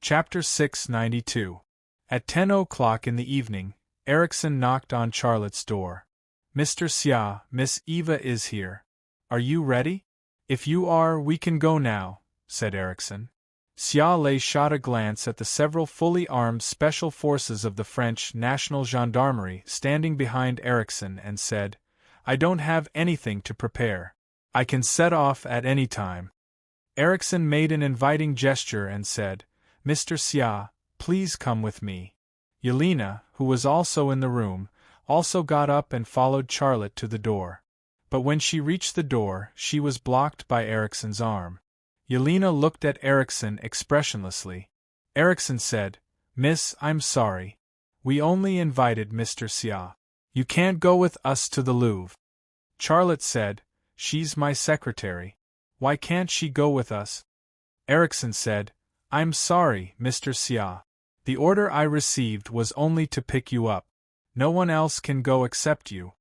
Chapter 692. At 10 o'clock in the evening, Erikson knocked on Charlotte's door. "Mr. Xia, Miss Eva is here. Are you ready?" "If you are, we can go now," said Erikson. Xia Lei shot a glance at the several fully armed special forces of the French National Gendarmerie standing behind Erikson and said, "I don't have anything to prepare. I can set off at any time." Erikson made an inviting gesture and said, "Mr. Xia, please come with me." Yelena, who was also in the room, also got up and followed Charlotte to the door. But when she reached the door, she was blocked by Erikson's arm. Yelena looked at Erikson expressionlessly. Erikson said, "Miss, I'm sorry. We only invited Mr. Xia. You can't go with us to the Louvre." Charlotte said, "She's my secretary. Why can't she go with us?" Erikson said, "I'm sorry, Mr. Xia. The order I received was only to pick you up. No one else can go except you."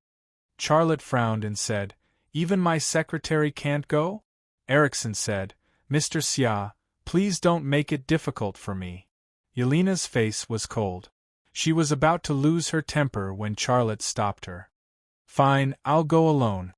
Charlotte frowned and said, "Even my secretary can't go?" Erikson said, "Mr. Xia, please don't make it difficult for me." Yelena's face was cold. She was about to lose her temper when Charlotte stopped her. "Fine, I'll go alone."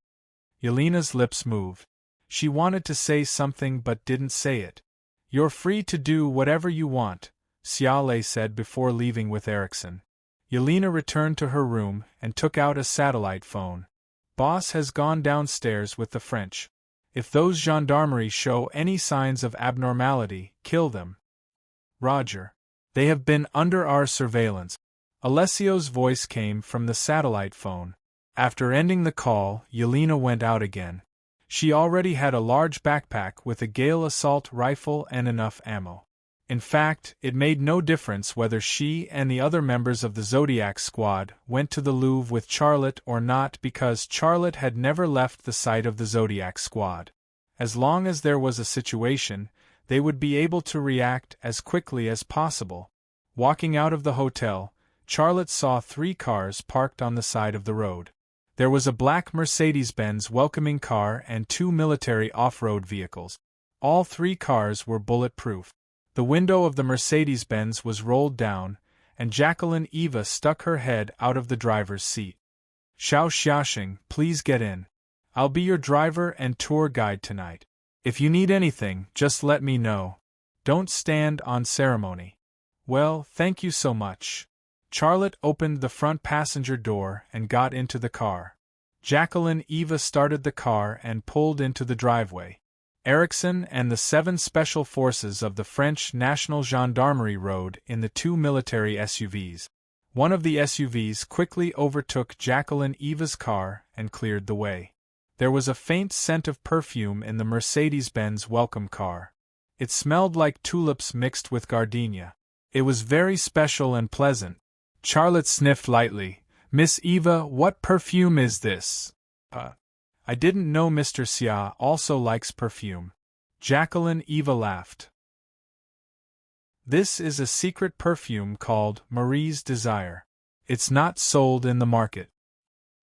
Yelena's lips moved. She wanted to say something but didn't say it. "You're free to do whatever you want," Xia Lei said before leaving with Erikson. Yelena returned to her room and took out a satellite phone. "Boss has gone downstairs with the French. If those gendarmerie show any signs of abnormality, kill them." "Roger. They have been under our surveillance." Alessio's voice came from the satellite phone. After ending the call, Yelena went out again. She already had a large backpack with a Gale assault rifle and enough ammo. In fact, it made no difference whether she and the other members of the Zodiac squad went to the Louvre with Charlotte or not, because Charlotte had never left the site of the Zodiac squad. As long as there was a situation, they would be able to react as quickly as possible. Walking out of the hotel, Charlotte saw 3 cars parked on the side of the road. There was a black Mercedes-Benz welcoming car and 2 military off-road vehicles. All 3 cars were bulletproof. The window of the Mercedes-Benz was rolled down, and Jacqueline Eva stuck her head out of the driver's seat. "Xiao Xiaoxing, please get in. I'll be your driver and tour guide tonight. If you need anything, just let me know. Don't stand on ceremony." "Well, thank you so much." Charlotte opened the front passenger door and got into the car. Jacqueline Eva started the car and pulled into the driveway. Erikson and the 7 special forces of the French National Gendarmerie rode in the 2 military SUVs. One of the SUVs quickly overtook Jacqueline Eva's car and cleared the way. There was a faint scent of perfume in the Mercedes-Benz welcome car. It smelled like tulips mixed with gardenia. It was very special and pleasant. Charlotte sniffed lightly. "Miss Eva, what perfume is this?" I didn't know Mr. Xia also likes perfume." Jacqueline Eva laughed. "This is a secret perfume called Marie's Desire. It's not sold in the market."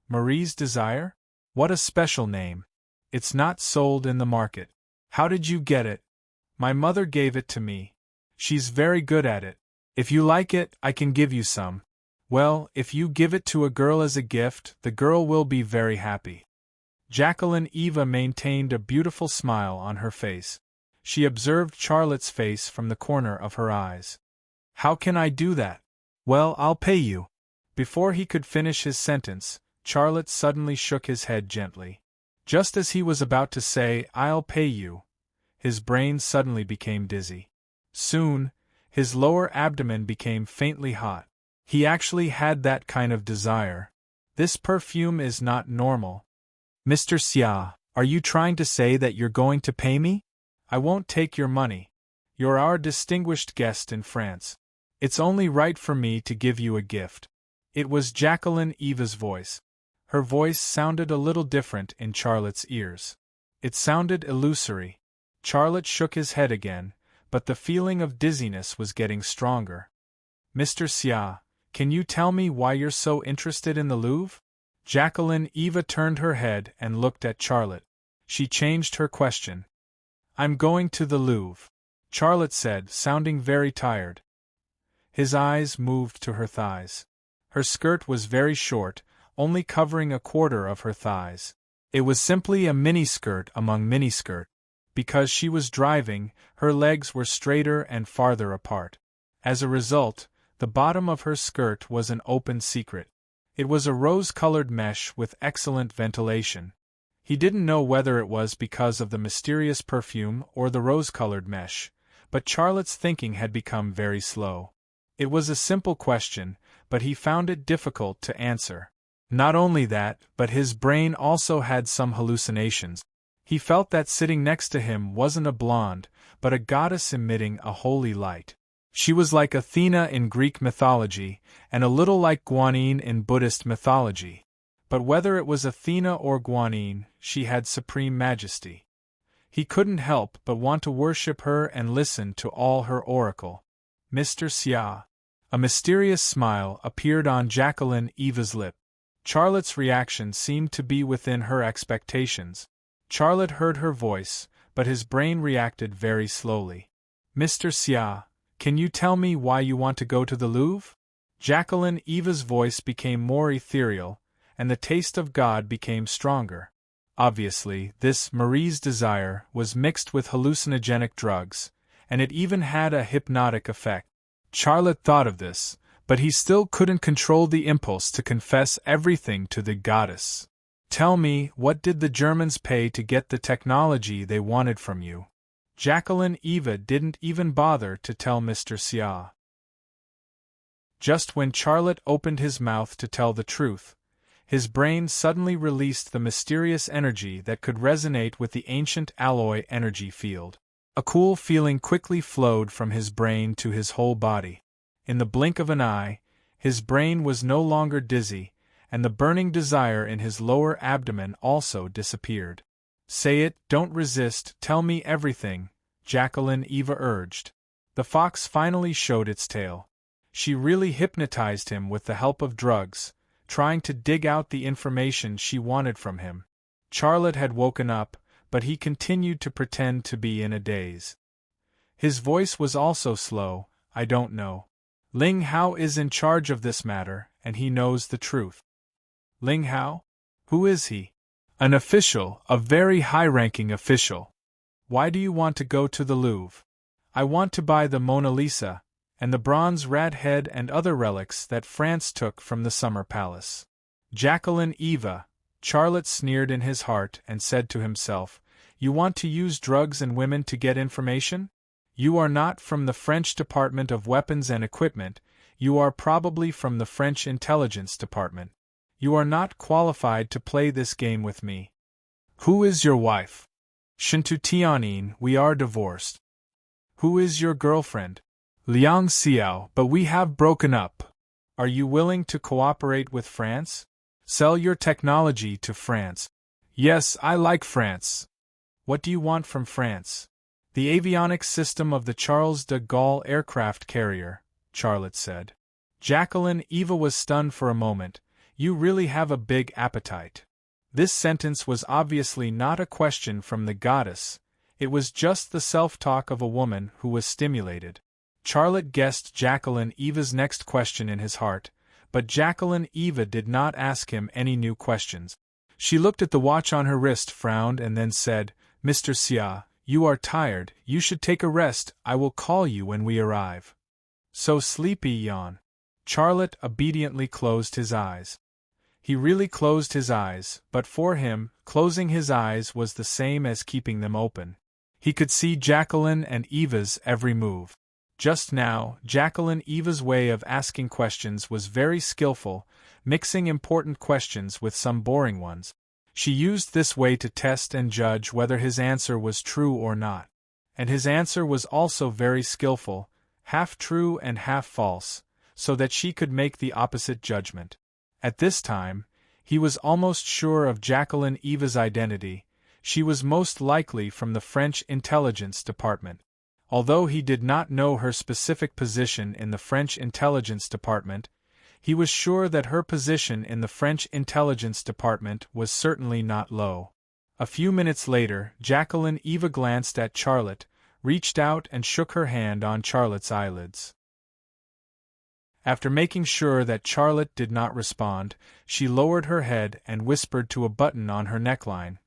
"Marie's Desire? What a special name. It's not sold in the market. How did you get it?" "My mother gave it to me. She's very good at it. If you like it, I can give you some." "Well, if you give it to a girl as a gift, the girl will be very happy." Jacqueline Eva maintained a beautiful smile on her face. She observed Charlotte's face from the corner of her eyes. "How can I do that?" "Well, I'll pay you." Before he could finish his sentence, Charlotte suddenly shook his head gently. Just as he was about to say, "I'll pay you," his brain suddenly became dizzy. Soon, his lower abdomen became faintly hot. He actually had that kind of desire. This perfume is not normal. "Mr. Xia, are you trying to say that you're going to pay me?" "I won't take your money. You're our distinguished guest in France. It's only right for me to give you a gift." It was Jacqueline Eva's voice. Her voice sounded a little different in Charlotte's ears. It sounded illusory. Charlotte shook his head again, but the feeling of dizziness was getting stronger. "Mr. Xia, can you tell me why you're so interested in the Louvre?" Jacqueline Eva turned her head and looked at Charlotte. She changed her question. "I'm going to the Louvre." Charlotte said, sounding very tired. His eyes moved to her thighs. Her skirt was very short, only covering a quarter of her thighs. It was simply a miniskirt among miniskirt. Because she was driving, her legs were straighter and farther apart. As a result, the bottom of her skirt was an open secret. It was a rose-colored mesh with excellent ventilation. He didn't know whether it was because of the mysterious perfume or the rose-colored mesh, but Charlotte's thinking had become very slow. It was a simple question, but he found it difficult to answer. Not only that, but his brain also had some hallucinations. He felt that sitting next to him wasn't a blonde, but a goddess emitting a holy light. She was like Athena in Greek mythology, and a little like Guanine in Buddhist mythology. But whether it was Athena or Guanine, she had supreme majesty. He couldn't help but want to worship her and listen to all her oracle. Mr. Xia. A mysterious smile appeared on Jacqueline Eva's lip. Charlotte's reaction seemed to be within her expectations. Charlotte heard her voice, but his brain reacted very slowly. Mr. Xia, can you tell me why you want to go to the Louvre? Jacqueline Eva's voice became more ethereal, and the taste of God became stronger. Obviously, this Marie's desire was mixed with hallucinogenic drugs, and it even had a hypnotic effect. Charlotte thought of this, but he still couldn't control the impulse to confess everything to the goddess. Tell me, what did the Germans pay to get the technology they wanted from you? Jacqueline Eva didn't even bother to tell Mr. Xia. Just when Charlotte opened his mouth to tell the truth, his brain suddenly released the mysterious energy that could resonate with the ancient alloy energy field. A cool feeling quickly flowed from his brain to his whole body. In the blink of an eye, his brain was no longer dizzy, and the burning desire in his lower abdomen also disappeared. Say it, don't resist, tell me everything, Jacqueline Eva urged. The fox finally showed its tail. She really hypnotized him with the help of drugs, trying to dig out the information she wanted from him. Charlotte had woken up, but he continued to pretend to be in a daze. His voice was also slow. I don't know. Ling Hao is in charge of this matter, and he knows the truth. Ling Hao? Who is he? An official, a very high-ranking official. Why do you want to go to the Louvre? I want to buy the Mona Lisa, and the bronze rat head and other relics that France took from the Summer Palace. Jacqueline Eva, Charlotte sneered in his heart and said to himself, You want to use drugs and women to get information? You are not from the French Department of Weapons and Equipment, you are probably from the French Intelligence Department. You are not qualified to play this game with me. Who is your wife? Shintu Tianyin, we are divorced. Who is your girlfriend? Liang Xiao, but we have broken up. Are you willing to cooperate with France? Sell your technology to France. Yes, I like France. What do you want from France? The avionics system of the Charles de Gaulle aircraft carrier, Charlotte said. Jacqueline Eva was stunned for a moment. You really have a big appetite. This sentence was obviously not a question from the goddess, it was just the self-talk of a woman who was stimulated. Charlotte guessed Jacqueline Eva's next question in his heart, but Jacqueline Eva did not ask him any new questions. She looked at the watch on her wrist, frowned, and then said, Mr. Xia, you are tired, you should take a rest, I will call you when we arrive. So sleepy, yawn. Charlotte obediently closed his eyes. He really closed his eyes, but for him, closing his eyes was the same as keeping them open. He could see Jacqueline and Eva's every move. Just now, Jacqueline Eva's way of asking questions was very skillful, mixing important questions with some boring ones. She used this way to test and judge whether his answer was true or not. And his answer was also very skillful, half true and half false, so that she could make the opposite judgment. At this time, he was almost sure of Jacqueline Eva's identity. She was most likely from the French Intelligence Department. Although he did not know her specific position in the French Intelligence Department, he was sure that her position in the French Intelligence Department was certainly not low. A few minutes later, Jacqueline Eva glanced at Charlotte, reached out and shook her hand on Charlotte's eyelids. After making sure that Charlotte did not respond, she lowered her head and whispered to a button on her neckline.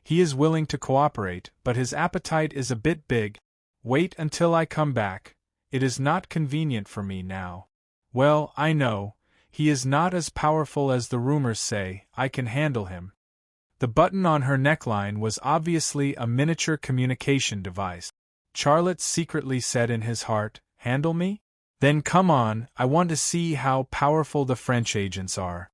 "He is willing to cooperate, but his appetite is a bit big. Wait until I come back. It is not convenient for me now." "Well, I know. He is not as powerful as the rumors say. I can handle him." The button on her neckline was obviously a miniature communication device. Charlotte secretly said in his heart, "Handle me? Then come on, I want to see how powerful the French agents are."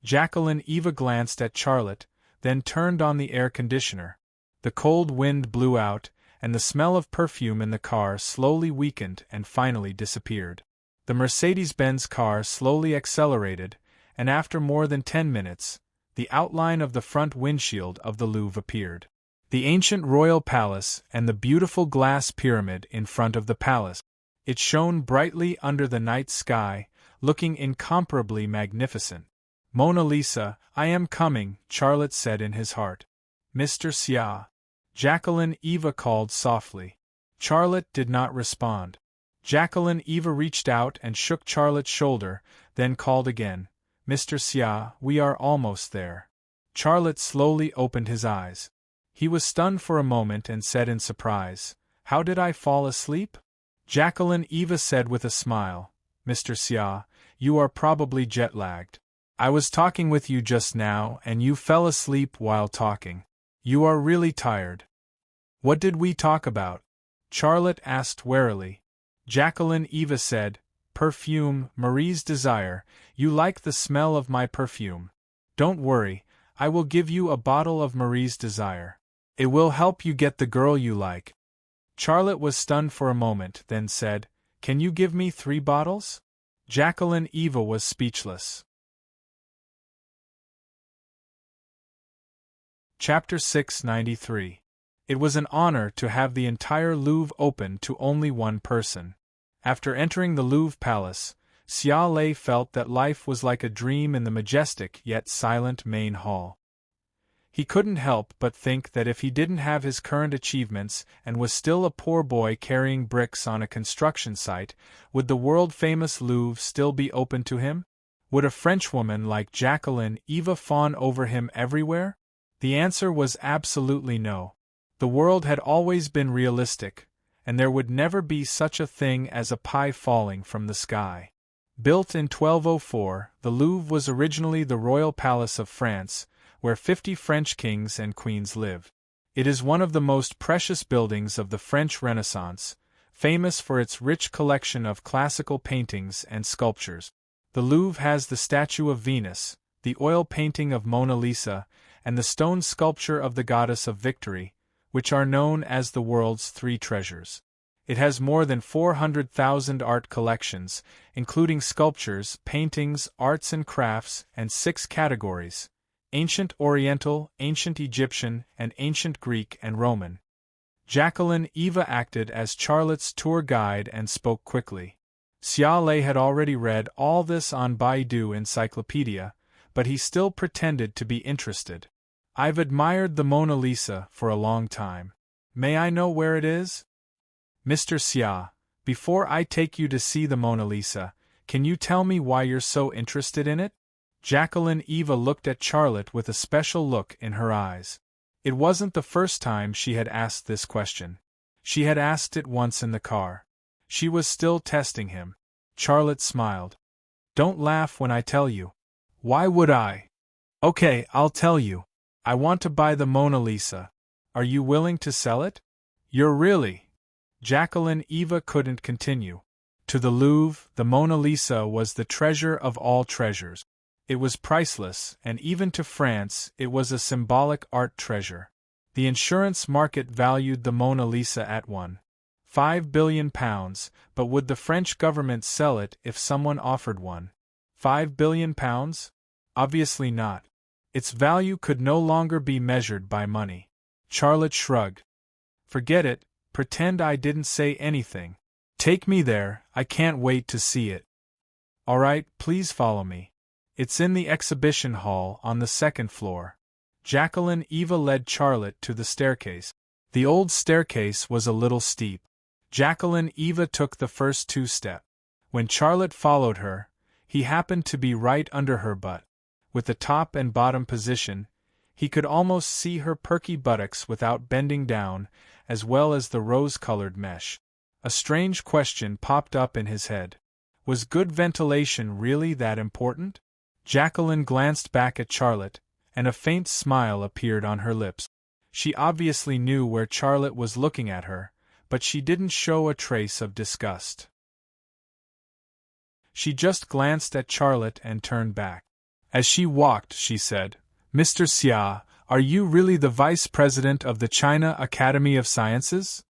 Jacqueline Eva glanced at Charlotte, then turned on the air conditioner. The cold wind blew out, and the smell of perfume in the car slowly weakened and finally disappeared. The Mercedes-Benz car slowly accelerated, and after more than 10 minutes, the outline of the front windshield of the Louvre appeared. The ancient royal palace and the beautiful glass pyramid in front of the palace. It shone brightly under the night sky, looking incomparably magnificent. "Mona Lisa, I am coming," Charlotte said in his heart. "Mr. Xia." Jacqueline Eva called softly. Charlotte did not respond. Jacqueline Eva reached out and shook Charlotte's shoulder, then called again, "Mr. Xia, we are almost there." Charlotte slowly opened his eyes. He was stunned for a moment and said in surprise, "How did I fall asleep?" Jacqueline Eva said with a smile, "Mr. Xia, you are probably jet-lagged. I was talking with you just now and you fell asleep while talking. You are really tired." "What did we talk about?" Charlotte asked warily. Jacqueline Eva said, "Perfume, Marie's desire. You like the smell of my perfume. Don't worry, I will give you a bottle of Marie's desire. It will help you get the girl you like." Charlotte was stunned for a moment, then said, "Can you give me 3 bottles?" Jacqueline Eva was speechless. Chapter 693. It was an honor to have the entire Louvre open to only one person. After entering the Louvre Palace, Xia Lei felt that life was like a dream in the majestic yet silent main hall. He couldn't help but think that if he didn't have his current achievements and was still a poor boy carrying bricks on a construction site, would the world-famous Louvre still be open to him? Would a Frenchwoman like Jacqueline Eva fawn over him everywhere? The answer was absolutely no. The world had always been realistic, and there would never be such a thing as a pie falling from the sky. Built in 1204, the Louvre was originally the royal palace of France, where 50 French kings and queens lived. It is one of the most precious buildings of the French Renaissance, famous for its rich collection of classical paintings and sculptures. The Louvre has the statue of Venus, the oil painting of Mona Lisa, and the stone sculpture of the Goddess of Victory, which are known as the world's 3 treasures. It has more than 400,000 art collections, including sculptures, paintings, arts and crafts, and 6 categories: Ancient Oriental, Ancient Egyptian, and Ancient Greek and Roman. Jacqueline Eva acted as Charlotte's tour guide and spoke quickly. Xia Lei had already read all this on Baidu Encyclopedia, but he still pretended to be interested. "I've admired the Mona Lisa for a long time. May I know where it is?" "Mr. Xia, before I take you to see the Mona Lisa, can you tell me why you're so interested in it?" Jacqueline Eva looked at Charlotte with a special look in her eyes. It wasn't the first time she had asked this question. She had asked it once in the car. She was still testing him. Charlotte smiled. "Don't laugh when I tell you." "Why would I?" "Okay, I'll tell you. I want to buy the Mona Lisa. Are you willing to sell it?" "You're really—" Jacqueline Eva couldn't continue. To the Louvre, the Mona Lisa was the treasure of all treasures. It was priceless, and even to France, it was a symbolic art treasure. The insurance market valued the Mona Lisa at £1.5 billion, but would the French government sell it if someone offered £1.5 billion? Obviously not. Its value could no longer be measured by money. Charlotte shrugged. "Forget it, pretend I didn't say anything. Take me there, I can't wait to see it." "All right, please follow me. It's in the exhibition hall on the 2nd floor." Jacqueline Eva led Charlotte to the staircase. The old staircase was a little steep. Jacqueline Eva took the first 2 steps. When Charlotte followed her, he happened to be right under her butt. With the top and bottom position, he could almost see her perky buttocks without bending down, as well as the rose-colored mesh. A strange question popped up in his head. Was good ventilation really that important? Jacqueline glanced back at Charlotte, and a faint smile appeared on her lips. She obviously knew where Charlotte was looking at her, but she didn't show a trace of disgust. She just glanced at Charlotte and turned back. As she walked, she said, "Mr. Xia, are you really the Vice President of the China Academy of Sciences?"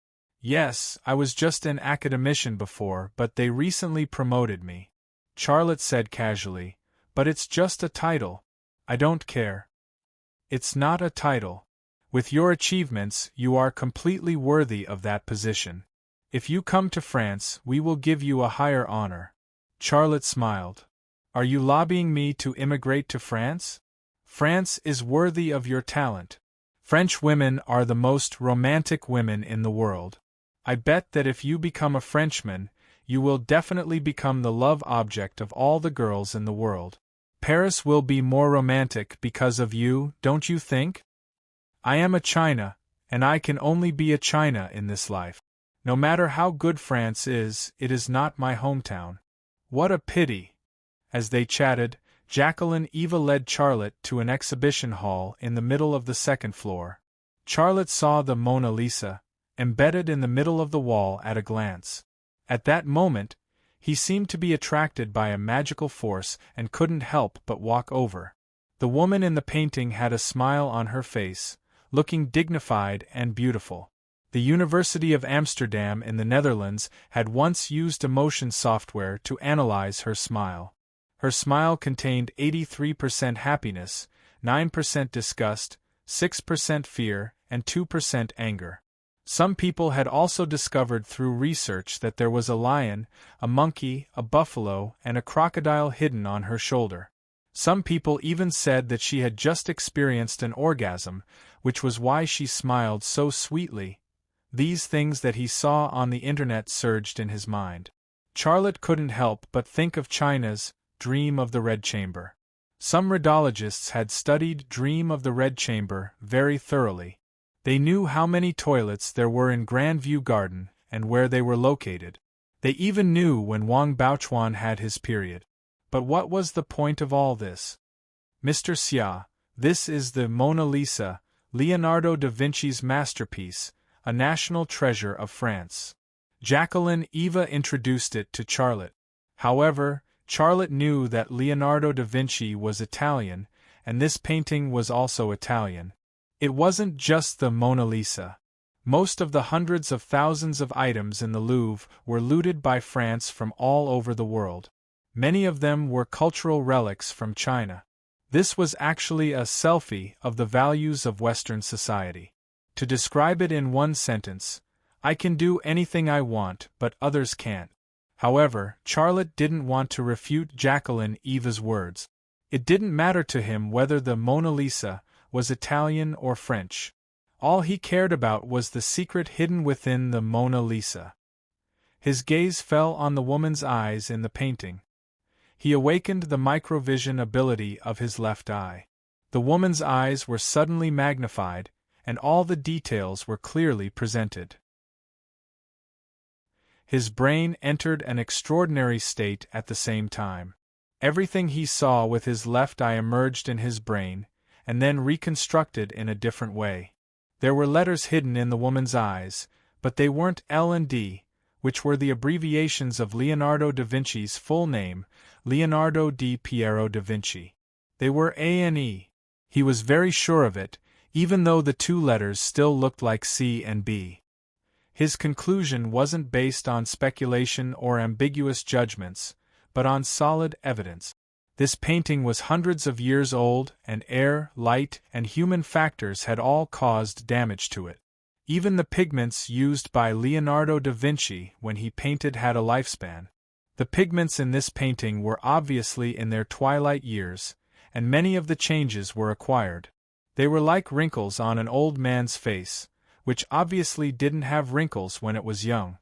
"Yes, I was just an academician before, but they recently promoted me," Charlotte said casually, "but it's just a title. I don't care." "It's not a title. With your achievements, you are completely worthy of that position. If you come to France, we will give you a higher honor." Charlotte smiled. "Are you lobbying me to immigrate to France? France is worthy of your talent. French women are the most romantic women in the world. I bet that if you become a Frenchman, you will definitely become the love object of all the girls in the world. Paris will be more romantic because of you, don't you think? I am a China, and I can only be a China in this life. No matter how good France is, it is not my hometown. What a pity." As they chatted, Jacqueline Eva led Charlotte to an exhibition hall in the middle of the 2nd floor. Charlotte saw the Mona Lisa, embedded in the middle of the wall at a glance. At that moment, he seemed to be attracted by a magical force and couldn't help but walk over. The woman in the painting had a smile on her face, looking dignified and beautiful. The University of Amsterdam in the Netherlands had once used emotion software to analyze her smile. Her smile contained 83% happiness, 9% disgust, 6% fear, and 2% anger. Some people had also discovered through research that there was a lion, a monkey, a buffalo, and a crocodile hidden on her shoulder. Some people even said that she had just experienced an orgasm, which was why she smiled so sweetly. These things that he saw on the internet surged in his mind. Charlotte couldn't help but think of China's Dream of the Red Chamber. Some radiologists had studied Dream of the Red Chamber very thoroughly. They knew how many toilets there were in Grandview Garden and where they were located. They even knew when Wang Baochuan had his period. But what was the point of all this? "Mr. Xia, this is the Mona Lisa, Leonardo da Vinci's masterpiece, a national treasure of France." Jacqueline Eva introduced it to Charlotte. However, Charlotte knew that Leonardo da Vinci was Italian, and this painting was also Italian. It wasn't just the Mona Lisa. Most of the hundreds of thousands of items in the Louvre were looted by France from all over the world. Many of them were cultural relics from China. This was actually a selfie of the values of Western society. To describe it in one sentence, I can do anything I want, but others can't. However, Charlotte didn't want to refute Jacqueline Eva's words. It didn't matter to him whether the Mona Lisa was Italian or French. All he cared about was the secret hidden within the Mona Lisa. His gaze fell on the woman's eyes in the painting. He awakened the microvision ability of his left eye. The woman's eyes were suddenly magnified, and all the details were clearly presented. His brain entered an extraordinary state at the same time. Everything he saw with his left eye emerged in his brain, and then reconstructed in a different way. There were letters hidden in the woman's eyes, but they weren't L and D, which were the abbreviations of Leonardo da Vinci's full name, Leonardo di Piero da Vinci. They were A and E. He was very sure of it, even though the two letters still looked like C and B. His conclusion wasn't based on speculation or ambiguous judgments, but on solid evidence. This painting was hundreds of years old, and air, light, and human factors had all caused damage to it. Even the pigments used by Leonardo da Vinci when he painted had a lifespan. The pigments in this painting were obviously in their twilight years, and many of the changes were acquired. They were like wrinkles on an old man's face, which obviously didn't have wrinkles when it was young.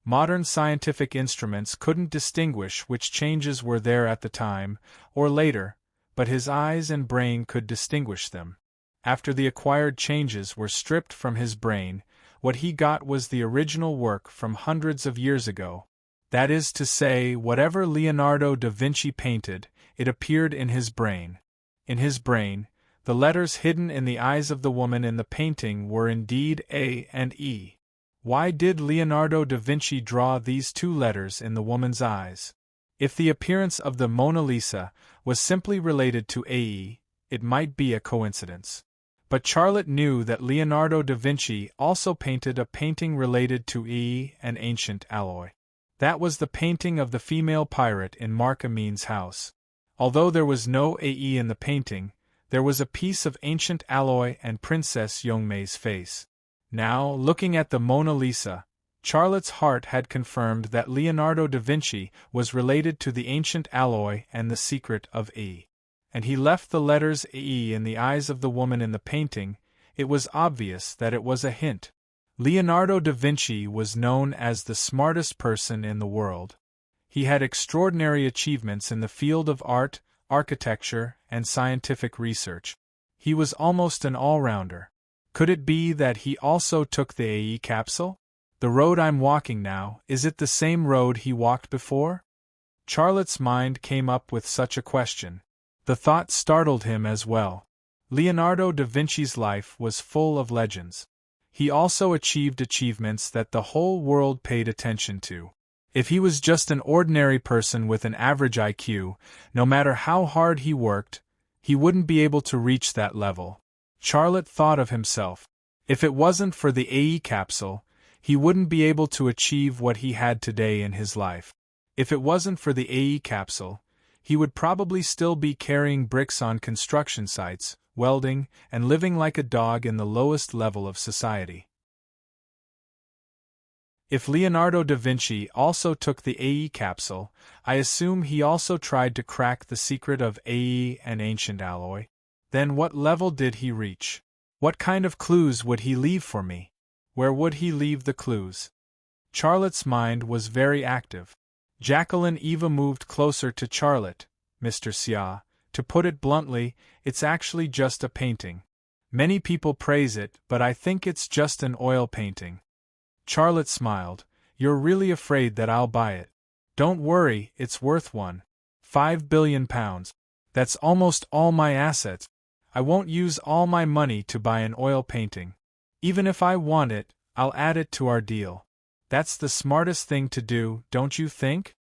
Modern scientific instruments couldn't distinguish which changes were there at the time, or later, but his eyes and brain could distinguish them. After the acquired changes were stripped from his brain, what he got was the original work from hundreds of years ago. That is to say, whatever Leonardo da Vinci painted, it appeared in his brain. In his brain, the letters hidden in the eyes of the woman in the painting were indeed A and E. Why did Leonardo da Vinci draw these two letters in the woman's eyes? If the appearance of the Mona Lisa was simply related to AE, it might be a coincidence. But Charlotte knew that Leonardo da Vinci also painted a painting related to E and ancient alloy. That was the painting of the female pirate in Mark Amin's house. Although there was no AE in the painting, there was a piece of ancient alloy and Princess Yongmei's face. Now, looking at the Mona Lisa, Charlotte's heart had confirmed that Leonardo da Vinci was related to the ancient alloy and the secret of E. And he left the letters E in the eyes of the woman in the painting. It was obvious that it was a hint. Leonardo da Vinci was known as the smartest person in the world. He had extraordinary achievements in the field of art, architecture, and scientific research. He was almost an all-rounder. Could it be that he also took the AE capsule? The road I'm walking now, is it the same road he walked before? Charlotte's mind came up with such a question. The thought startled him as well. Leonardo da Vinci's life was full of legends. He also achieved achievements that the whole world paid attention to. If he was just an ordinary person with an average IQ, no matter how hard he worked, he wouldn't be able to reach that level. Charlotte thought of himself. If it wasn't for the AE capsule, he wouldn't be able to achieve what he had today in his life. If it wasn't for the AE capsule, he would probably still be carrying bricks on construction sites, welding, and living like a dog in the lowest level of society. If Leonardo da Vinci also took the AE capsule, I assume he also tried to crack the secret of AE and ancient alloy. Then what level did he reach? What kind of clues would he leave for me? Where would he leave the clues? Charlotte's mind was very active. Jacqueline Eva moved closer to Charlotte. Mr. Xia, to put it bluntly, it's actually just a painting. Many people praise it, but I think it's just an oil painting. Charlotte smiled. You're really afraid that I'll buy it. Don't worry, it's worth £1.5 billion. That's almost all my assets. I won't use all my money to buy an oil painting. Even if I want it, I'll add it to our deal. That's the smartest thing to do, don't you think?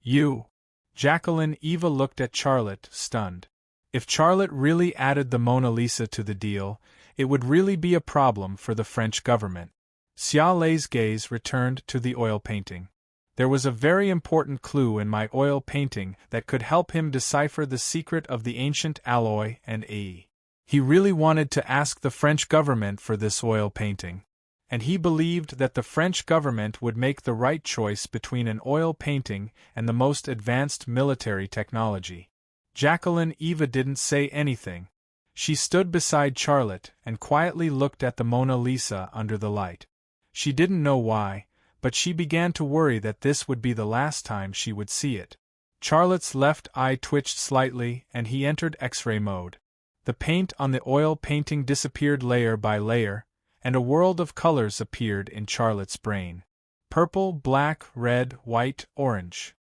You. Jacqueline Eva looked at Charlotte, stunned. If Charlotte really added the Mona Lisa to the deal, it would really be a problem for the French government. Xia Lei's gaze returned to the oil painting. There was a very important clue in my oil painting that could help him decipher the secret of the ancient alloy and AE. He really wanted to ask the French government for this oil painting. And he believed that the French government would make the right choice between an oil painting and the most advanced military technology. Jacqueline Eva didn't say anything. She stood beside Charlotte and quietly looked at the Mona Lisa under the light. She didn't know why, but she began to worry that this would be the last time she would see it. Charlotte's left eye twitched slightly and he entered X-ray mode. The paint on the oil painting disappeared layer by layer, and a world of colors appeared in Charlotte's brain. Purple, black, red, white, orange.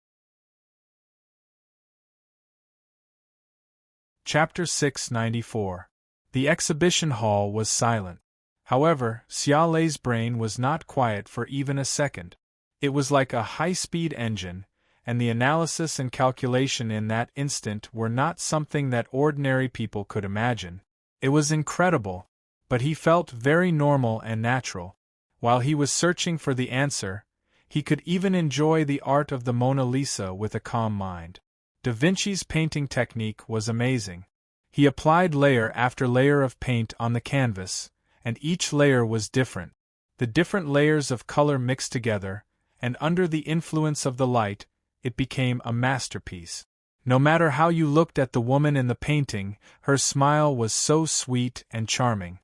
Chapter 694. The exhibition hall was silent. However, Xia Lei's brain was not quiet for even a second. It was like a high-speed engine, and the analysis and calculation in that instant were not something that ordinary people could imagine. It was incredible, but he felt very normal and natural. While he was searching for the answer, he could even enjoy the art of the Mona Lisa with a calm mind. Da Vinci's painting technique was amazing. He applied layer after layer of paint on the canvas, and each layer was different. The different layers of color mixed together, and under the influence of the light, it became a masterpiece. No matter how you looked at the woman in the painting, her smile was so sweet and charming.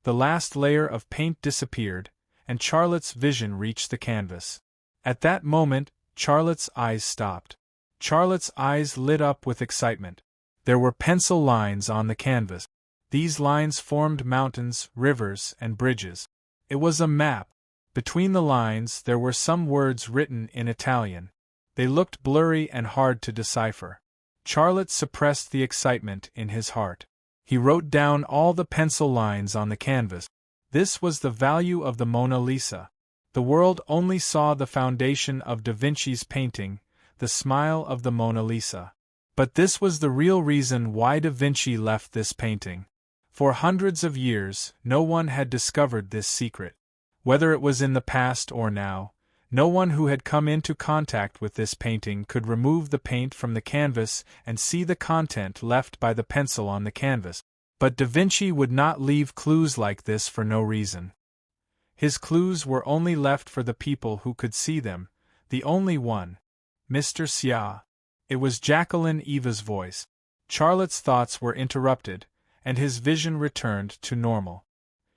the last layer of paint disappeared, and Charlotte's vision reached the canvas. At that moment, Charlotte's eyes stopped. Charlotte's eyes lit up with excitement. There were pencil lines on the canvas. These lines formed mountains, rivers, and bridges. It was a map. Between the lines there were some words written in Italian. They looked blurry and hard to decipher. Charlotte suppressed the excitement in his heart. He wrote down all the pencil lines on the canvas. This was the value of the Mona Lisa. The world only saw the foundation of Da Vinci's painting, the smile of the Mona Lisa. But this was the real reason why Da Vinci left this painting. For hundreds of years, no one had discovered this secret. Whether it was in the past or now, no one who had come into contact with this painting could remove the paint from the canvas and see the content left by the pencil on the canvas. But Da Vinci would not leave clues like this for no reason. His clues were only left for the people who could see them, the only one. Mr. Sia. It was Jacqueline Eva's voice. Charlotte's thoughts were interrupted, and his vision returned to normal.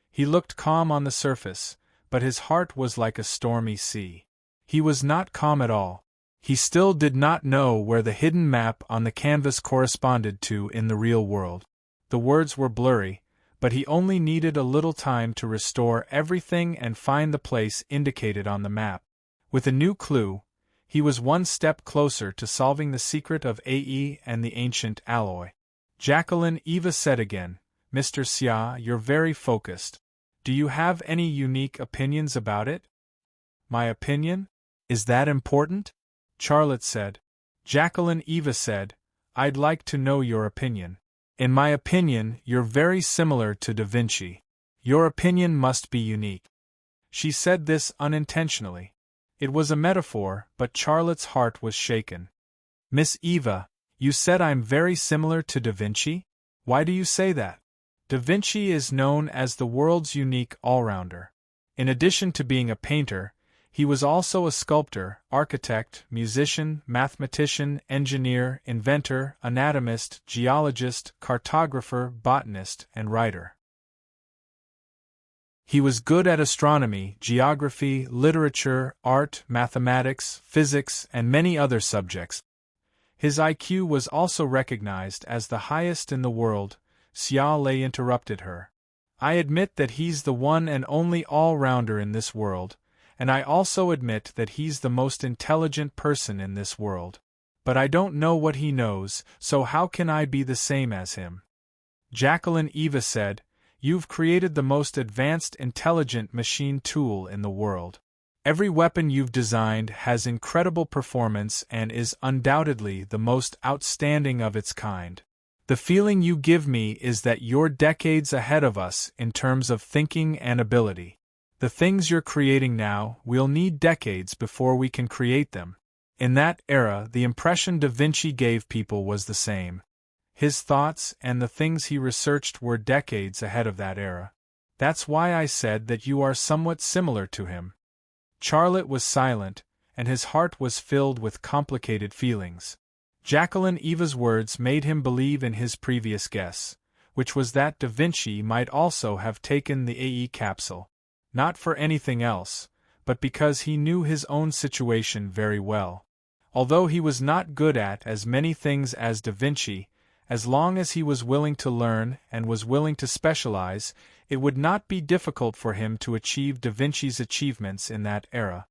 He looked calm on the surface, but his heart was like a stormy sea. He was not calm at all. He still did not know where the hidden map on the canvas corresponded to in the real world. The words were blurry, but he only needed a little time to restore everything and find the place indicated on the map. With a new clue, he was one step closer to solving the secret of Ae and the ancient alloy. Jacqueline Eva said again, "Mr. Sia, you're very focused. Do you have any unique opinions about it?" "My opinion? Is that important?" Charlotte said. Jacqueline Eva said, "I'd like to know your opinion. In my opinion, you're very similar to Da Vinci. Your opinion must be unique." She said this unintentionally. It was a metaphor, but Charlotte's heart was shaken. "Miss Eva, you said I'm very similar to Da Vinci? Why do you say that?" Da Vinci is known as the world's unique all-rounder. In addition to being a painter, he was also a sculptor, architect, musician, mathematician, engineer, inventor, anatomist, geologist, cartographer, botanist, and writer. He was good at astronomy, geography, literature, art, mathematics, physics, and many other subjects. His IQ was also recognized as the highest in the world. Sia Lei interrupted her. "I admit that he's the one and only all-rounder in this world, and I also admit that he's the most intelligent person in this world. But I don't know what he knows, so how can I be the same as him?" Jacqueline Eva said, "You've created the most advanced intelligent machine tool in the world. Every weapon you've designed has incredible performance and is undoubtedly the most outstanding of its kind. The feeling you give me is that you're decades ahead of us in terms of thinking and ability. The things you're creating now, we'll need decades before we can create them." In that era, the impression Da Vinci gave people was the same. His thoughts and the things he researched were decades ahead of that era. That's why I said that you are somewhat similar to him. Charlotte was silent, and his heart was filled with complicated feelings. Jacqueline Eva's words made him believe in his previous guess, which was that Da Vinci might also have taken the Ae capsule. Not for anything else, but because he knew his own situation very well. Although he was not good at as many things as Da Vinci, as long as he was willing to learn and was willing to specialize, it would not be difficult for him to achieve Da Vinci's achievements in that era.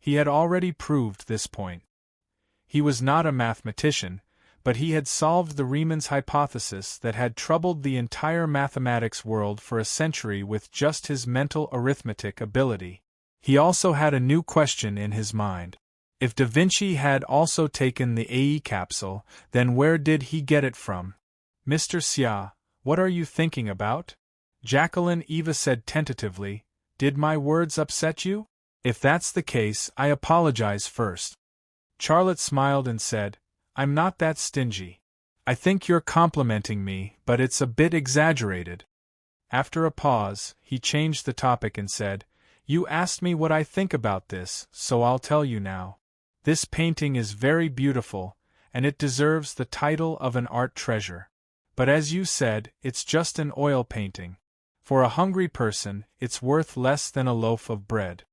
He had already proved this point. He was not a mathematician, but he had solved the Riemann's hypothesis that had troubled the entire mathematics world for a century with just his mental arithmetic ability. He also had a new question in his mind. If Da Vinci had also taken the Ae capsule, then where did he get it from? "Mr. Sia, what are you thinking about?" Jacqueline Eva said tentatively, "Did my words upset you? If that's the case, I apologize first." Charlotte smiled and said, "I'm not that stingy. I think you're complimenting me, but it's a bit exaggerated." After a pause, he changed the topic and said, "You asked me what I think about this, so I'll tell you now. This painting is very beautiful, and it deserves the title of an art treasure. But as you said, it's just an oil painting. For a hungry person, it's worth less than a loaf of bread.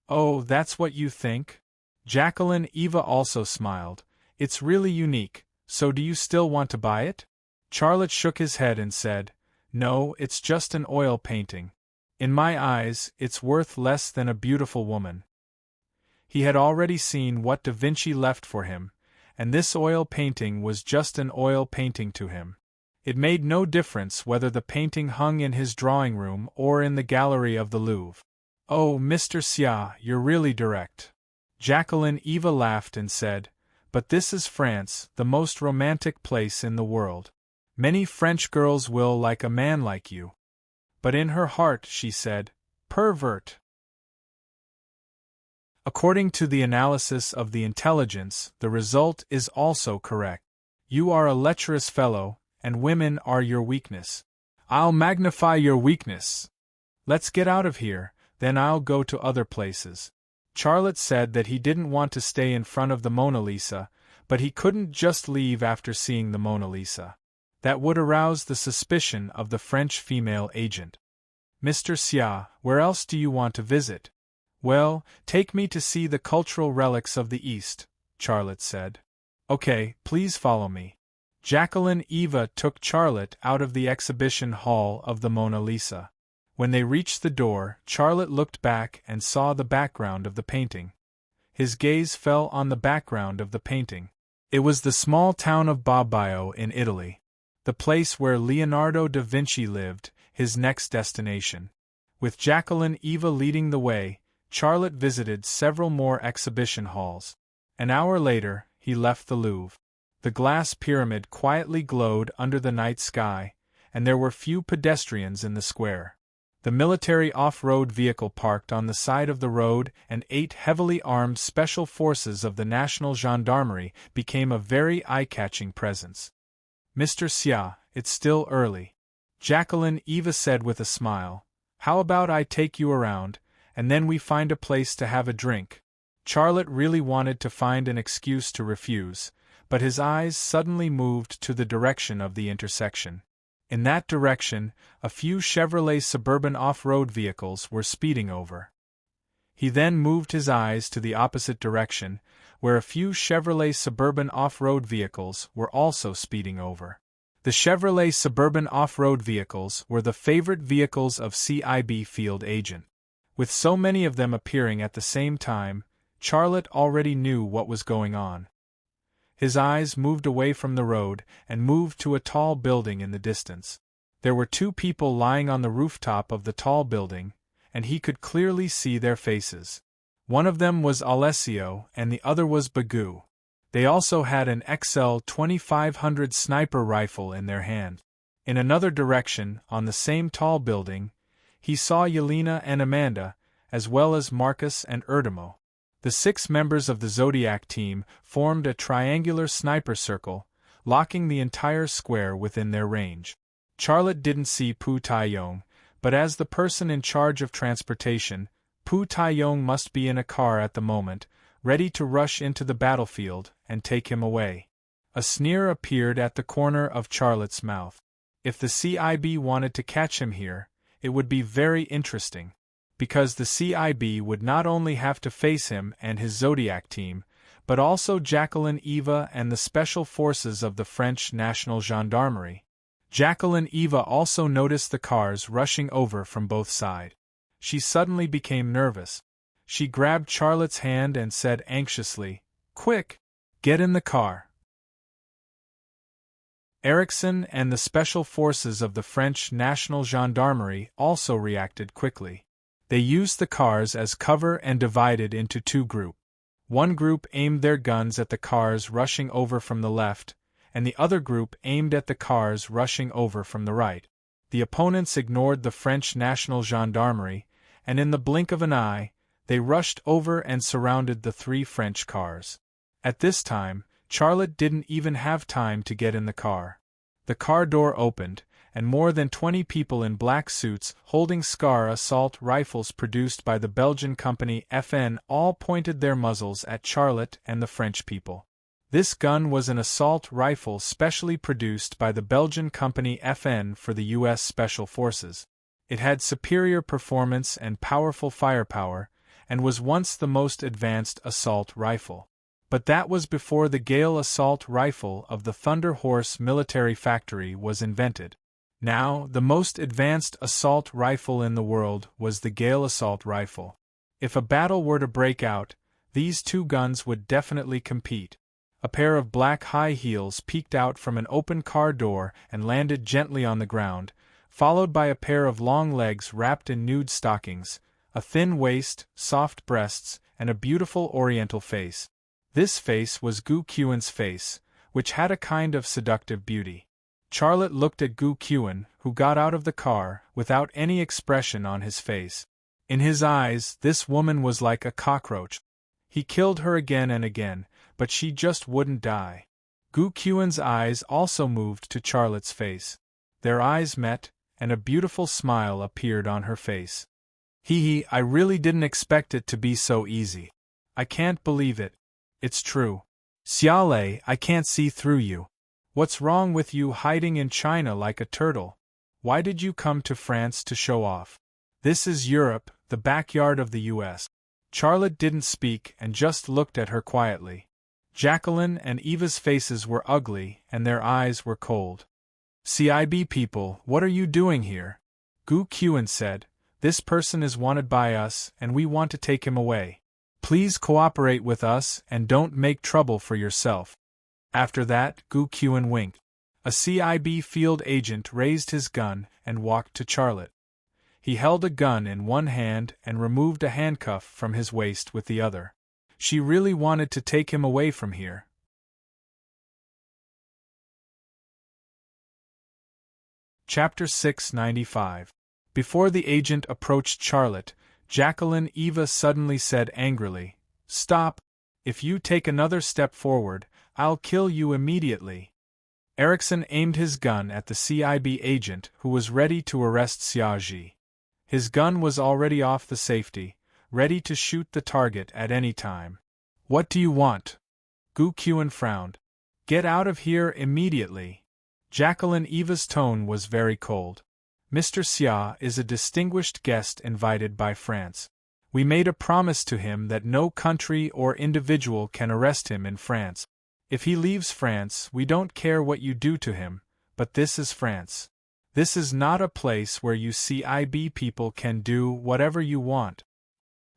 Oh, that's what you think? Jacqueline Eva also smiled. It's really unique, so do you still want to buy it? Charlotte shook his head and said, No, it's just an oil painting. In my eyes, it's worth less than a beautiful woman. He had already seen what Da Vinci left for him, and this oil painting was just an oil painting to him. It made no difference whether the painting hung in his drawing room or in the gallery of the Louvre. Oh, Mr. Xia, you're really direct. Jacqueline Eva laughed and said, But this is France, the most romantic place in the world. Many French girls will like a man like you. But in her heart she said, Pervert. According to the analysis of the intelligence, the result is also correct. You are a lecherous fellow, and women are your weakness. I'll magnify your weakness. Let's get out of here, then I'll go to other places. Charlotte said that he didn't want to stay in front of the Mona Lisa, but he couldn't just leave after seeing the Mona Lisa. That would arouse the suspicion of the French female agent. Mr. Xia, where else do you want to visit? Well, take me to see the cultural relics of the East, Charlotte said. Okay, please follow me. Jacqueline Eva took Charlotte out of the exhibition hall of the Mona Lisa. When they reached the door, Charlotte looked back and saw the background of the painting. His gaze fell on the background of the painting. It was the small town of Bobbio in Italy. The place where Leonardo da Vinci lived, his next destination. With Jacqueline Eva leading the way, Charlotte visited several more exhibition halls. An hour later, he left the Louvre. The glass pyramid quietly glowed under the night sky, and there were few pedestrians in the square. The military off-road vehicle parked on the side of the road and 8 heavily armed special forces of the National Gendarmerie became a very eye-catching presence. Mr. Xia, it's still early. Jacqueline Eva said with a smile. How about I take you around, and then we find a place to have a drink? Charlotte really wanted to find an excuse to refuse, but his eyes suddenly moved to the direction of the intersection. In that direction, a few Chevrolet Suburban off-road vehicles were speeding over. He then moved his eyes to the opposite direction, where a few Chevrolet Suburban off-road vehicles were also speeding over. The Chevrolet Suburban off-road vehicles were the favorite vehicles of CIB field agent. With so many of them appearing at the same time, Charlotte already knew what was going on. His eyes moved away from the road and moved to a tall building in the distance. There were 2 people lying on the rooftop of the tall building, and he could clearly see their faces. One of them was Alessio and the other was Bagu. They also had an XL 2500 sniper rifle in their hand. In another direction, on the same tall building, he saw Yelena and Amanda, as well as Marcus and Erdemo. The 6 members of the Zodiac team formed a triangular sniper circle, locking the entire square within their range. Charlotte didn't see Pu Taiyong, but as the person in charge of transportation, Pu Taiyong must be in a car at the moment, ready to rush into the battlefield and take him away. A sneer appeared at the corner of Charlotte's mouth. If the CIB wanted to catch him here, it would be very interesting. Because the CIB would not only have to face him and his Zodiac team, but also Jacqueline Eva and the special forces of the French National Gendarmerie. Jacqueline Eva also noticed the cars rushing over from both sides. She suddenly became nervous. She grabbed Charlotte's hand and said anxiously, "Quick! Get in the car!" Erickson and the special forces of the French National Gendarmerie also reacted quickly. They used the cars as cover and divided into 2 groups. One group aimed their guns at the cars rushing over from the left, and the other group aimed at the cars rushing over from the right. The opponents ignored the French National Gendarmerie, and in the blink of an eye, they rushed over and surrounded the 3 French cars. At this time, Charlotte didn't even have time to get in the car. The car door opened, and more than 20 people in black suits holding Scar assault rifles produced by the Belgian company FN all pointed their muzzles at Charlotte and the French people. This gun was an assault rifle specially produced by the Belgian company FN for the U.S. Special Forces. It had superior performance and powerful firepower, and was once the most advanced assault rifle. But that was before the Gale assault rifle of the Thunder Horse military factory was invented. Now, the most advanced assault rifle in the world was the Gale assault rifle. If a battle were to break out, these two guns would definitely compete. A pair of black high heels peeked out from an open car door and landed gently on the ground, followed by a pair of long legs wrapped in nude stockings, a thin waist, soft breasts, and a beautiful oriental face. This face was Gu Qiuan's face, which had a kind of seductive beauty. Charlotte looked at Gu Qiuan, who got out of the car, without any expression on his face. In his eyes, this woman was like a cockroach. He killed her again and again, but she just wouldn't die. Gu Qiuan's eyes also moved to Charlotte's face. Their eyes met, and a beautiful smile appeared on her face. Hee, I really didn't expect it to be so easy. I can't believe it. It's true. Xiaolei, I can't see through you. What's wrong with you hiding in China like a turtle? Why did you come to France to show off? This is Europe, the backyard of the US. Charlotte didn't speak and just looked at her quietly. Jacqueline and Eva's faces were ugly and their eyes were cold. CIB people, what are you doing here? Gu Qiuan said, this person is wanted by us and we want to take him away. Please cooperate with us and don't make trouble for yourself. After that, Gu Qiuan winked. A CIB field agent raised his gun and walked to Charlotte. He held a gun in one hand and removed a handcuff from his waist with the other. She really wanted to take him away from here. Chapter 695. Before the agent approached Charlotte, Jacqueline Eva suddenly said angrily, Stop! If you take another step forward, I'll kill you immediately. Erickson aimed his gun at the CIB agent who was ready to arrest Xiaoji. His gun was already off the safety, ready to shoot the target at any time. What do you want? Gu Qiuan frowned. Get out of here immediately. Jacqueline Eva's tone was very cold. Mr. Xia is a distinguished guest invited by France. We made a promise to him that no country or individual can arrest him in France. If he leaves France, we don't care what you do to him, but this is France. This is not a place where you CIB people can do whatever you want.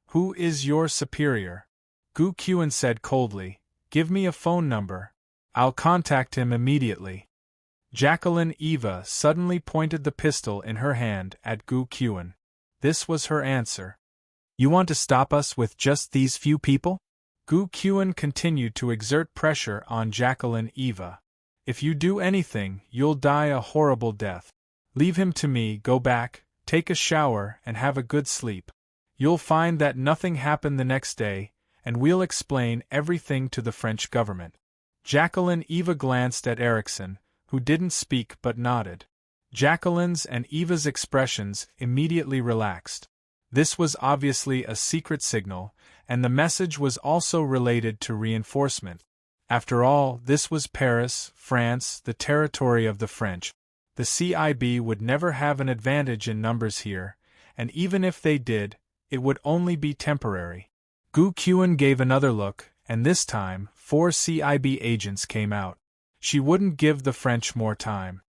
Who is your superior? Gu Qiuan said coldly, Give me a phone number. I'll contact him immediately. Jacqueline Eva suddenly pointed the pistol in her hand at Gu Qiuan. This was her answer. You want to stop us with just these few people? Gu Qiuan continued to exert pressure on Jacqueline Eva. If you do anything, you'll die a horrible death. Leave him to me, go back, take a shower, and have a good sleep. You'll find that nothing happened the next day, and we'll explain everything to the French government. Jacqueline Eva glanced at Erickson, who didn't speak but nodded. Jacqueline's and Eva's expressions immediately relaxed. This was obviously a secret signal, and the message was also related to reinforcement. After all, this was Paris, France, the territory of the French. The CIB would never have an advantage in numbers here, and even if they did, it would only be temporary. Gu Qiuan gave another look, and this time, 4 CIB agents came out. She wouldn't give the French more time.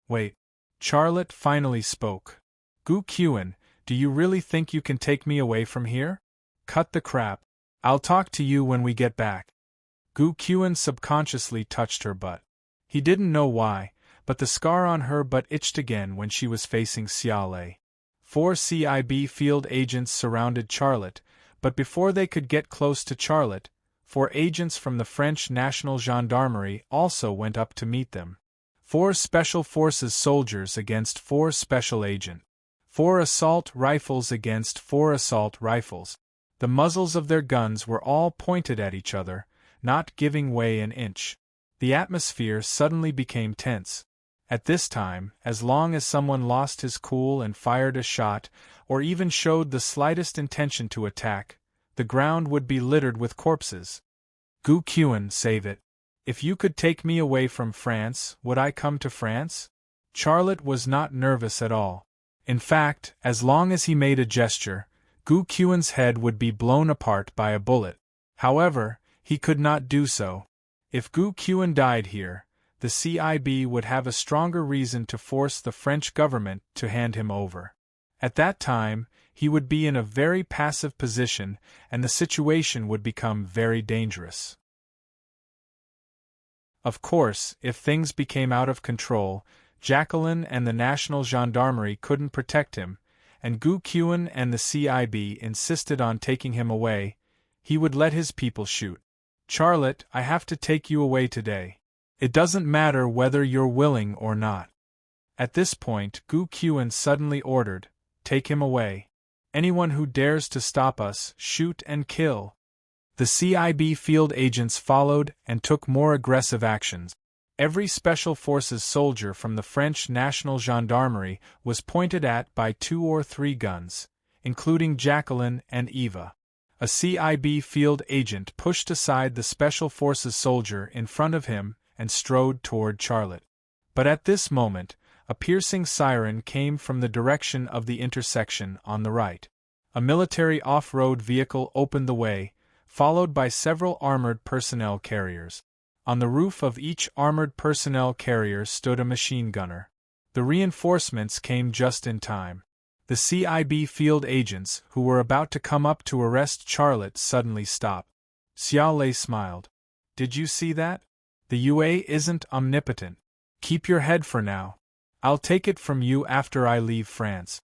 Wait. Charlotte finally spoke. Gu Qiuan, do you really think you can take me away from here? Cut the crap. I'll talk to you when we get back. Gu Qiuan subconsciously touched her butt. He didn't know why, but the scar on her butt itched again when she was facing Xiaolei. 4 CIB field agents surrounded Charlotte, but before they could get close to Charlotte, 4 agents from the French National Gendarmerie also went up to meet them. 4 Special Forces soldiers against 4 special agents. 4 assault rifles against 4 assault rifles. The muzzles of their guns were all pointed at each other, not giving way an inch. The atmosphere suddenly became tense. At this time, as long as someone lost his cool and fired a shot, or even showed the slightest intention to attack, the ground would be littered with corpses. Gu Qiuan, save it. If you could take me away from France, would I come to France? Charlotte was not nervous at all. In fact, as long as he made a gesture, Gu Qiuan's head would be blown apart by a bullet. However, he could not do so. If Gu Qiuan died here, the CIB would have a stronger reason to force the French government to hand him over. At that time, he would be in a very passive position, and the situation would become very dangerous. Of course, if things became out of control, Jacqueline and the National Gendarmerie couldn't protect him, and Gu Qiuan and the CIB insisted on taking him away. He would let his people shoot. Charlotte, I have to take you away today. It doesn't matter whether you're willing or not. At this point, Gu Qiuan suddenly ordered, take him away. Anyone who dares to stop us, shoot and kill. The CIB field agents followed and took more aggressive actions. Every Special Forces soldier from the French National Gendarmerie was pointed at by 2 or 3 guns, including Jacqueline and Eva. A CIB field agent pushed aside the Special Forces soldier in front of him and strode toward Charlotte. But at this moment, a piercing siren came from the direction of the intersection on the right. A military off-road vehicle opened the way, followed by several armored personnel carriers. On the roof of each armored personnel carrier stood a machine gunner. The reinforcements came just in time. The CIB field agents who were about to come up to arrest Charlotte suddenly stopped. Xia Lei smiled. Did you see that? The UA isn't omnipotent. Keep your head for now. I'll take it from you after I leave France.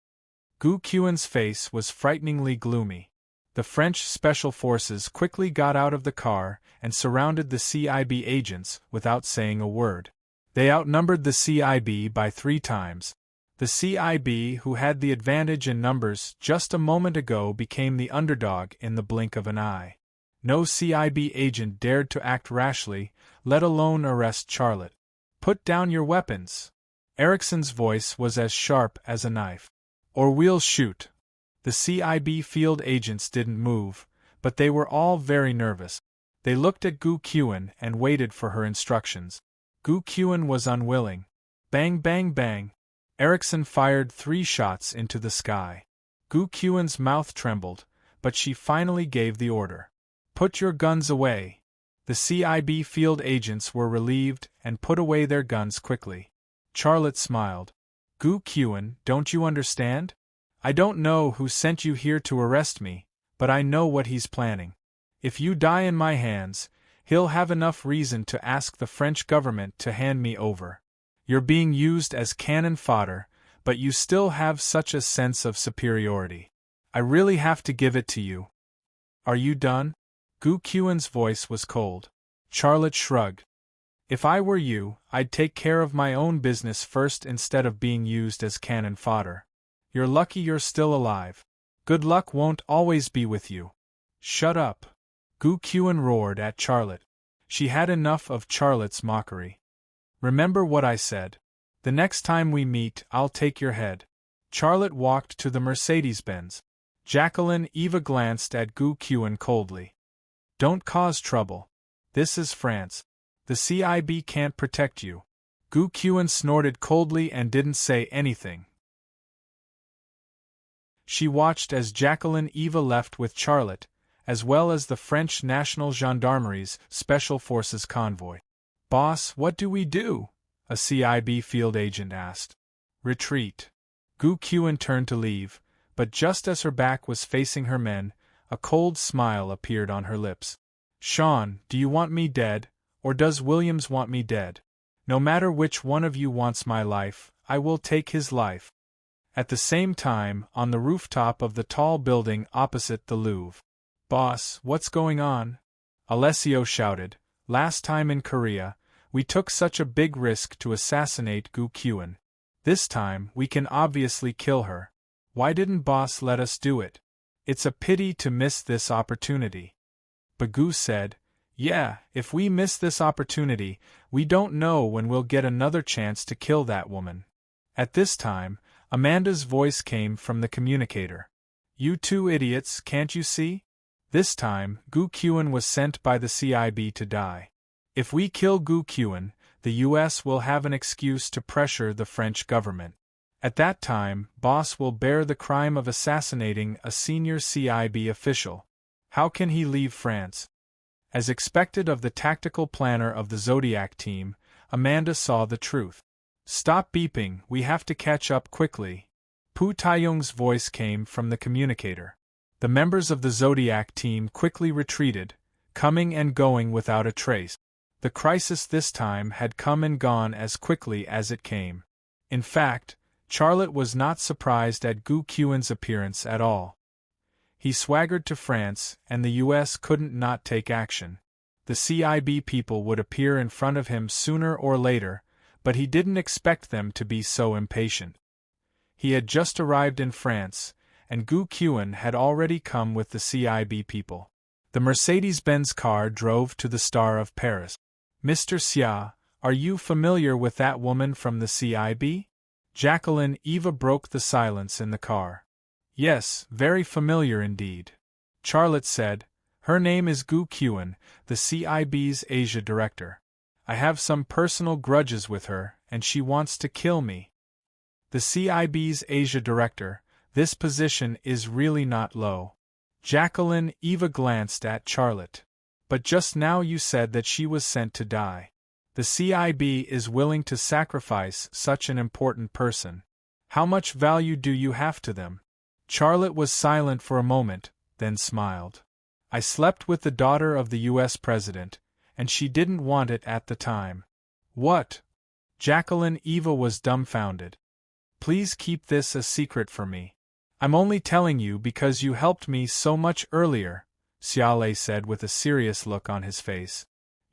Gu Qiuan's face was frighteningly gloomy. The French Special Forces quickly got out of the car and surrounded the CIB agents without saying a word. They outnumbered the CIB by 3 times. The CIB, who had the advantage in numbers just a moment ago, became the underdog in the blink of an eye. No CIB agent dared to act rashly, let alone arrest Charlotte. Put down your weapons. Erickson's voice was as sharp as a knife. Or we'll shoot. The CIB field agents didn't move, but they were all very nervous. They looked at Gu Qiuan and waited for her instructions. Gu Qiuan was unwilling. Bang, bang, bang. Erickson fired 3 shots into the sky. Gu Qiuan's mouth trembled, but she finally gave the order. Put your guns away. The CIB field agents were relieved and put away their guns quickly. Charlotte smiled. Gu Qiuan, don't you understand? I don't know who sent you here to arrest me, but I know what he's planning. If you die in my hands, he'll have enough reason to ask the French government to hand me over. You're being used as cannon fodder, but you still have such a sense of superiority. I really have to give it to you. Are you done? Gu Qiuan's voice was cold. Charlotte shrugged. If I were you, I'd take care of my own business first instead of being used as cannon fodder. You're lucky you're still alive. Good luck won't always be with you. Shut up. Gu Qiuan roared at Charlotte. She had enough of Charlotte's mockery. Remember what I said. The next time we meet, I'll take your head. Charlotte walked to the Mercedes-Benz. Jacqueline Eva glanced at Gu Qiuan coldly. Don't cause trouble. This is France. The CIB can't protect you. Gu Qiuan snorted coldly and didn't say anything. She watched as Jacqueline Eva left with Charlotte, as well as the French National Gendarmerie's Special Forces convoy. Boss, what do we do? A CIB field agent asked. Retreat. Gu Qiuan turned to leave, but just as her back was facing her men, a cold smile appeared on her lips. Sean, do you want me dead, or does Williams want me dead? No matter which one of you wants my life, I will take his life. At the same time, on the rooftop of the tall building opposite the Louvre. Boss, what's going on? Alessio shouted. Last time in Korea, we took such a big risk to assassinate Gu Qiuan. This time, we can obviously kill her. Why didn't Boss let us do it? It's a pity to miss this opportunity. But Gu said, yeah, if we miss this opportunity, we don't know when we'll get another chance to kill that woman. At this time, Amanda's voice came from the communicator. You 2 idiots, can't you see? This time, Gu Qiuan was sent by the CIB to die. If we kill Gu Qiuan, the US will have an excuse to pressure the French government. At that time, boss will bear the crime of assassinating a senior CIB official. How can he leave France? As expected of the tactical planner of the Zodiac team, Amanda saw the truth. Stop beeping, we have to catch up quickly. Pu Taiyong's voice came from the communicator. The members of the Zodiac team quickly retreated, coming and going without a trace. The crisis this time had come and gone as quickly as it came. In fact, Charlotte was not surprised at Gu Qiuan's appearance at all. He swaggered to France, and the US couldn't not take action. The CIB people would appear in front of him sooner or later, but he didn't expect them to be so impatient. He had just arrived in France, and Gu Qiuan had already come with the CIB people. The Mercedes-Benz car drove to the Star of Paris. Mr. Xia, are you familiar with that woman from the CIB? Jacqueline Eva broke the silence in the car. Yes, very familiar indeed. Charlotte said, her name is Gu Qiuan, the CIB's Asia director. I have some personal grudges with her, and she wants to kill me. The CIB's Asia director, this position is really not low. Jacqueline Eva glanced at Charlotte. But just now you said that she was sent to die. The CIB is willing to sacrifice such an important person. How much value do you have to them? Charlotte was silent for a moment, then smiled. I slept with the daughter of the US president, and she didn't want it at the time. What? Jacqueline Eva was dumbfounded. Please keep this a secret for me. I'm only telling you because you helped me so much earlier, Xiaolei said with a serious look on his face.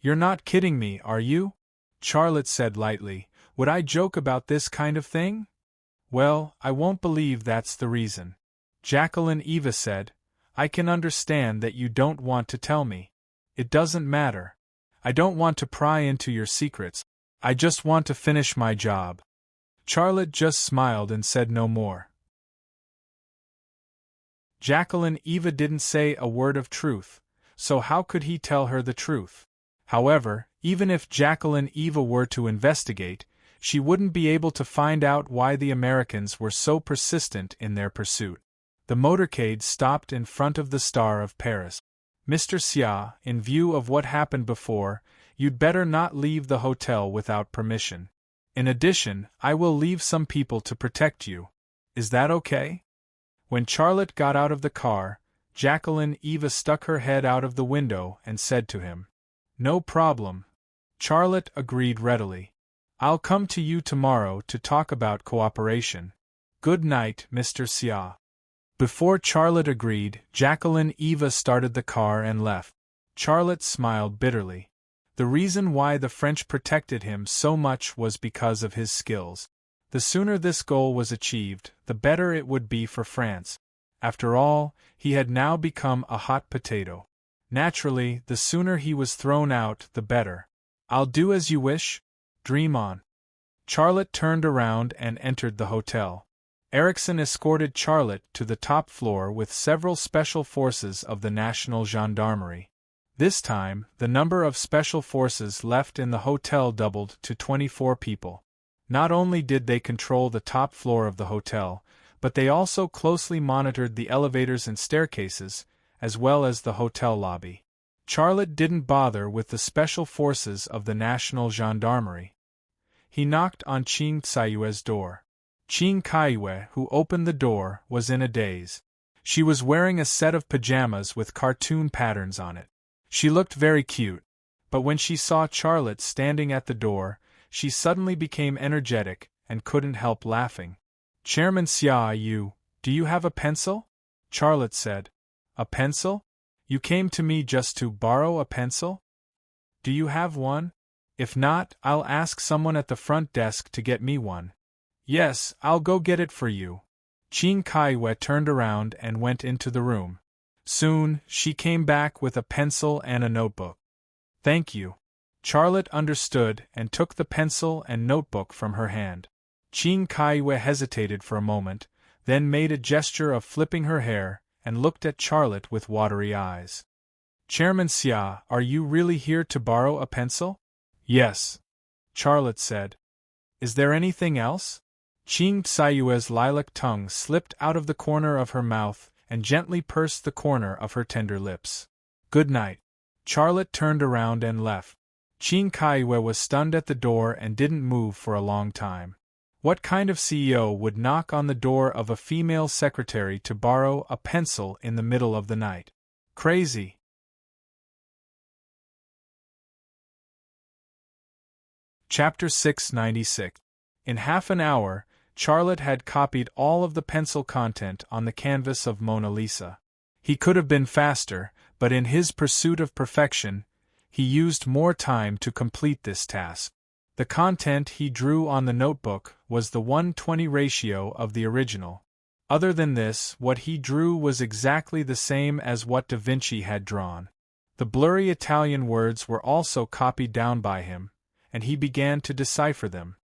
You're not kidding me, are you? Charlotte said lightly, would I joke about this kind of thing? Well, I won't believe that's the reason. Jacqueline Eva said, I can understand that you don't want to tell me. It doesn't matter. I don't want to pry into your secrets. I just want to finish my job. Charlotte just smiled and said no more. Jacqueline Eva didn't say a word of truth, so how could he tell her the truth? However, even if Jacqueline Eva were to investigate, she wouldn't be able to find out why the Americans were so persistent in their pursuit. The motorcade stopped in front of the Star of Paris. Mr. Xia, in view of what happened before, you'd better not leave the hotel without permission. In addition, I will leave some people to protect you. Is that okay? When Charlotte got out of the car, Jacqueline Eva stuck her head out of the window and said to him, no problem. Charlotte agreed readily. I'll come to you tomorrow to talk about cooperation. Good night, Mr. Xia. Before Charlotte agreed, Jacqueline Eva started the car and left. Charlotte smiled bitterly. The reason why the French protected him so much was because of his skills. The sooner this goal was achieved, the better it would be for France. After all, he had now become a hot potato. Naturally, the sooner he was thrown out, the better. I'll do as you wish. Dream on. Charlotte turned around and entered the hotel. Erickson escorted Charlotte to the top floor with several special forces of the National Gendarmerie. This time, the number of special forces left in the hotel doubled to 24 people. Not only did they control the top floor of the hotel, but they also closely monitored the elevators and staircases, as well as the hotel lobby. Charlotte didn't bother with the special forces of the National Gendarmerie. He knocked on Qing Caiyue's door. Qing Caiyue, who opened the door, was in a daze. She was wearing a set of pajamas with cartoon patterns on it. She looked very cute, but when she saw Charlotte standing at the door, she suddenly became energetic and couldn't help laughing. Chairman Xia, do you have a pencil? Charlotte said. A pencil? You came to me just to borrow a pencil? Do you have one? If not, I'll ask someone at the front desk to get me one. Yes, I'll go get it for you. Qing Caiyue turned around and went into the room. Soon, she came back with a pencil and a notebook. Thank you. Charlotte understood and took the pencil and notebook from her hand. Qing Caiyue hesitated for a moment, then made a gesture of flipping her hair, and looked at Charlotte with watery eyes. Chairman Xia, are you really here to borrow a pencil? Yes. Charlotte said. Is there anything else? Qing Tsayue's lilac tongue slipped out of the corner of her mouth and gently pursed the corner of her tender lips. Good night. Charlotte turned around and left. Qing Kaiyue was stunned at the door and didn't move for a long time. What kind of CEO would knock on the door of a female secretary to borrow a pencil in the middle of the night? Crazy. Chapter 696. In half an hour, Charlotte had copied all of the pencil content on the canvas of Mona Lisa. He could have been faster, but in his pursuit of perfection, he used more time to complete this task. The content he drew on the notebook was the 1:20 ratio of the original. Other than this, what he drew was exactly the same as what Da Vinci had drawn. The blurry Italian words were also copied down by him, and he began to decipher them.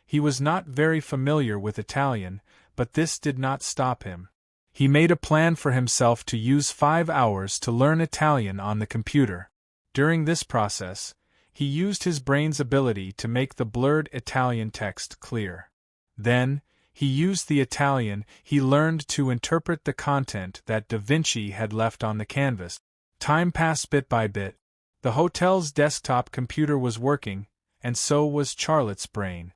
He was not very familiar with Italian, but this did not stop him. He made a plan for himself to use 5 hours to learn Italian on the computer. During this process, he used his brain's ability to make the blurred Italian text clear. Then, he used the Italian he learned to interpret the content that Da Vinci had left on the canvas. Time passed bit by bit. The hotel's desktop computer was working, and so was Charlotte's brain.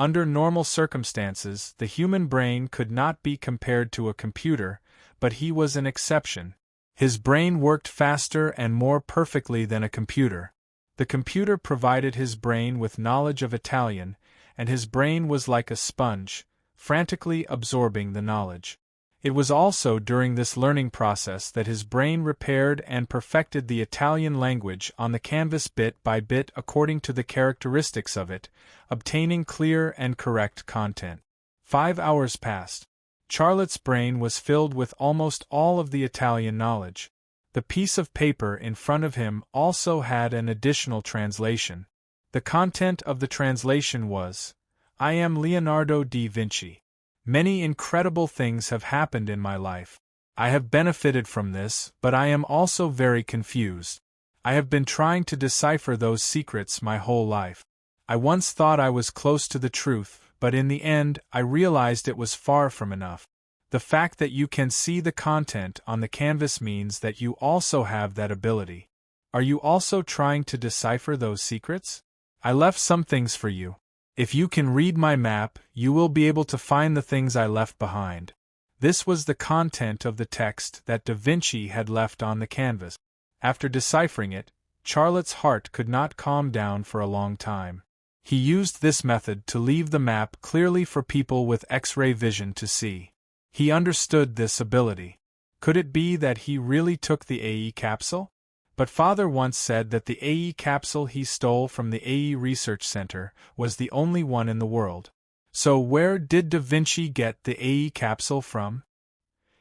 Under normal circumstances, the human brain could not be compared to a computer, but he was an exception. His brain worked faster and more perfectly than a computer. The computer provided his brain with knowledge of Italian, and his brain was like a sponge, frantically absorbing the knowledge. It was also during this learning process that his brain repaired and perfected the Italian language on the canvas bit by bit according to the characteristics of it, obtaining clear and correct content. 5 hours passed. Charlotte's brain was filled with almost all of the Italian knowledge. The piece of paper in front of him also had an additional translation. The content of the translation was, "I am Leonardo da Vinci. Many incredible things have happened in my life. I have benefited from this, but I am also very confused. I have been trying to decipher those secrets my whole life. I once thought I was close to the truth, but in the end I realized it was far from enough. The fact that you can see the content on the canvas means that you also have that ability. Are you also trying to decipher those secrets? I left some things for you. If you can read my map, you will be able to find the things I left behind." This was the content of the text that Da Vinci had left on the canvas. After deciphering it, Charlotte's heart could not calm down for a long time. He used this method to leave the map clearly for people with X-ray vision to see. He understood this ability. Could it be that he really took the AE capsule? But Father once said that the AE capsule he stole from the AE Research Center was the only one in the world. So where did Da Vinci get the AE capsule from?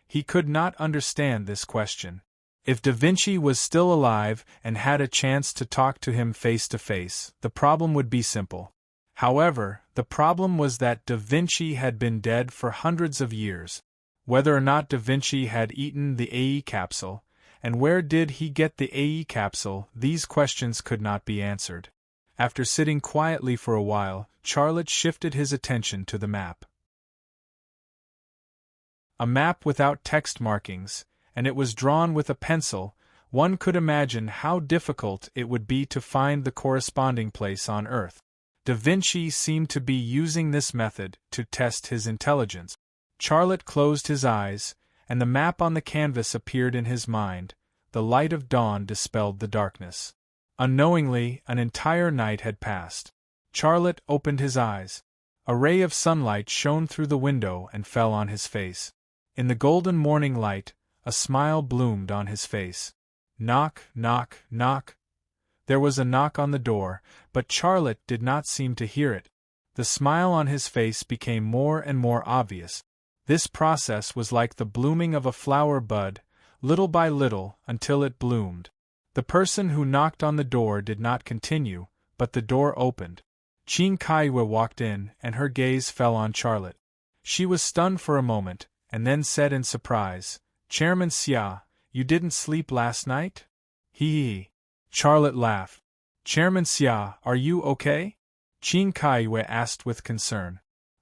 He could not understand this question. If Da Vinci was still alive and had a chance to talk to him face to face, the problem would be simple. However, the problem was that Da Vinci had been dead for hundreds of years. Whether or not Da Vinci had eaten the AE capsule, and where did he get the AE capsule, these questions could not be answered. After sitting quietly for a while, Charlotte shifted his attention to the map. A map without text markings, and it was drawn with a pencil. One could imagine how difficult it would be to find the corresponding place on Earth. Da Vinci seemed to be using this method to test his intelligence. Charlotte closed his eyes, and the map on the canvas appeared in his mind. The light of dawn dispelled the darkness. Unknowingly, an entire night had passed. Charlotte opened his eyes. A ray of sunlight shone through the window and fell on his face. In the golden morning light, a smile bloomed on his face. Knock, knock, knock. There was a knock on the door, but Charlotte did not seem to hear it. The smile on his face became more and more obvious. This process was like the blooming of a flower bud, little by little, until it bloomed. The person who knocked on the door did not continue, but the door opened. Qing Kaiyue walked in, and her gaze fell on Charlotte. She was stunned for a moment, and then said in surprise, "Chairman Xia, you didn't sleep last night?" Hee. Charlotte laughed. "Chairman Xia, are you okay?" Qing Kaiyue asked with concern.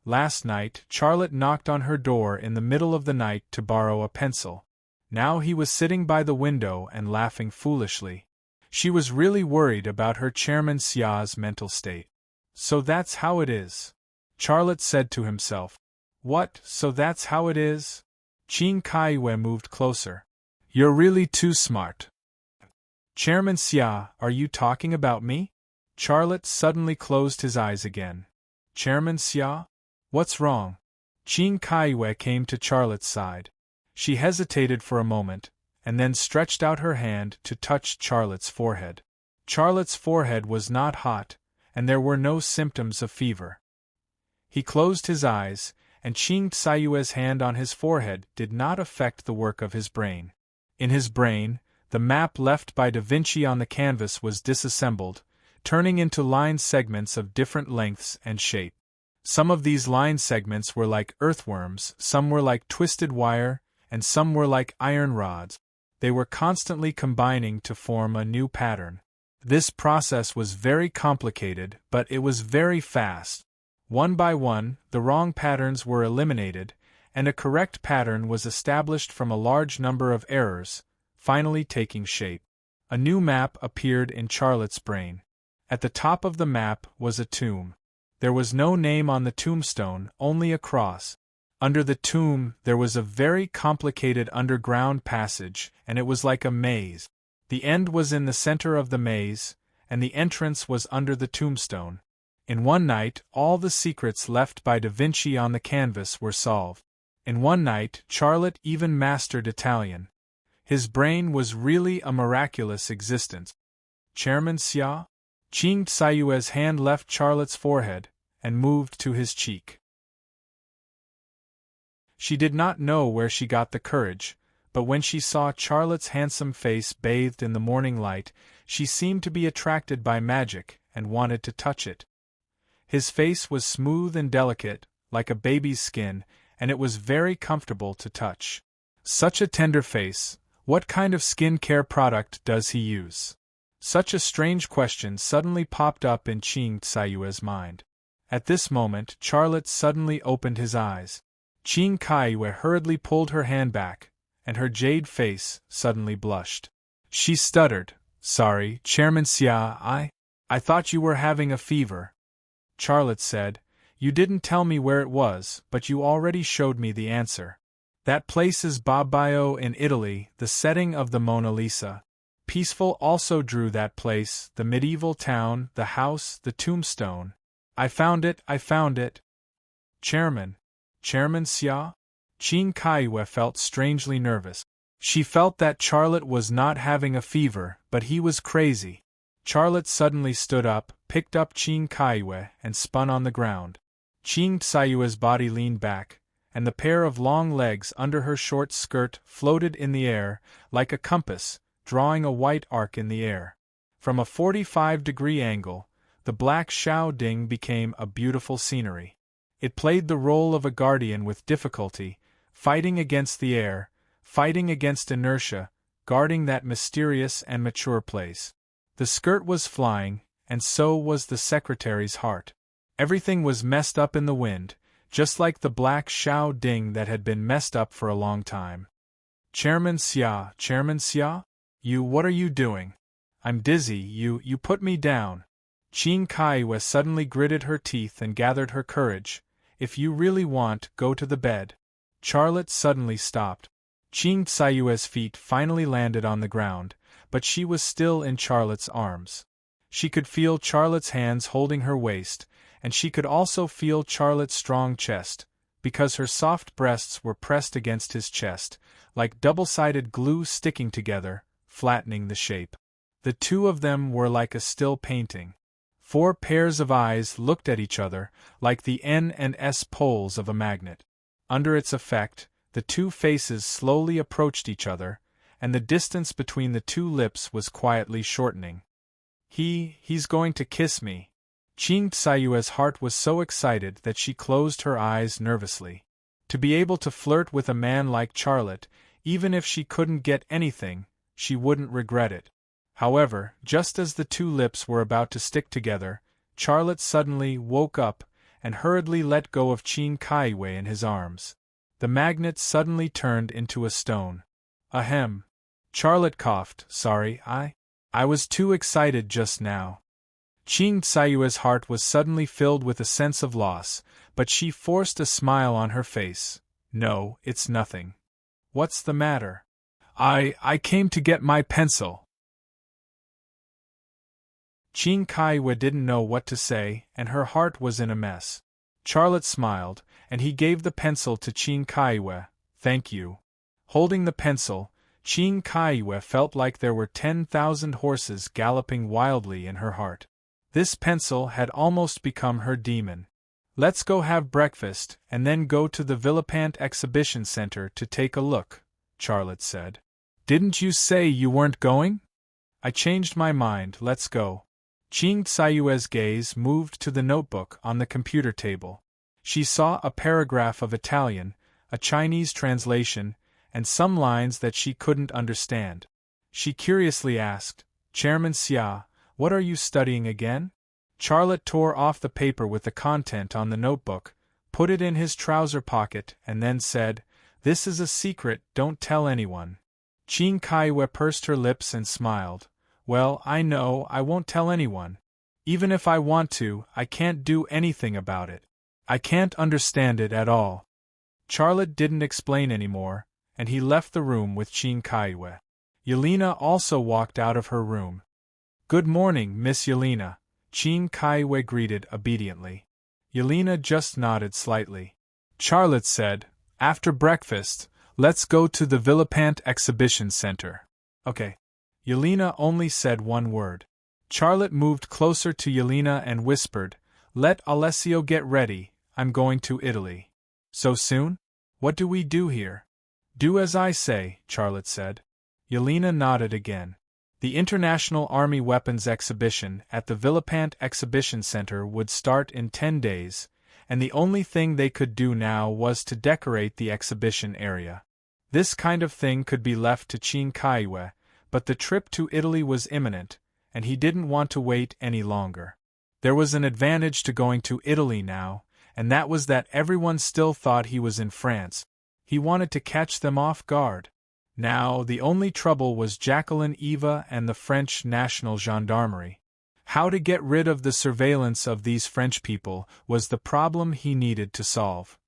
Last night, Charlotte knocked on her door in the middle of the night to borrow a pencil. Now he was sitting by the window and laughing foolishly. She was really worried about her Chairman Xia's mental state. So that's how it is, Charlotte said to himself. What, so that's how it is? Qin Kaiyue moved closer. You're really too smart. Chairman Xia, are you talking about me? Charlotte suddenly closed his eyes again. Chairman Xia? What's wrong? Qin Kaiyue came to Charlotte's side. She hesitated for a moment, and then stretched out her hand to touch Charlotte's forehead. Charlotte's forehead was not hot, and there were no symptoms of fever. He closed his eyes, and Qin Kaiyue's hand on his forehead did not affect the work of his brain. In his brain, the map left by Da Vinci on the canvas was disassembled, turning into line segments of different lengths and shape. Some of these line segments were like earthworms, some were like twisted wire, and some were like iron rods. They were constantly combining to form a new pattern. This process was very complicated, but it was very fast. One by one, the wrong patterns were eliminated, and a correct pattern was established from a large number of errors, finally taking shape. A new map appeared in Charlotte's brain. At the top of the map was a tomb. There was no name on the tombstone, only a cross. Under the tomb, there was a very complicated underground passage, and it was like a maze. The end was in the center of the maze, and the entrance was under the tombstone. In one night, all the secrets left by Da Vinci on the canvas were solved. In one night, Charlotte even mastered Italian. His brain was really a miraculous existence. Chairman Xia? Qin Kaiyue's hand left Charlotte's forehead and moved to his cheek. She did not know where she got the courage, but when she saw Charlotte's handsome face bathed in the morning light, she seemed to be attracted by magic and wanted to touch it. His face was smooth and delicate, like a baby's skin, and it was very comfortable to touch. Such a tender face, what kind of skin care product does he use? Such a strange question suddenly popped up in Qin Kaiyue's mind. At this moment, Charlotte suddenly opened his eyes. Qin Kaiyue hurriedly pulled her hand back, and her jade face suddenly blushed. She stuttered, Sorry, Chairman Xia, I thought you were having a fever. Charlotte said, You didn't tell me where it was, but you already showed me the answer. That place is Bobbio in Italy, the setting of the Mona Lisa. Peaceful also drew that place, the medieval town, the house, the tombstone. I found it. Chairman Xia? Qin Kaiyue felt strangely nervous. She felt that Charlotte was not having a fever, but he was crazy. Charlotte suddenly stood up, picked up Qin Kaiyue, and spun on the ground. Qin Kaiyue's body leaned back, and the pair of long legs under her short skirt floated in the air, like a compass, drawing a white arc in the air. From a 45-degree angle, the black Shao Ding became a beautiful scenery. It played the role of a guardian with difficulty, fighting against the air, fighting against inertia, guarding that mysterious and mature place. The skirt was flying, and so was the secretary's heart. Everything was messed up in the wind, just like the black Shao Ding that had been messed up for a long time. Chairman Xia? What are you doing? I'm dizzy, you put me down. Qin Kaiyue suddenly gritted her teeth and gathered her courage. If you really want, go to the bed. Charlotte suddenly stopped. Qin Kaiyue's feet finally landed on the ground, but she was still in Charlotte's arms. She could feel Charlotte's hands holding her waist, and she could also feel Charlotte's strong chest, because her soft breasts were pressed against his chest, like double-sided glue sticking together, flattening the shape. The two of them were like a still painting. 4 pairs of eyes looked at each other, like the N and S poles of a magnet. Under its effect, the two faces slowly approached each other, and the distance between the two lips was quietly shortening. He's going to kiss me. Qin Kaiyue's heart was so excited that she closed her eyes nervously. To be able to flirt with a man like Charlotte, even if she couldn't get anything, she wouldn't regret it. However, just as the two lips were about to stick together, Charlotte suddenly woke up, and hurriedly let go of Qin Kaiwei in his arms. The magnet suddenly turned into a stone. Ahem. Charlotte coughed. Sorry, I was too excited just now. Qin Kaiwei's heart was suddenly filled with a sense of loss, but she forced a smile on her face. No, it's nothing. What's the matter? I came to get my pencil. Qin Kaiwei didn't know what to say, and her heart was in a mess. Charlotte smiled, and he gave the pencil to Qin Kaiwei. Thank you. Holding the pencil, Qin Kaiwei felt like there were 10,000 horses galloping wildly in her heart. This pencil had almost become her demon. Let's go have breakfast, and then go to the Villepinte Exhibition Center to take a look, Charlotte said. Didn't you say you weren't going? I changed my mind, let's go. Qin Kaiwei's gaze moved to the notebook on the computer table. She saw a paragraph of Italian, a Chinese translation, and some lines that she couldn't understand. She curiously asked, Chairman Xia, what are you studying again? Charlotte tore off the paper with the content on the notebook, put it in his trouser pocket, and then said, This is a secret, don't tell anyone. Qin Kaiwei pursed her lips and smiled. Well, I know, I won't tell anyone. Even if I want to, I can't do anything about it. I can't understand it at all. Charlotte didn't explain anymore, and he left the room with Qin Kaiwei. Yelena also walked out of her room. Good morning, Miss Yelena, Qin Kaiwei greeted obediently. Yelena just nodded slightly. Charlotte said, After breakfast, let's go to the Villepinte Exhibition Center. Okay. Yelena only said one word. Charlotte moved closer to Yelena and whispered, Let Alessio get ready, I'm going to Italy. So soon? What do we do here? Do as I say, Charlotte said. Yelena nodded again. The International Army Weapons Exhibition at the Villepinte Exhibition Center would start in 10 days, and the only thing they could do now was to decorate the exhibition area. This kind of thing could be left to Qin Kaiwei, but the trip to Italy was imminent, and he didn't want to wait any longer. There was an advantage to going to Italy now, and that was that everyone still thought he was in France. He wanted to catch them off guard. Now, the only trouble was Jacqueline Eva and the French National Gendarmerie. How to get rid of the surveillance of these French people was the problem he needed to solve.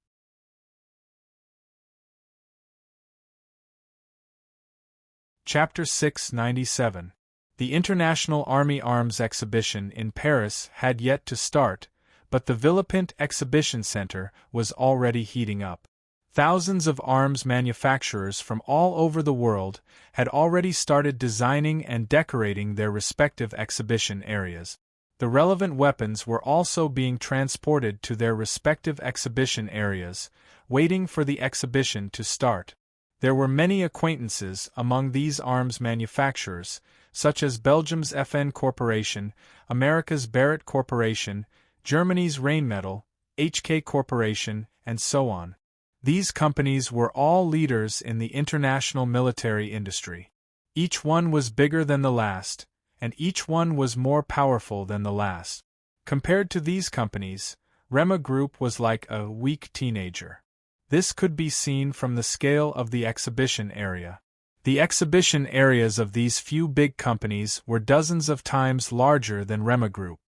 Chapter 697. The International Army Arms Exhibition in Paris had yet to start, but the Villepinte Exhibition Center was already heating up. Thousands of arms manufacturers from all over the world had already started designing and decorating their respective exhibition areas. The relevant weapons were also being transported to their respective exhibition areas, waiting for the exhibition to start. There were many acquaintances among these arms manufacturers, such as Belgium's FN Corporation, America's Barrett Corporation, Germany's Rheinmetall, HK Corporation, and so on. These companies were all leaders in the international military industry. Each one was bigger than the last, and each one was more powerful than the last. Compared to these companies, Rema Group was like a weak teenager. This could be seen from the scale of the exhibition area. The exhibition areas of these few big companies were dozens of times larger than Rema Group.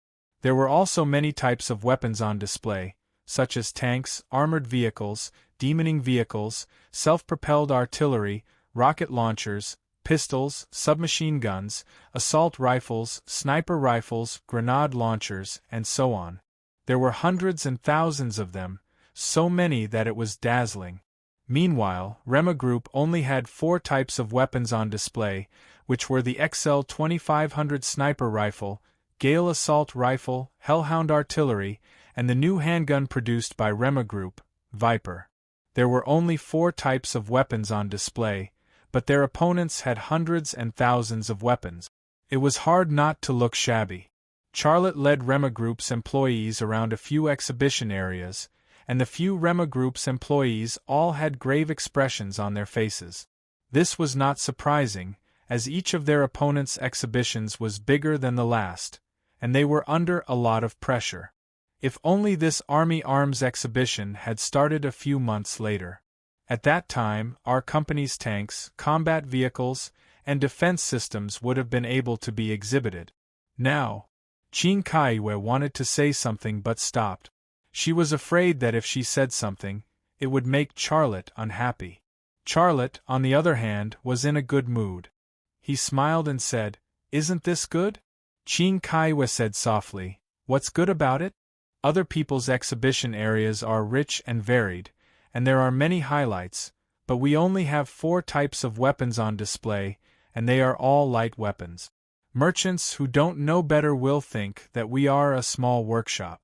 There were also many types of weapons on display, such as tanks, armored vehicles, demoning vehicles, self-propelled artillery, rocket launchers, pistols, submachine guns, assault rifles, sniper rifles, grenade launchers, and so on. There were hundreds and thousands of them, so many that it was dazzling. Meanwhile, Rema Group only had 4 types of weapons on display, which were the XL 2500 sniper rifle, Gale assault rifle, Hellhound artillery, and the new handgun produced by Rema Group, Viper. There were only 4 types of weapons on display, but their opponents had hundreds and thousands of weapons. It was hard not to look shabby. Charlotte led Rema Group's employees around a few exhibition areas, and the few Rema Group's employees all had grave expressions on their faces. This was not surprising, as each of their opponents' exhibitions was bigger than the last, and they were under a lot of pressure. If only this Army Arms exhibition had started a few months later. At that time, our company's tanks, combat vehicles, and defense systems would have been able to be exhibited. Now, Qin Kaiwe wanted to say something but stopped. She was afraid that if she said something, it would make Charlotte unhappy. Charlotte, on the other hand, was in a good mood. He smiled and said, "Isn't this good?" Qin Kaiwe said softly, "What's good about it? Other people's exhibition areas are rich and varied, and there are many highlights, but we only have 4 types of weapons on display, and they are all light weapons. Merchants who don't know better will think that we are a small workshop."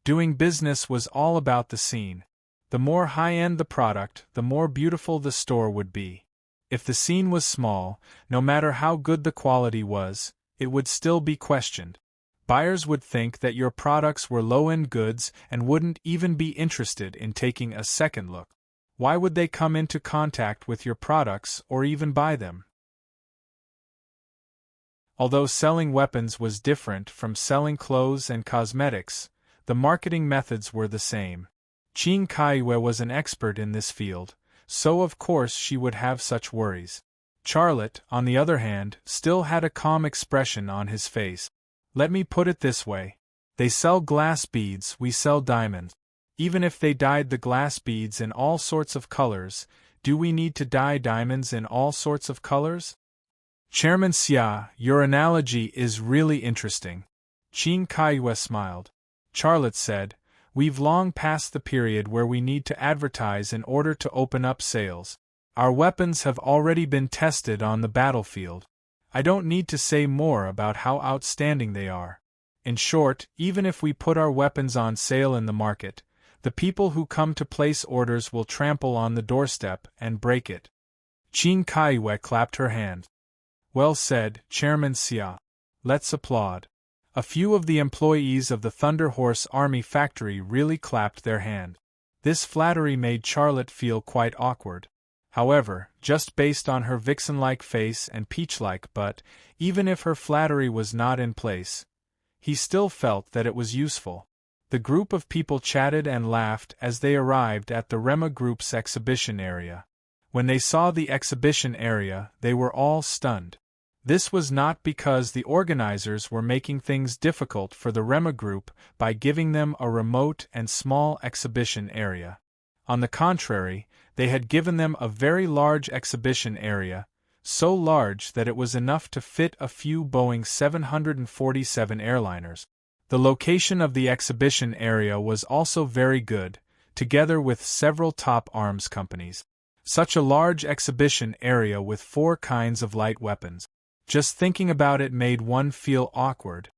Doing business was all about the scene. The more high-end the product, the more beautiful the store would be. If the scene was small, no matter how good the quality was, it would still be questioned. Buyers would think that your products were low-end goods and wouldn't even be interested in taking a second look. Why would they come into contact with your products or even buy them? Although selling weapons was different from selling clothes and cosmetics, the marketing methods were the same. Qin Kaiwe was an expert in this field, so of course she would have such worries. Charlotte, on the other hand, still had a calm expression on his face. "Let me put it this way. They sell glass beads, we sell diamonds. Even if they dyed the glass beads in all sorts of colors, do we need to dye diamonds in all sorts of colors?" "Chairman Xia, your analogy is really interesting." Qin Kaiwe smiled. Charlotte said, "We've long passed the period where we need to advertise in order to open up sales. Our weapons have already been tested on the battlefield. I don't need to say more about how outstanding they are. In short, even if we put our weapons on sale in the market, the people who come to place orders will trample on the doorstep and break it." Qin Kaiwe clapped her hand. "Well said, Chairman Xia. Let's applaud." A few of the employees of the Thunder Horse Army factory really clapped their hand. This flattery made Charlotte feel quite awkward. However, just based on her vixen-like face and peach-like butt, even if her flattery was not in place, he still felt that it was useful. The group of people chatted and laughed as they arrived at the Rema Group's exhibition area. When they saw the exhibition area, they were all stunned. This was not because the organizers were making things difficult for the Rema Group by giving them a remote and small exhibition area. On the contrary, they had given them a very large exhibition area, so large that it was enough to fit a few Boeing 747 airliners. The location of the exhibition area was also very good, together with several top arms companies. Such a large exhibition area with 4 kinds of light weapons. Just thinking about it made one feel awkward.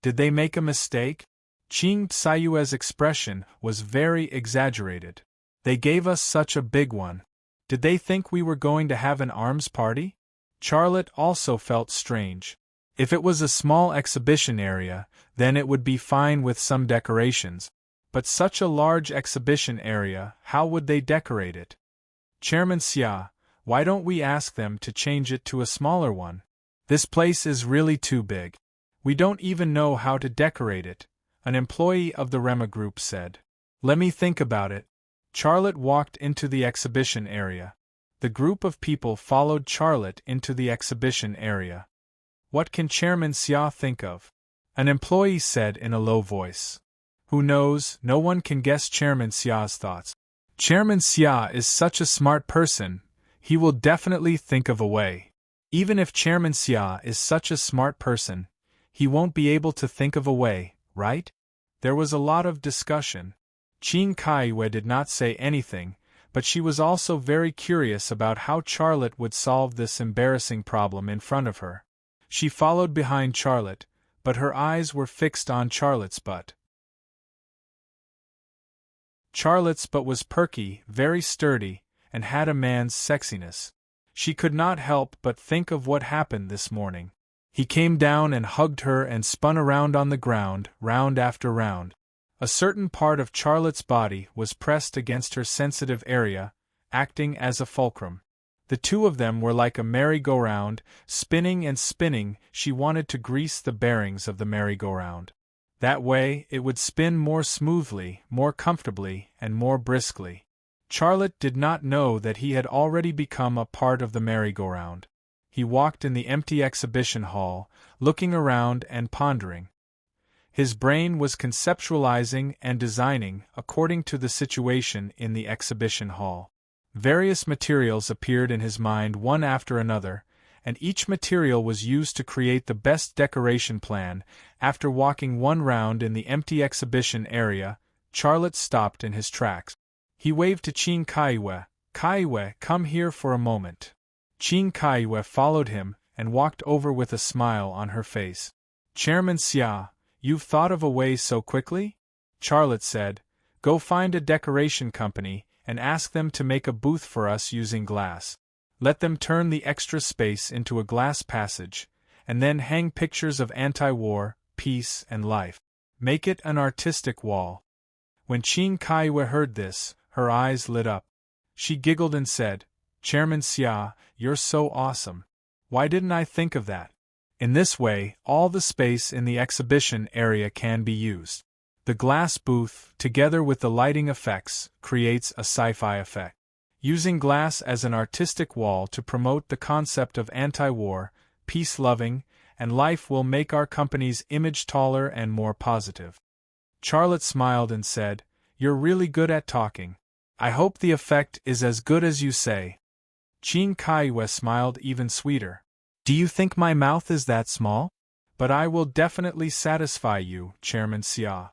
Did they make a mistake? Qin Sayue's expression was very exaggerated. They gave us such a big one. Did they think we were going to have an arms party? Charlotte also felt strange. If it was a small exhibition area, then it would be fine with some decorations. But such a large exhibition area, how would they decorate it? Chairman Xia, why don't we ask them to change it to a smaller one? This place is really too big. We don't even know how to decorate it, an employee of the Rema Group said. Let me think about it. Charlotte walked into the exhibition area. The group of people followed Charlotte into the exhibition area. What can Chairman Xia think of? An employee said in a low voice. Who knows, no one can guess Chairman Xia's thoughts. Chairman Xia is such a smart person, he will definitely think of a way. Even if Chairman Xia is such a smart person, he won't be able to think of a way, right? There was a lot of discussion. Qin Kaiwe did not say anything, but she was also very curious about how Charlotte would solve this embarrassing problem in front of her. She followed behind Charlotte, but her eyes were fixed on Charlotte's butt. Charlotte's butt was perky, very sturdy, and had a man's sexiness. She could not help but think of what happened this morning. He came down and hugged her and spun around on the ground, round after round. A certain part of Charlotte's body was pressed against her sensitive area, acting as a fulcrum. The two of them were like a merry-go-round, spinning and spinning. She wanted to grease the bearings of the merry-go-round. That way, it would spin more smoothly, more comfortably, and more briskly. Charlotte did not know that he had already become a part of the merry-go-round. He walked in the empty exhibition hall, looking around and pondering. His brain was conceptualizing and designing according to the situation in the exhibition hall. Various materials appeared in his mind one after another, and each material was used to create the best decoration plan. After walking one round in the empty exhibition area, Charlotte stopped in his tracks. He waved to Chin Kaiwe. "Kaiwe, come here for a moment." Chin Kaiwe followed him and walked over with a smile on her face. "Chairman Xia, you've thought of a way so quickly?" Charlotte said. "Go find a decoration company and ask them to make a booth for us using glass. Let them turn the extra space into a glass passage, and then hang pictures of anti-war, peace, and life. Make it an artistic wall." When Chin Kaiwe heard this, her eyes lit up. She giggled and said, "Chairman Xia, you're so awesome. Why didn't I think of that?" In this way, all the space in the exhibition area can be used. The glass booth, together with the lighting effects, creates a sci-fi effect. Using glass as an artistic wall to promote the concept of anti-war, peace-loving, and life will make our company's image taller and more positive. Charlotte smiled and said, "You're really good at talking. I hope the effect is as good as you say." Chin Kaiwe smiled even sweeter. "Do you think my mouth is that small? But I will definitely satisfy you, Chairman Xia."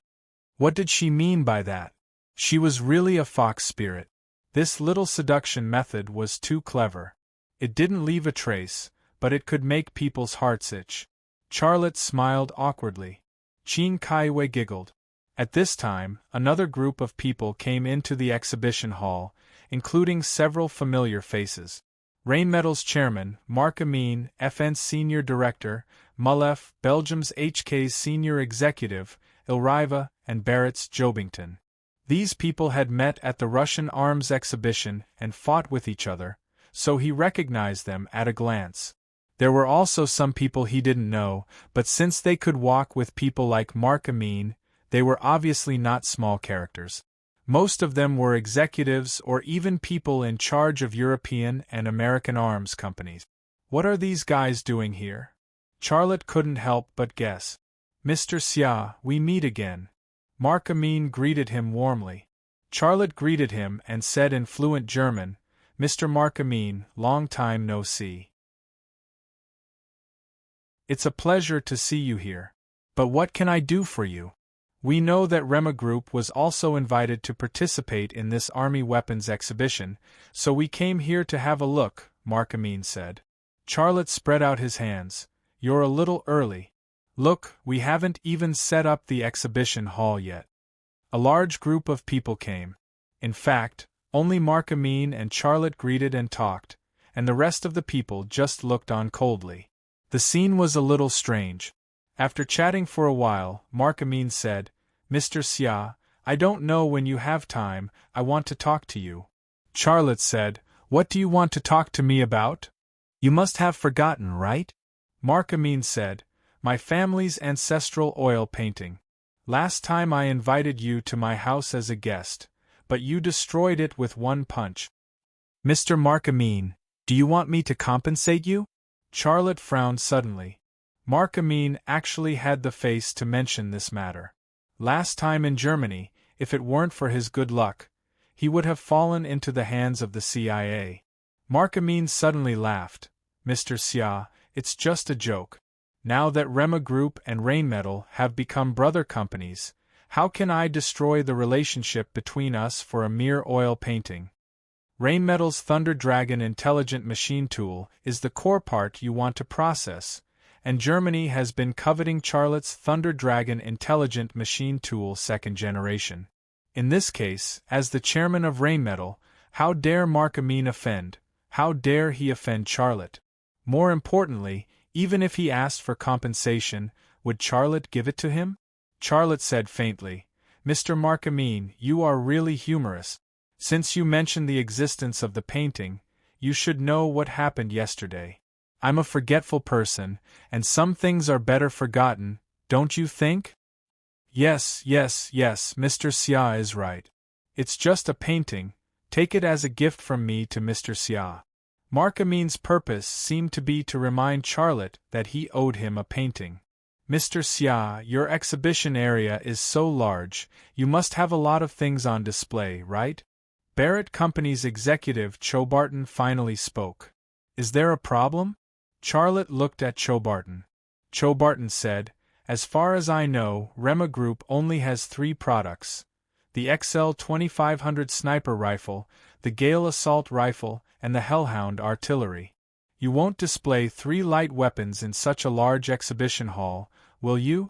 What did she mean by that? She was really a fox spirit. This little seduction method was too clever. It didn't leave a trace, but it could make people's hearts itch. Charlotte smiled awkwardly. Chin Kaiwe giggled. At this time, another group of people came into the exhibition hall, including several familiar faces. Rheinmetall's chairman, Mark Amin, FN's senior director, Mulef, Belgium's HK's senior executive, Ilriva, and Barrett's Jobington. These people had met at the Russian arms exhibition and fought with each other, so he recognized them at a glance. There were also some people he didn't know, but since they could walk with people like Mark Amin, they were obviously not small characters. Most of them were executives or even people in charge of European and American arms companies. What are these guys doing here? Charlotte couldn't help but guess. "Mr. Xia, we meet again." Mark Amin greeted him warmly. Charlotte greeted him and said in fluent German, "Mr. Mark Amin, long time no see. It's a pleasure to see you here. But what can I do for you?" "We know that Rema Group was also invited to participate in this army weapons exhibition, so we came here to have a look," Mark Amin said. Charlotte spread out his hands. "You're a little early. Look, we haven't even set up the exhibition hall yet." A large group of people came. In fact, only Mark Amin and Charlotte greeted and talked, and the rest of the people just looked on coldly. The scene was a little strange. After chatting for a while, Mark Amin said, "Mr. Xia, I don't know when you have time, I want to talk to you." Charlotte said, "What do you want to talk to me about? You must have forgotten, right?" Mark Amin said, "My family's ancestral oil painting. Last time I invited you to my house as a guest, but you destroyed it with one punch." "Mr. Mark Amin, do you want me to compensate you?" Charlotte frowned suddenly. Mark Amin actually had the face to mention this matter. Last time in Germany, if it weren't for his good luck, he would have fallen into the hands of the CIA. Mark Amin suddenly laughed. "Mr. Xia, it's just a joke. Now that Rema Group and Rheinmetall have become brother companies, how can I destroy the relationship between us for a mere oil painting? Rheinmetall's Thunder Dragon intelligent machine tool is the core part you want to process, and Germany has been coveting Charlotte's Thunder Dragon intelligent machine tool second generation. In this case, as the chairman of Rheinmetall, how dare Mark Amin offend? How dare he offend Charlotte? More importantly, even if he asked for compensation, would Charlotte give it to him? Charlotte said faintly, "Mr. Mark Amin, you are really humorous. Since you mentioned the existence of the painting, you should know what happened yesterday. I'm a forgetful person, and some things are better forgotten, don't you think?" Yes, Mr. Xia is right. It's just a painting, take it as a gift from me to Mr. Xia. Mark Amin's purpose seemed to be to remind Charlotte that he owed him a painting. Mr. Xia, your exhibition area is so large, you must have a lot of things on display, right? Barrett Company's executive Chobarton finally spoke. Is there a problem? Charlotte looked at Chobarton. Chobarton said, as far as I know, Rema Group only has 3 products. The XL 2500 sniper rifle, the Gale assault rifle, and the Hellhound artillery. You won't display 3 light weapons in such a large exhibition hall, will you?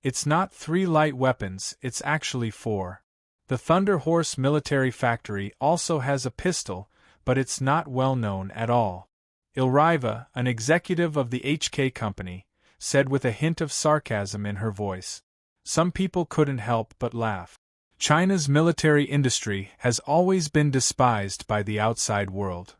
It's not 3 light weapons, it's actually 4. The Thunder Horse Military Factory also has a pistol, but it's not well known at all. Ilriva, an executive of the HK Company, said with a hint of sarcasm in her voice. Some people couldn't help but laugh. China's military industry has always been despised by the outside world.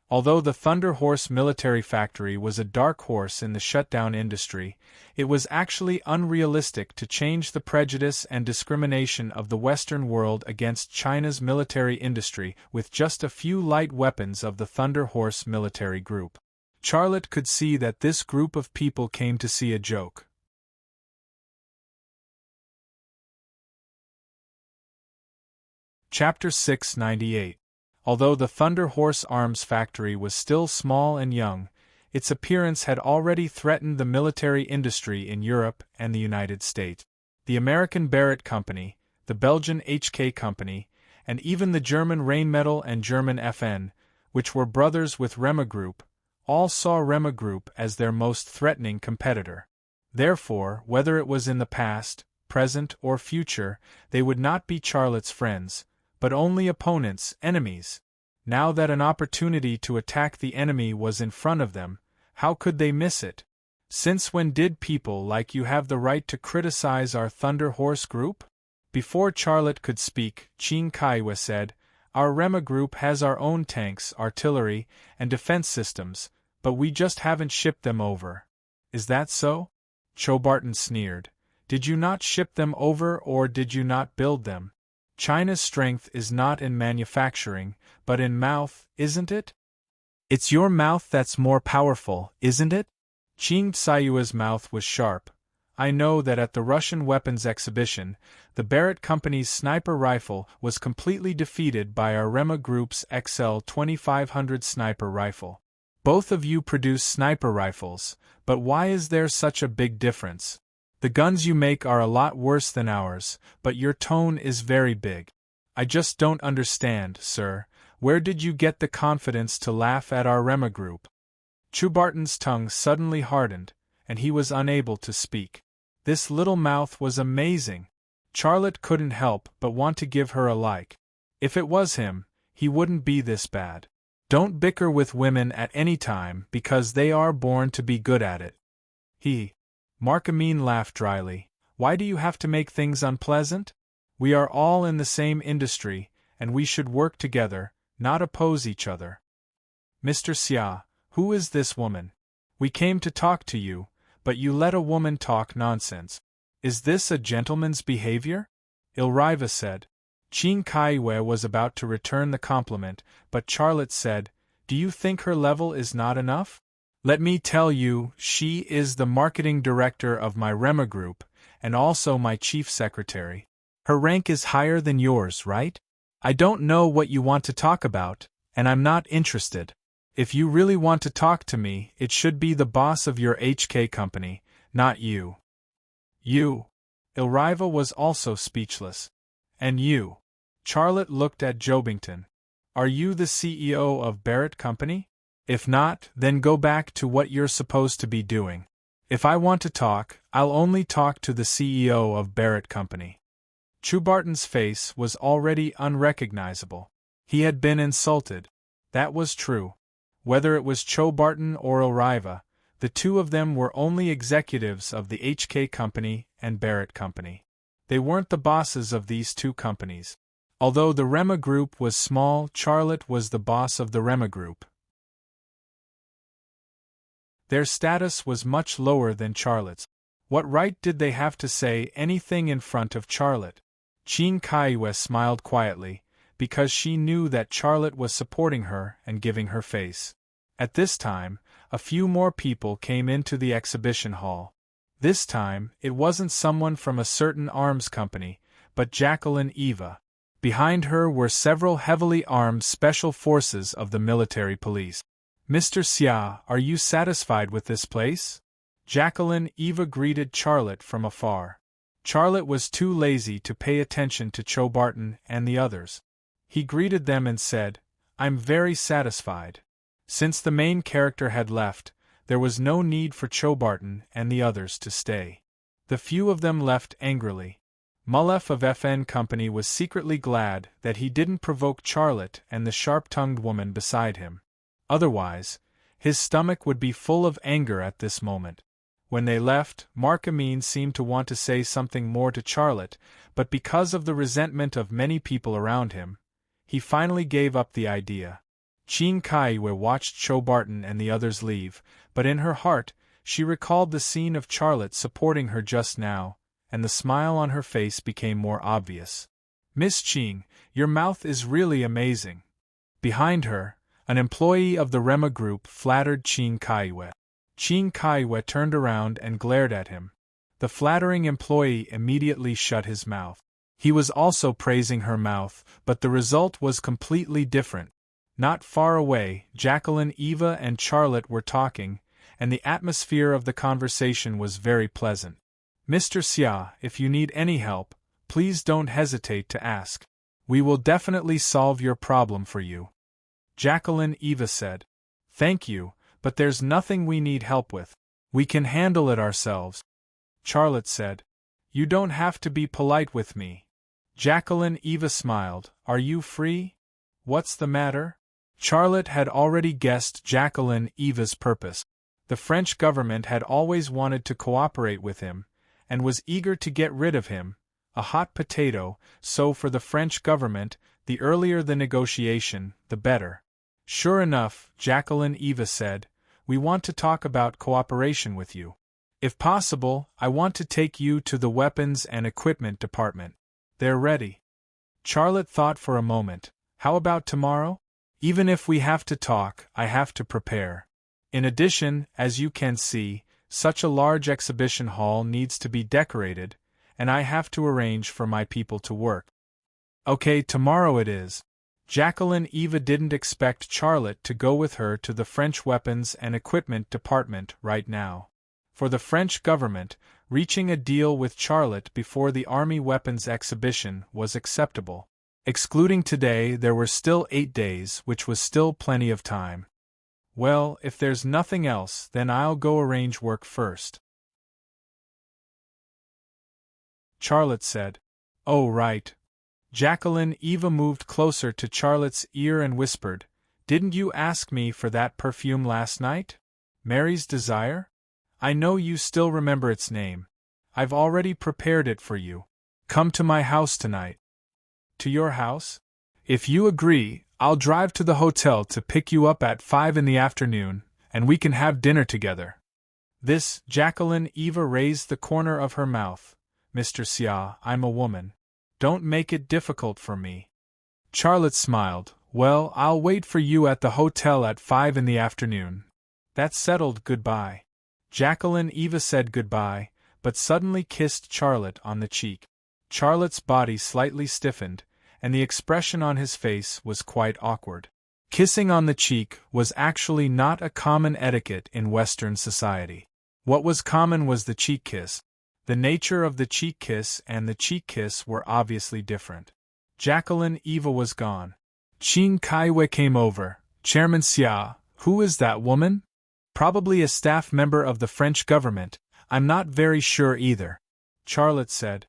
Although the Thunder Horse Military Factory was a dark horse in the shutdown industry, it was actually unrealistic to change the prejudice and discrimination of the Western world against China's military industry with just a few light weapons of the Thunder Horse military group. Charlotte could see that this group of people came to see a joke. Chapter 698. Although the Thunder Horse Arms Factory was still small and young, its appearance had already threatened the military industry in Europe and the United States. The American Barrett Company, the Belgian HK Company, and even the German Rheinmetall and German FN, which were brothers with Rema Group, all saw Rema Group as their most threatening competitor. Therefore, whether it was in the past, present, or future, they would not be Charlotte's friends, but only opponents, enemies. Now that an opportunity to attack the enemy was in front of them, how could they miss it? Since when did people like you have the right to criticize our Thunder Horse Group? Before Charlotte could speak, Qin Kaiwa said, Our Rema Group has our own tanks, artillery, and defense systems, but we just haven't shipped them over. Is that so? Chobarton sneered. Did you not ship them over or did you not build them? China's strength is not in manufacturing, but in mouth, isn't it? It's your mouth that's more powerful, isn't it? Qin Tsayua's mouth was sharp. I know that at the Russian weapons exhibition, the Barrett Company's sniper rifle was completely defeated by our Rema Group's XL 2500 sniper rifle. Both of you produce sniper rifles, but why is there such a big difference? The guns you make are a lot worse than ours, but your tone is very big. I just don't understand, sir. Where did you get the confidence to laugh at our Rema Group? Chobarton's tongue suddenly hardened, and he was unable to speak. This little mouth was amazing. Charlotte couldn't help but want to give her a like. If it was him, he wouldn't be this bad. Don't bicker with women at any time because they are born to be good at it. Mark Amin laughed dryly. Why do you have to make things unpleasant? We are all in the same industry, and we should work together, not oppose each other. Mr. Xia, who is this woman? We came to talk to you, but you let a woman talk nonsense. Is this a gentleman's behavior? Ilriva said. Qin Kaiwe was about to return the compliment, but Charlotte said, Do you think her level is not enough? Let me tell you, she is the marketing director of my Rema Group, and also my chief secretary. Her rank is higher than yours, right? I don't know what you want to talk about, and I'm not interested. If you really want to talk to me, it should be the boss of your HK company, not you. You. Ilriva was also speechless. And you. Charlotte looked at Jobington. Are you the CEO of Barrett Company? If not, then go back to what you're supposed to be doing. If I want to talk, I'll only talk to the CEO of Barrett Company. Chobarton's face was already unrecognizable. He had been insulted. That was true. Whether it was Chobarton or Ilriva, the two of them were only executives of the HK Company and Barrett Company. They weren't the bosses of these two companies. Although the Rema Group was small, Charlotte was the boss of the Rema Group. Their status was much lower than Charlotte's. What right did they have to say anything in front of Charlotte? Qin Kaiwe smiled quietly, because she knew that Charlotte was supporting her and giving her face. At this time, a few more people came into the exhibition hall. This time, it wasn't someone from a certain arms company, but Jacqueline Eva. Behind her were several heavily armed special forces of the military police. Mr. Xia, are you satisfied with this place? Jacqueline Eva greeted Charlotte from afar. Charlotte was too lazy to pay attention to Cho Barton and the others. He greeted them and said, I'm very satisfied. Since the main character had left, there was no need for Cho Barton and the others to stay. The few of them left angrily. Mullef of FN Company was secretly glad that he didn't provoke Charlotte and the sharp-tongued woman beside him. Otherwise, his stomach would be full of anger at this moment. When they left, Mark Amin seemed to want to say something more to Charlotte, but because of the resentment of many people around him, he finally gave up the idea. Qin Kaiwe watched Cho Barton and the others leave, but in her heart, she recalled the scene of Charlotte supporting her just now, and the smile on her face became more obvious. Miss Qing, your mouth is really amazing. Behind her, an employee of the Rema Group flattered Qin Kaiwe. Qin Kaiwe turned around and glared at him. The flattering employee immediately shut his mouth. He was also praising her mouth, but the result was completely different. Not far away, Jacqueline Eva and Charlotte were talking, and the atmosphere of the conversation was very pleasant. Mr. Xia, if you need any help, please don't hesitate to ask. We will definitely solve your problem for you. Jacqueline Eva said. Thank you, but there's nothing we need help with. We can handle it ourselves. Charlotte said. You don't have to be polite with me. Jacqueline Eva smiled. Are you free? What's the matter? Charlotte had already guessed Jacqueline Eva's purpose. The French government had always wanted to cooperate with him, and was eager to get rid of him, a hot potato, so for the French government, the earlier the negotiation, the better. Sure enough, Jacqueline Eva said, we want to talk about cooperation with you. If possible, I want to take you to the weapons and equipment department. They're ready. Charlotte thought for a moment. How about tomorrow? Even if we have to talk, I have to prepare. In addition, as you can see, such a large exhibition hall needs to be decorated, and I have to arrange for my people to work. Okay, tomorrow it is. Jacqueline Eva didn't expect Charlotte to go with her to the French weapons and equipment department right now. For the French government, reaching a deal with Charlotte before the Army Weapons Exhibition was acceptable. Excluding today, there were still 8 days, which was still plenty of time. Well, if there's nothing else, then I'll go arrange work first. Charlotte said. Oh, right. Jacqueline Eva moved closer to Charlotte's ear and whispered, Didn't you ask me for that perfume last night? Mary's Desire? I know you still remember its name. I've already prepared it for you. Come to my house tonight. To your house? If you agree, I'll drive to the hotel to pick you up at 5 in the afternoon, and we can have dinner together. This, Jacqueline Eva raised the corner of her mouth. Mr. Xia, I'm a woman. Don't make it difficult for me. Charlotte smiled. Well, I'll wait for you at the hotel at 5 in the afternoon. That's settled, goodbye. Jacqueline Eva said goodbye, but suddenly kissed Charlotte on the cheek. Charlotte's body slightly stiffened, and the expression on his face was quite awkward. Kissing on the cheek was actually not a common etiquette in Western society. What was common was the cheek kiss. The nature of the cheek kiss and the cheek kiss were obviously different. Jacqueline Eva was gone. Qin Kaiwe came over. Chairman Xia, who is that woman? Probably a staff member of the French government. I'm not very sure either. Charlotte said.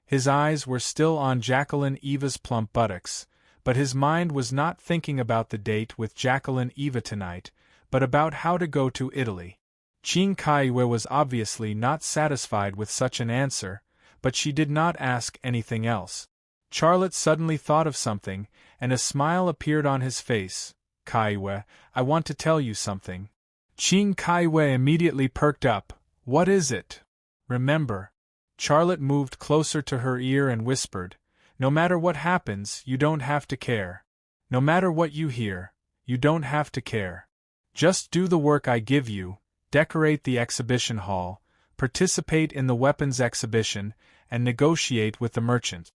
His eyes were still on Jacqueline Eva's plump buttocks, but his mind was not thinking about the date with Jacqueline Eva tonight, but about how to go to Italy. Qin Kaiwe was obviously not satisfied with such an answer, but she did not ask anything else. Charlotte suddenly thought of something, and a smile appeared on his face. Kaiwe, I want to tell you something. Qin Kaiwe immediately perked up. What is it? Remember. Charlotte moved closer to her ear and whispered, no matter what happens, you don't have to care. No matter what you hear, you don't have to care. Just do the work I give you, decorate the exhibition hall, participate in the weapons exhibition, and negotiate with the merchant.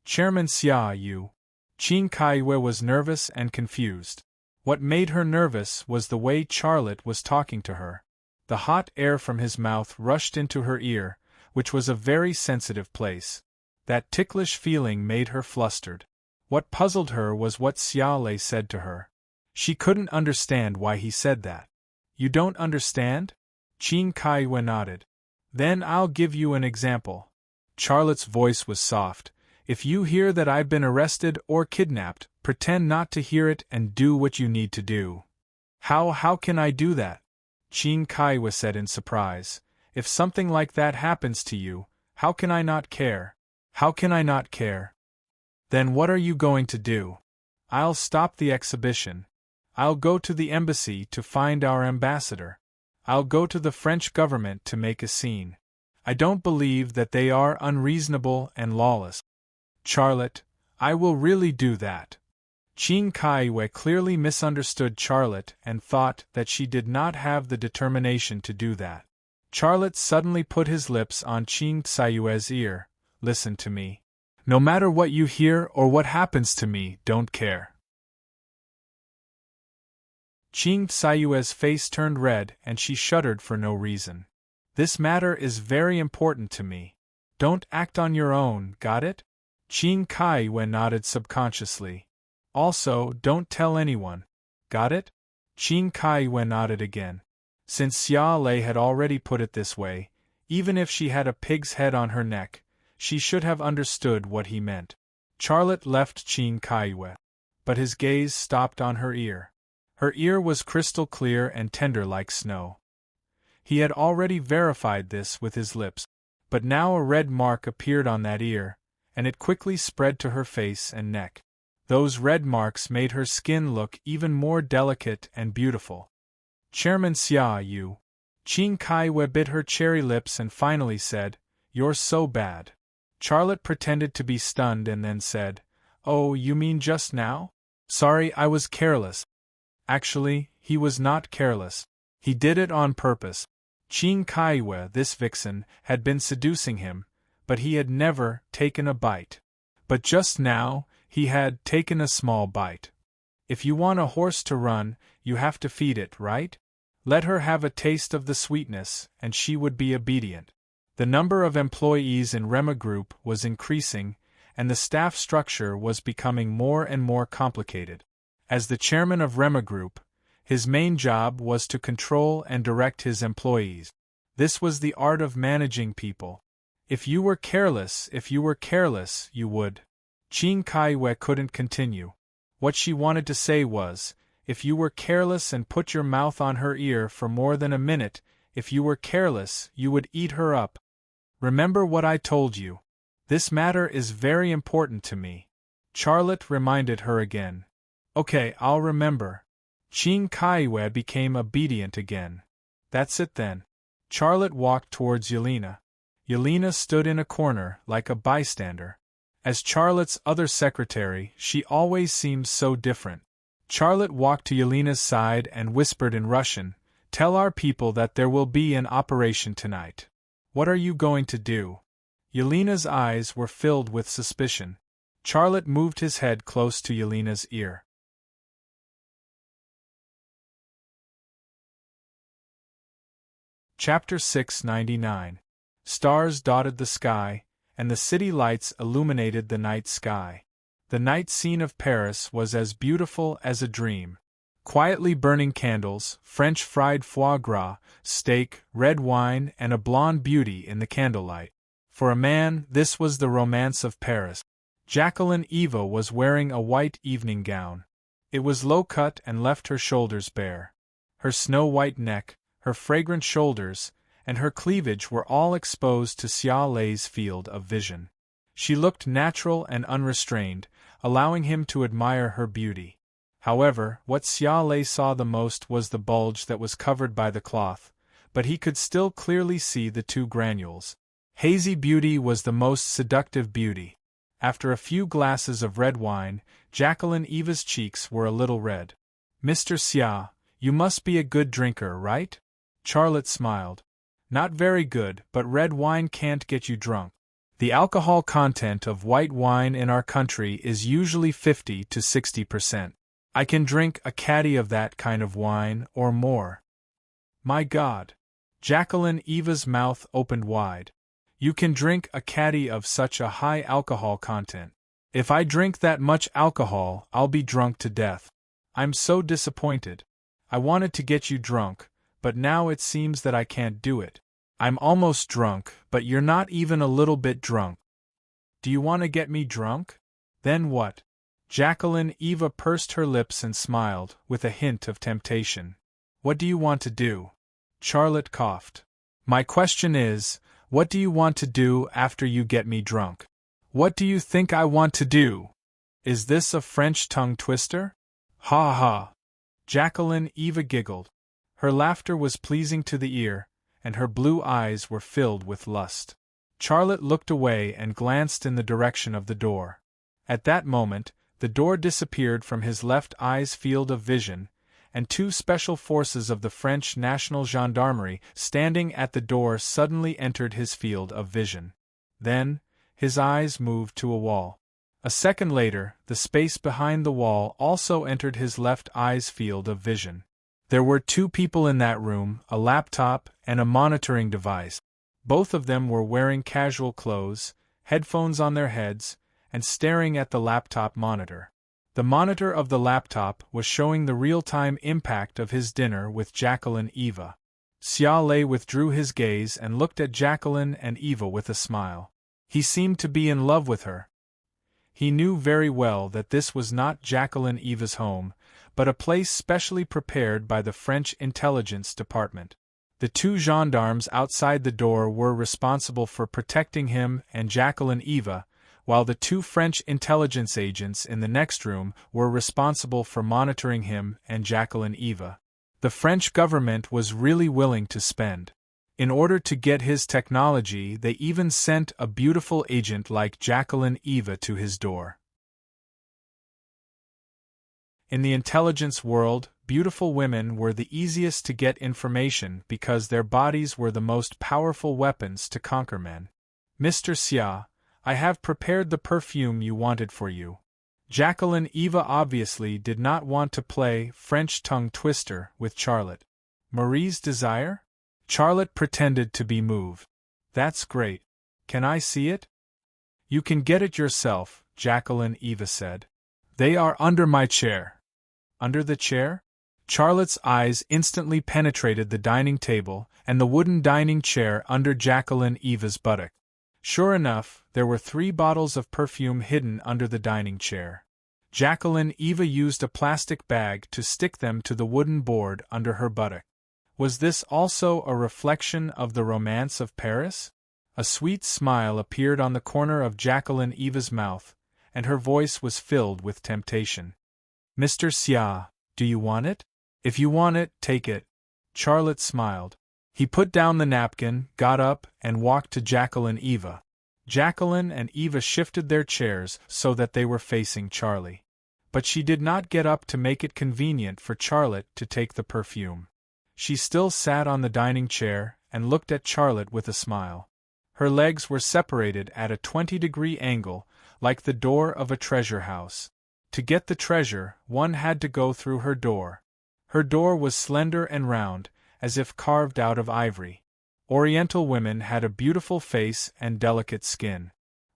Chairman Xia Yu. Qin Kaiwe was nervous and confused. What made her nervous was the way Charlotte was talking to her. The hot air from his mouth rushed into her ear, which was a very sensitive place. That ticklish feeling made her flustered. What puzzled her was what Xia Lei said to her. She couldn't understand why he said that. You don't understand? Qin Kaiwe nodded. Then I'll give you an example. Charlotte's voice was soft. If you hear that I've been arrested or kidnapped, pretend not to hear it and do what you need to do. How can I do that? Qin Kaiwe said in surprise. If something like that happens to you, how can I not care? How can I not care? Then what are you going to do? I'll stop the exhibition. I'll go to the embassy to find our ambassador. I'll go to the French government to make a scene. I don't believe that they are unreasonable and lawless. Charlotte, I will really do that. Qin Kaiwe clearly misunderstood Charlotte and thought that she did not have the determination to do that. Charlotte suddenly put his lips on Qin Kaiwe's ear. Listen to me. No matter what you hear or what happens to me, don't care. Qin Kaiwe's face turned red and she shuddered for no reason. This matter is very important to me. Don't act on your own, got it? Qin Kaiwe nodded subconsciously. Also, don't tell anyone. Got it? Qin Kaiwe nodded again. Since Xia Lei had already put it this way, even if she had a pig's head on her neck, she should have understood what he meant. Charlotte left Qin Kaiwe, but his gaze stopped on her ear. Her ear was crystal clear and tender like snow. He had already verified this with his lips, but now a red mark appeared on that ear, and it quickly spread to her face and neck. Those red marks made her skin look even more delicate and beautiful. Chairman Xia Yu. Qin Kaiwe bit her cherry lips and finally said, You're so bad. Charlotte pretended to be stunned and then said, Oh, you mean just now? Sorry, I was careless. Actually, he was not careless. He did it on purpose. Qin Kaiwe, this vixen, had been seducing him, but he had never taken a bite. But just now, he had taken a small bite. If you want a horse to run, you have to feed it, right? Let her have a taste of the sweetness, and she would be obedient. The number of employees in Rema Group was increasing, and the staff structure was becoming more and more complicated. As the chairman of Rema Group, his main job was to control and direct his employees. This was the art of managing people. If you were careless, you would. Qin Kaiwe couldn't continue. What she wanted to say was, if you were careless and put your mouth on her ear for more than a minute, if you were careless, you would eat her up. Remember what I told you. This matter is very important to me. Charlotte reminded her again. Okay, I'll remember. Qin Kaiwe became obedient again. That's it then. Charlotte walked towards Yelena. Yelena stood in a corner, like a bystander. As Charlotte's other secretary, she always seemed so different. Charlotte walked to Yelena's side and whispered in Russian, Tell our people that there will be an operation tonight. What are you going to do? Yelena's eyes were filled with suspicion. Charlotte moved his head close to Yelena's ear. Chapter 699. Stars dotted the sky, and the city lights illuminated the night sky. The night scene of Paris was as beautiful as a dream. Quietly burning candles, French fried foie gras, steak, red wine, and a blonde beauty in the candlelight. For a man, this was the romance of Paris. Jacqueline Eva was wearing a white evening gown. It was low-cut and left her shoulders bare. Her snow-white neck, her fragrant shoulders, and her cleavage were all exposed to Xia Lei's field of vision. She looked natural and unrestrained, allowing him to admire her beauty. However, what Xia Lei saw the most was the bulge that was covered by the cloth, but he could still clearly see the two granules. Hazy beauty was the most seductive beauty. After a few glasses of red wine, Jacqueline Eva's cheeks were a little red. Mr. Xia, you must be a good drinker, right? Charlotte smiled. Not very good, but red wine can't get you drunk. The alcohol content of white wine in our country is usually 50 to 60%. I can drink a caddy of that kind of wine, or more. My God! Jacqueline Eva's mouth opened wide. You can drink a caddy of such a high alcohol content. If I drink that much alcohol, I'll be drunk to death. I'm so disappointed. I wanted to get you drunk, but now it seems that I can't do it. I'm almost drunk, but you're not even a little bit drunk. Do you want to get me drunk? Then what? Jacqueline Eva pursed her lips and smiled, with a hint of temptation. What do you want to do? Charlotte coughed. My question is, what do you want to do after you get me drunk? What do you think I want to do? Is this a French tongue twister? Ha ha! Jacqueline Eva giggled. Her laughter was pleasing to the ear, and her blue eyes were filled with lust. Charlotte looked away and glanced in the direction of the door. At that moment, the door disappeared from his left eye's field of vision, and two special forces of the French National Gendarmerie standing at the door suddenly entered his field of vision. Then, his eyes moved to a wall. A second later, the space behind the wall also entered his left eye's field of vision. There were two people in that room, a laptop and a monitoring device. Both of them were wearing casual clothes, headphones on their heads, and staring at the laptop monitor. The monitor of the laptop was showing the real-time impact of his dinner with Jacqueline Eva. Xia Lei withdrew his gaze and looked at Jacqueline and Eva with a smile. He seemed to be in love with her. He knew very well that this was not Jacqueline Eva's home, but a place specially prepared by the French intelligence department. The two gendarmes outside the door were responsible for protecting him and Jacqueline Eva, while the two French intelligence agents in the next room were responsible for monitoring him and Jacqueline Eva. The French government was really willing to spend. In order to get his technology, they even sent a beautiful agent like Jacqueline Eva to his door. In the intelligence world, beautiful women were the easiest to get information because their bodies were the most powerful weapons to conquer men. Mr. Xia, I have prepared the perfume you wanted for you. Jacqueline Eva obviously did not want to play French tongue twister with Charlotte. Marie's desire? Charlotte pretended to be moved. That's great. Can I see it? You can get it yourself, Jacqueline Eva said. They are under my chair. Under the chair? Charlotte's eyes instantly penetrated the dining table and the wooden dining chair under Jacqueline Eva's buttock. Sure enough, there were 3 bottles of perfume hidden under the dining chair. Jacqueline Eva used a plastic bag to stick them to the wooden board under her buttock. Was this also a reflection of the romance of Paris? A sweet smile appeared on the corner of Jacqueline Eva's mouth, and her voice was filled with temptation. Mr. Xia, do you want it? If you want it, take it. Charlotte smiled. He put down the napkin, got up, and walked to Jacqueline Eva. Jacqueline and Eva shifted their chairs so that they were facing Charlie. But she did not get up to make it convenient for Charlotte to take the perfume. She still sat on the dining chair and looked at Charlotte with a smile. Her legs were separated at a 20-degree angle, like the door of a treasure house. To get the treasure, one had to go through her door. Her door was slender and round, as if carved out of ivory. Oriental women had a beautiful face and delicate skin.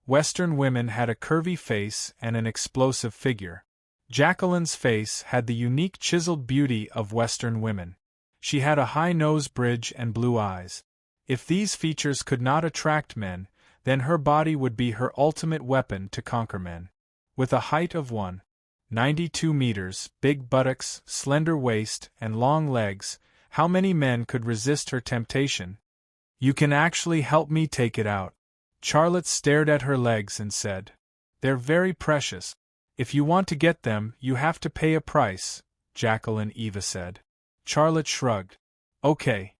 Western women had a curvy face and an explosive figure. Jacqueline's face had the unique chiseled beauty of Western women. She had a high nose bridge and blue eyes. If these features could not attract men, then her body would be her ultimate weapon to conquer men. With a height of 1.92 meters, big buttocks, slender waist, and long legs, how many men could resist her temptation? You can actually help me take it out. Charlotte stared at her legs and said, They're very precious. If you want to get them, you have to pay a price, Jacqueline Eva said. Charlotte shrugged. Okay.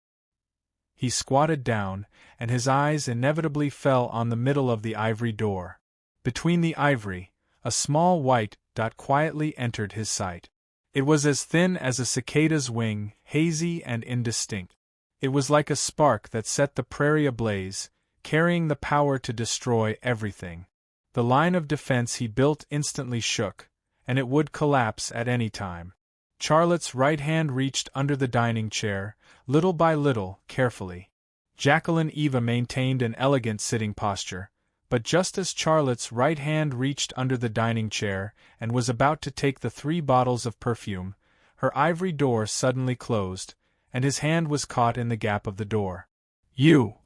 He squatted down, and his eyes inevitably fell on the middle of the ivory door. Between the ivory, a small white dot quietly entered his sight. It was as thin as a cicada's wing, hazy and indistinct. It was like a spark that set the prairie ablaze, carrying the power to destroy everything. The line of defense he built instantly shook, and it would collapse at any time. Charlotte's right hand reached under the dining chair, little by little, carefully. Jacqueline Eva maintained an elegant sitting posture, but just as Charlotte's right hand reached under the dining chair and was about to take the 3 bottles of perfume, her ivory door suddenly closed, and his hand was caught in the gap of the door. "You!"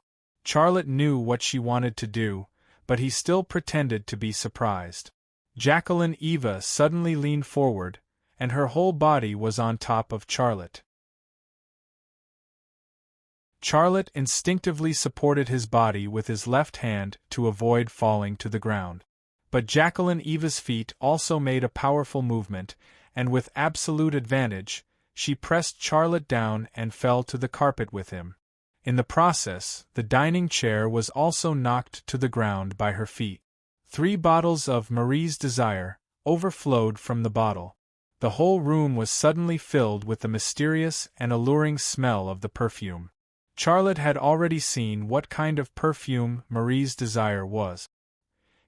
Charlotte knew what she wanted to do, but he still pretended to be surprised. Jacqueline Eva suddenly leaned forward, and her whole body was on top of Charlotte. Charlotte instinctively supported his body with his left hand to avoid falling to the ground. But Jacqueline Eva's feet also made a powerful movement, and with absolute advantage, she pressed Charlotte down and fell to the carpet with him. In the process, the dining chair was also knocked to the ground by her feet. 3 bottles of Marie's Desire overflowed from the bottle. The whole room was suddenly filled with the mysterious and alluring smell of the perfume. Charlotte had already seen what kind of perfume Marie's Desire was.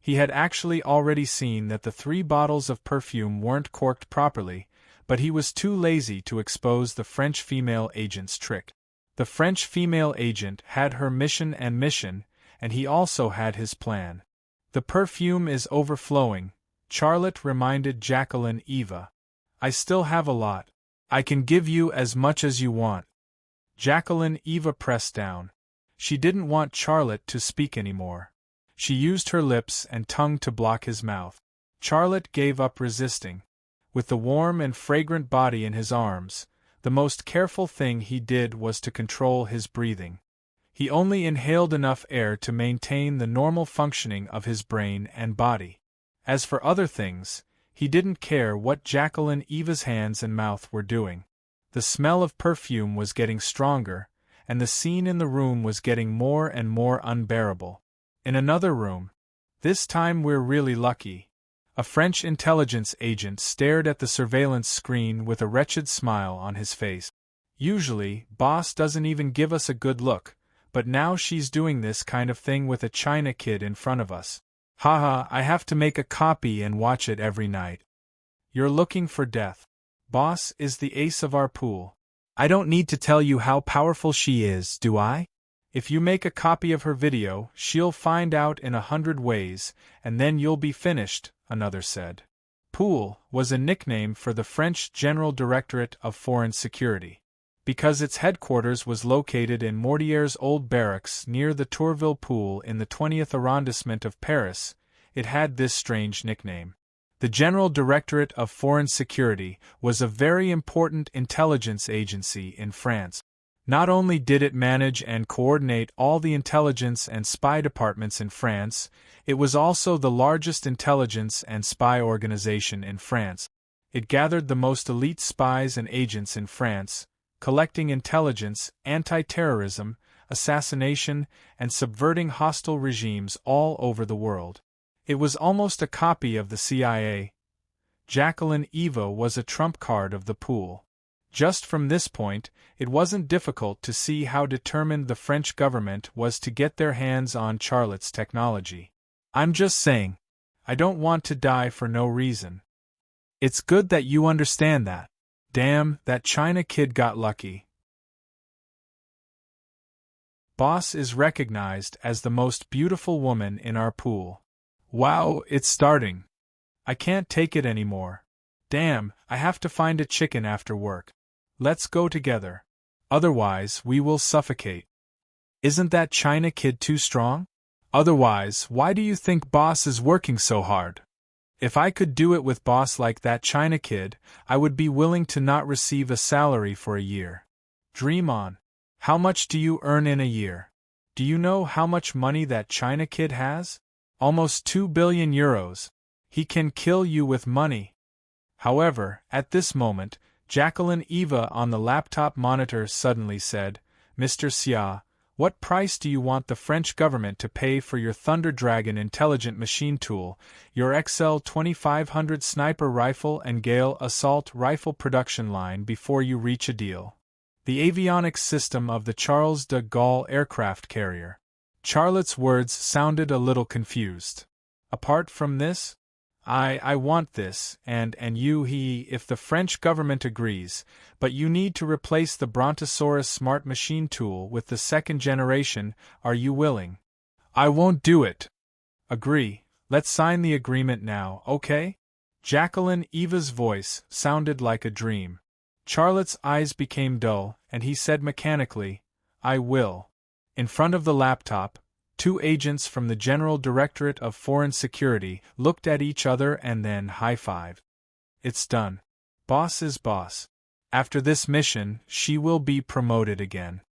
He had actually already seen that the 3 bottles of perfume weren't corked properly, but he was too lazy to expose the French female agent's trick. The French female agent had her mission, and he also had his plan. "The perfume is overflowing," Charlotte reminded Jacqueline Eva. "I still have a lot. I can give you as much as you want." Jacqueline Eva pressed down. She didn't want Charlotte to speak anymore. She used her lips and tongue to block his mouth. Charlotte gave up resisting. With the warm and fragrant body in his arms, the most careful thing he did was to control his breathing. He only inhaled enough air to maintain the normal functioning of his brain and body. As for other things, he didn't care what Jacqueline Eva's hands and mouth were doing. The smell of perfume was getting stronger, and the scene in the room was getting more and more unbearable. In another room. "This time we're really lucky." A French intelligence agent stared at the surveillance screen with a wretched smile on his face. "Usually, boss doesn't even give us a good look, but now she's doing this kind of thing with a China kid in front of us. Haha, I have to make a copy and watch it every night." "You're looking for death. Boss is the ace of our pool. I don't need to tell you how powerful she is, do I? If you make a copy of her video, she'll find out in 100 ways, and then you'll be finished," another said. Pool was a nickname for the French General Directorate of Foreign Security. Because its headquarters was located in Mortier's old barracks near the Tourville Pool in the 20th arrondissement of Paris, it had this strange nickname. The General Directorate of Foreign Security was a very important intelligence agency in France. Not only did it manage and coordinate all the intelligence and spy departments in France, it was also the largest intelligence and spy organization in France. It gathered the most elite spies and agents in France, collecting intelligence, anti-terrorism, assassination, and subverting hostile regimes all over the world. It was almost a copy of the CIA. Jacqueline Eva was a trump card of the pool. Just from this point, it wasn't difficult to see how determined the French government was to get their hands on Charlotte's technology. "I'm just saying. I don't want to die for no reason. It's good that you understand that. Damn, that China kid got lucky." Boss is recognized as the most beautiful woman in our pool. Wow, it's starting. I can't take it anymore. Damn, I have to find a chicken after work. Let's go together. Otherwise, we will suffocate. Isn't that China kid too strong? Otherwise, why do you think boss is working so hard? If I could do it with boss like that China kid, I would be willing to not receive a salary for a year. Dream on. How much do you earn in a year? Do you know how much money that China kid has? Almost 2 billion euros. He can kill you with money. However, at this moment, Jacqueline Eva on the laptop monitor suddenly said, "Mr. Xia, What price do you want the French government to pay for your Thunder Dragon intelligent machine tool, your XL 2500 sniper rifle and Gale assault rifle production line before you reach a deal? The avionics system of the Charles de Gaulle aircraft carrier. Charlotte's words sounded a little confused. Apart from this? I want this, and you, if the French government agrees, but you need to replace the Brontosaurus Smart Machine Tool with the second generation, are you willing? I won't do it. Agree, let's sign the agreement now, okay? Jacqueline Eva's voice sounded like a dream. Charlotte's eyes became dull, and he said mechanically, I will. In front of the laptop, two agents from the General Directorate of Foreign Security looked at each other and then high-fived. It's done. Boss is boss. After this mission, she will be promoted again.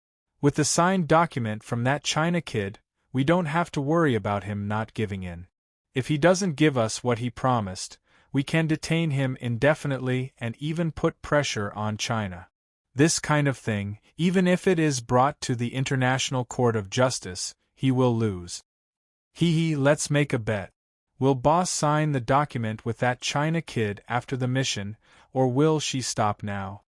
With the signed document from that China kid, we don't have to worry about him not giving in. If he doesn't give us what he promised, we can detain him indefinitely and even put pressure on China. This kind of thing, even if it is brought to the International Court of Justice, he will lose. Let's make a bet. Will boss sign the document with that China kid after the mission, or will she stop now?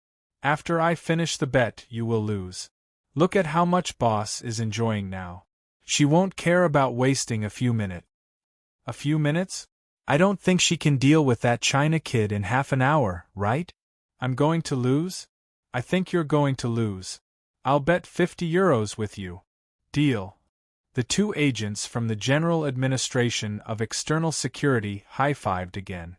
After I finish the bet, you will lose. Look at how much boss is enjoying now. She won't care about wasting a few minutes. A few minutes? I don't think she can deal with that China kid in half an hour, right? I'm going to lose? I think you're going to lose. I'll bet 50 euros with you. Deal. The two agents from the General Administration of External Security high-fived again.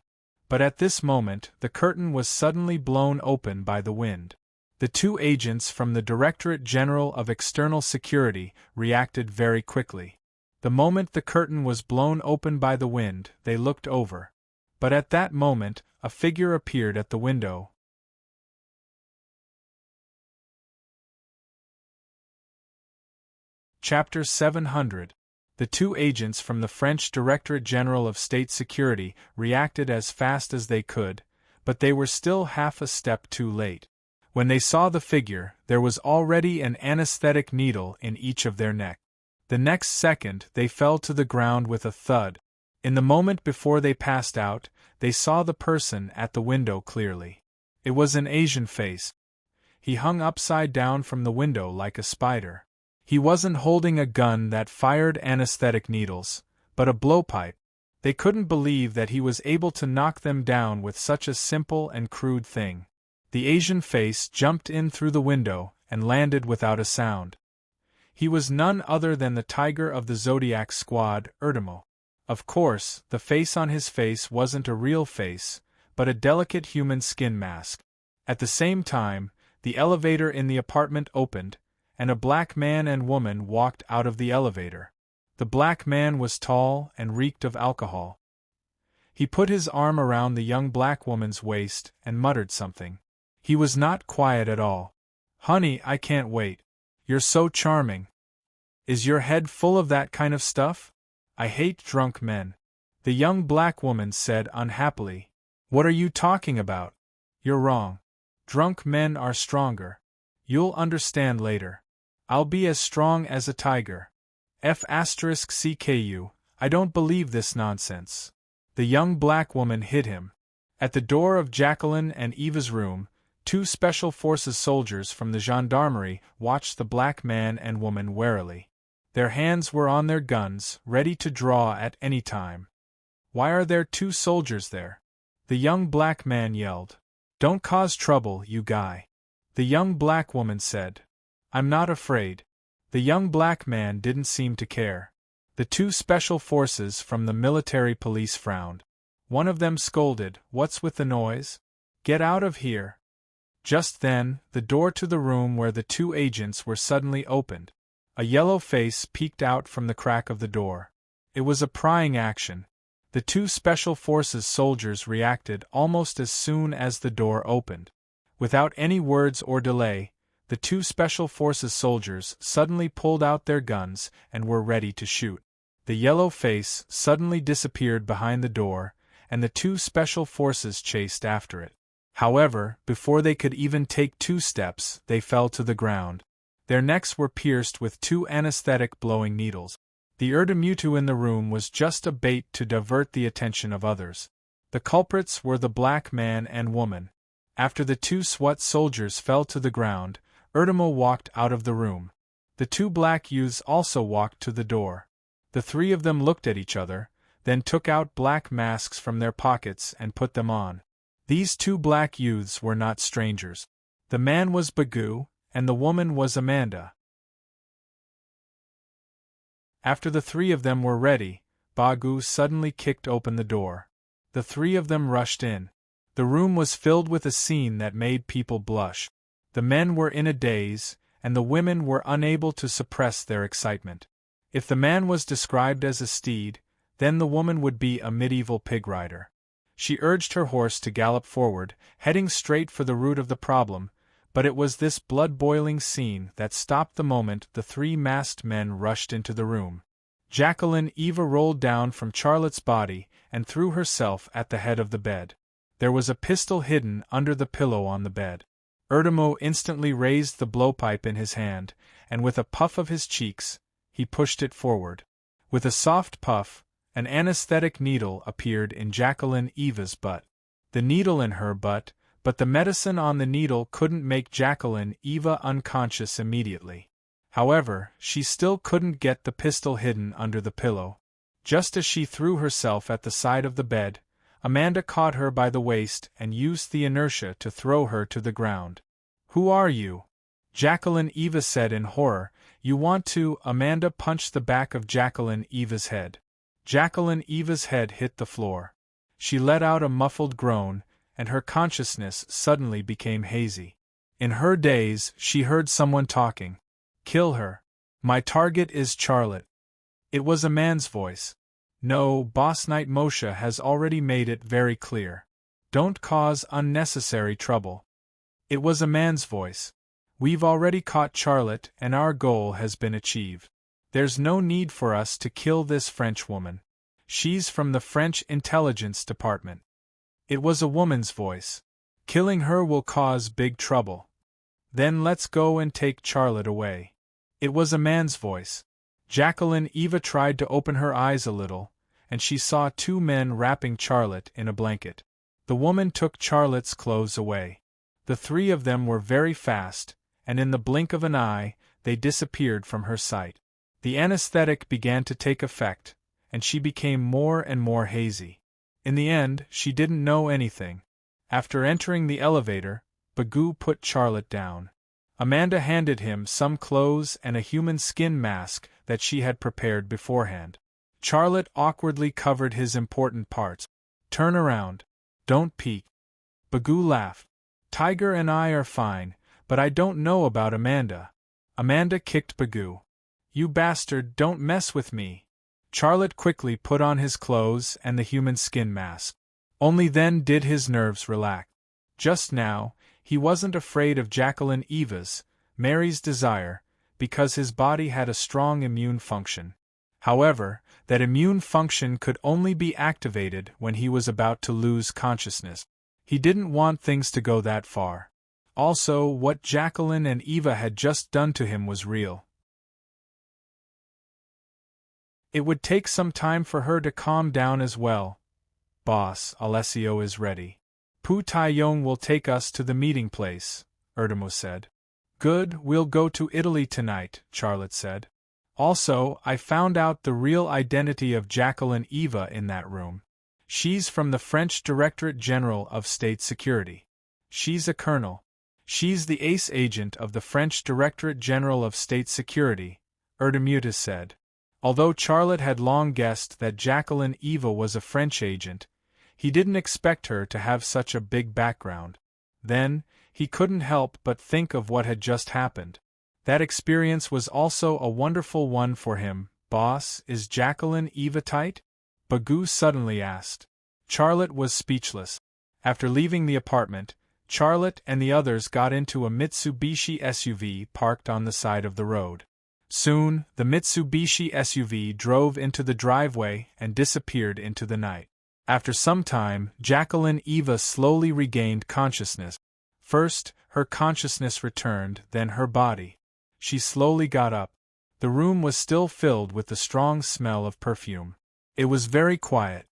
But at this moment, the curtain was suddenly blown open by the wind. The two agents from the Directorate General of External Security reacted very quickly. The moment the curtain was blown open by the wind, they looked over. But at that moment, a figure appeared at the window. Chapter 700. The two agents from the French Directorate General of State Security reacted as fast as they could, but they were still half a step too late. When they saw the figure, there was already an anesthetic needle in each of their neck. The next second, they fell to the ground with a thud. In the moment before they passed out, they saw the person at the window clearly. It was an Asian face. He hung upside down from the window like a spider. He wasn't holding a gun that fired anesthetic needles, but a blowpipe. They couldn't believe that he was able to knock them down with such a simple and crude thing. The Asian face jumped in through the window and landed without a sound. He was none other than the Tiger of the Zodiac Squad, Erdemo. Of course, the face on his face wasn't a real face, but a delicate human skin mask. At the same time, the elevator in the apartment opened, and a black man and woman walked out of the elevator. The black man was tall and reeked of alcohol. He put his arm around the young black woman's waist and muttered something. He was not quiet at all. "Honey, I can't wait. You're so charming. Is your head full of that kind of stuff? I hate drunk men," the young black woman said unhappily. "What are you talking about? You're wrong. Drunk men are stronger. You'll understand later. I'll be as strong as a tiger. F*CKU, I don't believe this nonsense." The young black woman hit him. At the door of Jacqueline and Eva's room, two Special Forces soldiers from the gendarmerie watched the black man and woman warily. Their hands were on their guns, ready to draw at any time. "Why are there two soldiers there?" the young black man yelled. "Don't cause trouble, you guy," the young black woman said. "I'm not afraid." The young black man didn't seem to care. The two Special Forces from the military police frowned. One of them scolded, "What's with the noise? Get out of here." Just then, the door to the room where the two agents were suddenly opened. A yellow face peeked out from the crack of the door. It was a prying action. The two Special Forces soldiers reacted almost as soon as the door opened. Without any words or delay, the two Special Forces soldiers suddenly pulled out their guns and were ready to shoot. The yellow face suddenly disappeared behind the door, and the two Special Forces chased after it. However, before they could even take 2 steps, they fell to the ground. Their necks were pierced with 2 anesthetic-blowing needles. The Erdemuttu in the room was just a bait to divert the attention of others. The culprits were the black man and woman. After the 2 SWAT soldiers fell to the ground, Erdemo walked out of the room. The 2 black youths also walked to the door. The 3 of them looked at each other, then took out black masks from their pockets and put them on. These 2 black youths were not strangers. The man was Bagoo, and the woman was Amanda. After the 3 of them were ready, Bagoo suddenly kicked open the door. The 3 of them rushed in. The room was filled with a scene that made people blush. The men were in a daze, and the women were unable to suppress their excitement. If the man was described as a steed, then the woman would be a medieval pig rider. She urged her horse to gallop forward, heading straight for the root of the problem, but it was this blood-boiling scene that stopped the moment the 3 masked men rushed into the room. Jacqueline Eva rolled down from Charlotte's body and threw herself at the head of the bed. There was a pistol hidden under the pillow on the bed. Erdemo instantly raised the blowpipe in his hand, and with a puff of his cheeks, he pushed it forward. With a soft puff, an anesthetic needle appeared in Jacqueline Eva's butt. The needle in her butt, but the medicine on the needle couldn't make Jacqueline Eva unconscious immediately. However, she still couldn't get the pistol hidden under the pillow. Just as she threw herself at the side of the bed, Amanda caught her by the waist and used the inertia to throw her to the ground. "Who are you?" Jacqueline Eva said in horror. "You want to—" Amanda punched the back of Jacqueline Eva's head. Jacqueline Eva's head hit the floor. She let out a muffled groan, and her consciousness suddenly became hazy. In her daze, she heard someone talking. "Kill her. My target is Charlotte." It was a man's voice. "No, Boss Knight Moshe has already made it very clear. Don't cause unnecessary trouble." It was a man's voice. "We've already caught Charlotte and our goal has been achieved. There's no need for us to kill this French woman. She's from the French intelligence department." It was a woman's voice. "Killing her will cause big trouble. Then let's go and take Charlotte away." It was a man's voice. Jacqueline Eva tried to open her eyes a little, and she saw 2 men wrapping Charlotte in a blanket. The woman took Charlotte's clothes away. The 3 of them were very fast, and in the blink of an eye, they disappeared from her sight. The anesthetic began to take effect, and she became more and more hazy. In the end, she didn't know anything. After entering the elevator, Bagoo put Charlotte down. Amanda handed him some clothes and a human skin mask that she had prepared beforehand. Charlotte awkwardly covered his important parts. "Turn around. Don't peek." Bagoo laughed. "Tiger and I are fine, but I don't know about Amanda." Amanda kicked Bagoo. "You bastard, don't mess with me." Charlotte quickly put on his clothes and the human skin mask. Only then did his nerves relax. Just now, he wasn't afraid of Jacqueline Eva's, Mary's desire, because his body had a strong immune function. However, that immune function could only be activated when he was about to lose consciousness. He didn't want things to go that far. Also, what Jacqueline and Eva had just done to him was real. It would take some time for her to calm down as well. "Boss, Alessio is ready. Pu Tai-yong will take us to the meeting place," Erdemo said. "Good, we'll go to Italy tonight," Charlotte said. "Also, I found out the real identity of Jacqueline Eva in that room. She's from the French Directorate General of State Security. She's a colonel. She's the ace agent of the French Directorate General of State Security," Erdemuttu said. Although Charlotte had long guessed that Jacqueline Eva was a French agent, he didn't expect her to have such a big background. Then, he couldn't help but think of what had just happened. That experience was also a wonderful one for him. "Boss, is Jacqueline Eva tight?" Bagoo suddenly asked. Charlotte was speechless. After leaving the apartment, Charlotte and the others got into a Mitsubishi SUV parked on the side of the road. Soon, the Mitsubishi SUV drove into the driveway and disappeared into the night. After some time, Jacqueline Eva slowly regained consciousness. First, her consciousness returned, then her body. She slowly got up. The room was still filled with the strong smell of perfume. It was very quiet.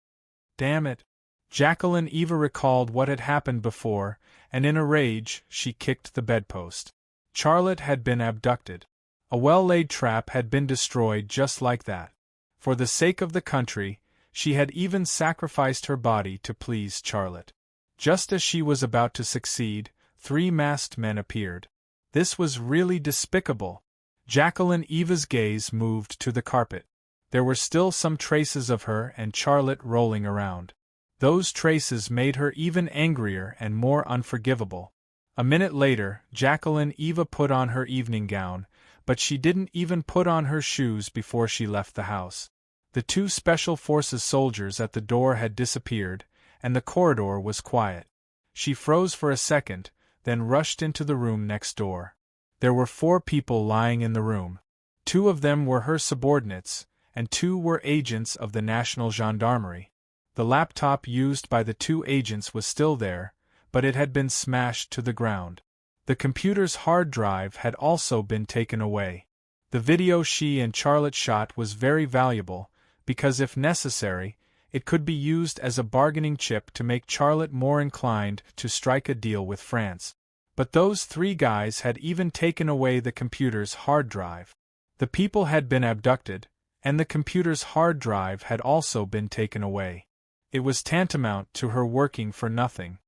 Damn it! Jacqueline Eva recalled what had happened before, and in a rage, she kicked the bedpost. Charlotte had been abducted. A well-laid trap had been destroyed just like that. For the sake of the country, she had even sacrificed her body to please Charlotte. Just as she was about to succeed, 3 masked men appeared. This was really despicable. Jacqueline Eva's gaze moved to the carpet. There were still some traces of her and Charlotte rolling around. Those traces made her even angrier and more unforgivable. A minute later, Jacqueline Eva put on her evening gown, but she didn't even put on her shoes before she left the house. The 2 Special Forces soldiers at the door had disappeared, and the corridor was quiet. She froze for a second, then rushed into the room next door. There were 4 people lying in the room. 2 of them were her subordinates, and 2 were agents of the National Gendarmerie. The laptop used by the 2 agents was still there, but it had been smashed to the ground. The computer's hard drive had also been taken away. The video she and Charlotte shot was very valuable, because if necessary, it could be used as a bargaining chip to make Charlotte more inclined to strike a deal with France. But those 3 guys had even taken away the computer's hard drive. The people had been abducted, and the computer's hard drive had also been taken away. It was tantamount to her working for nothing.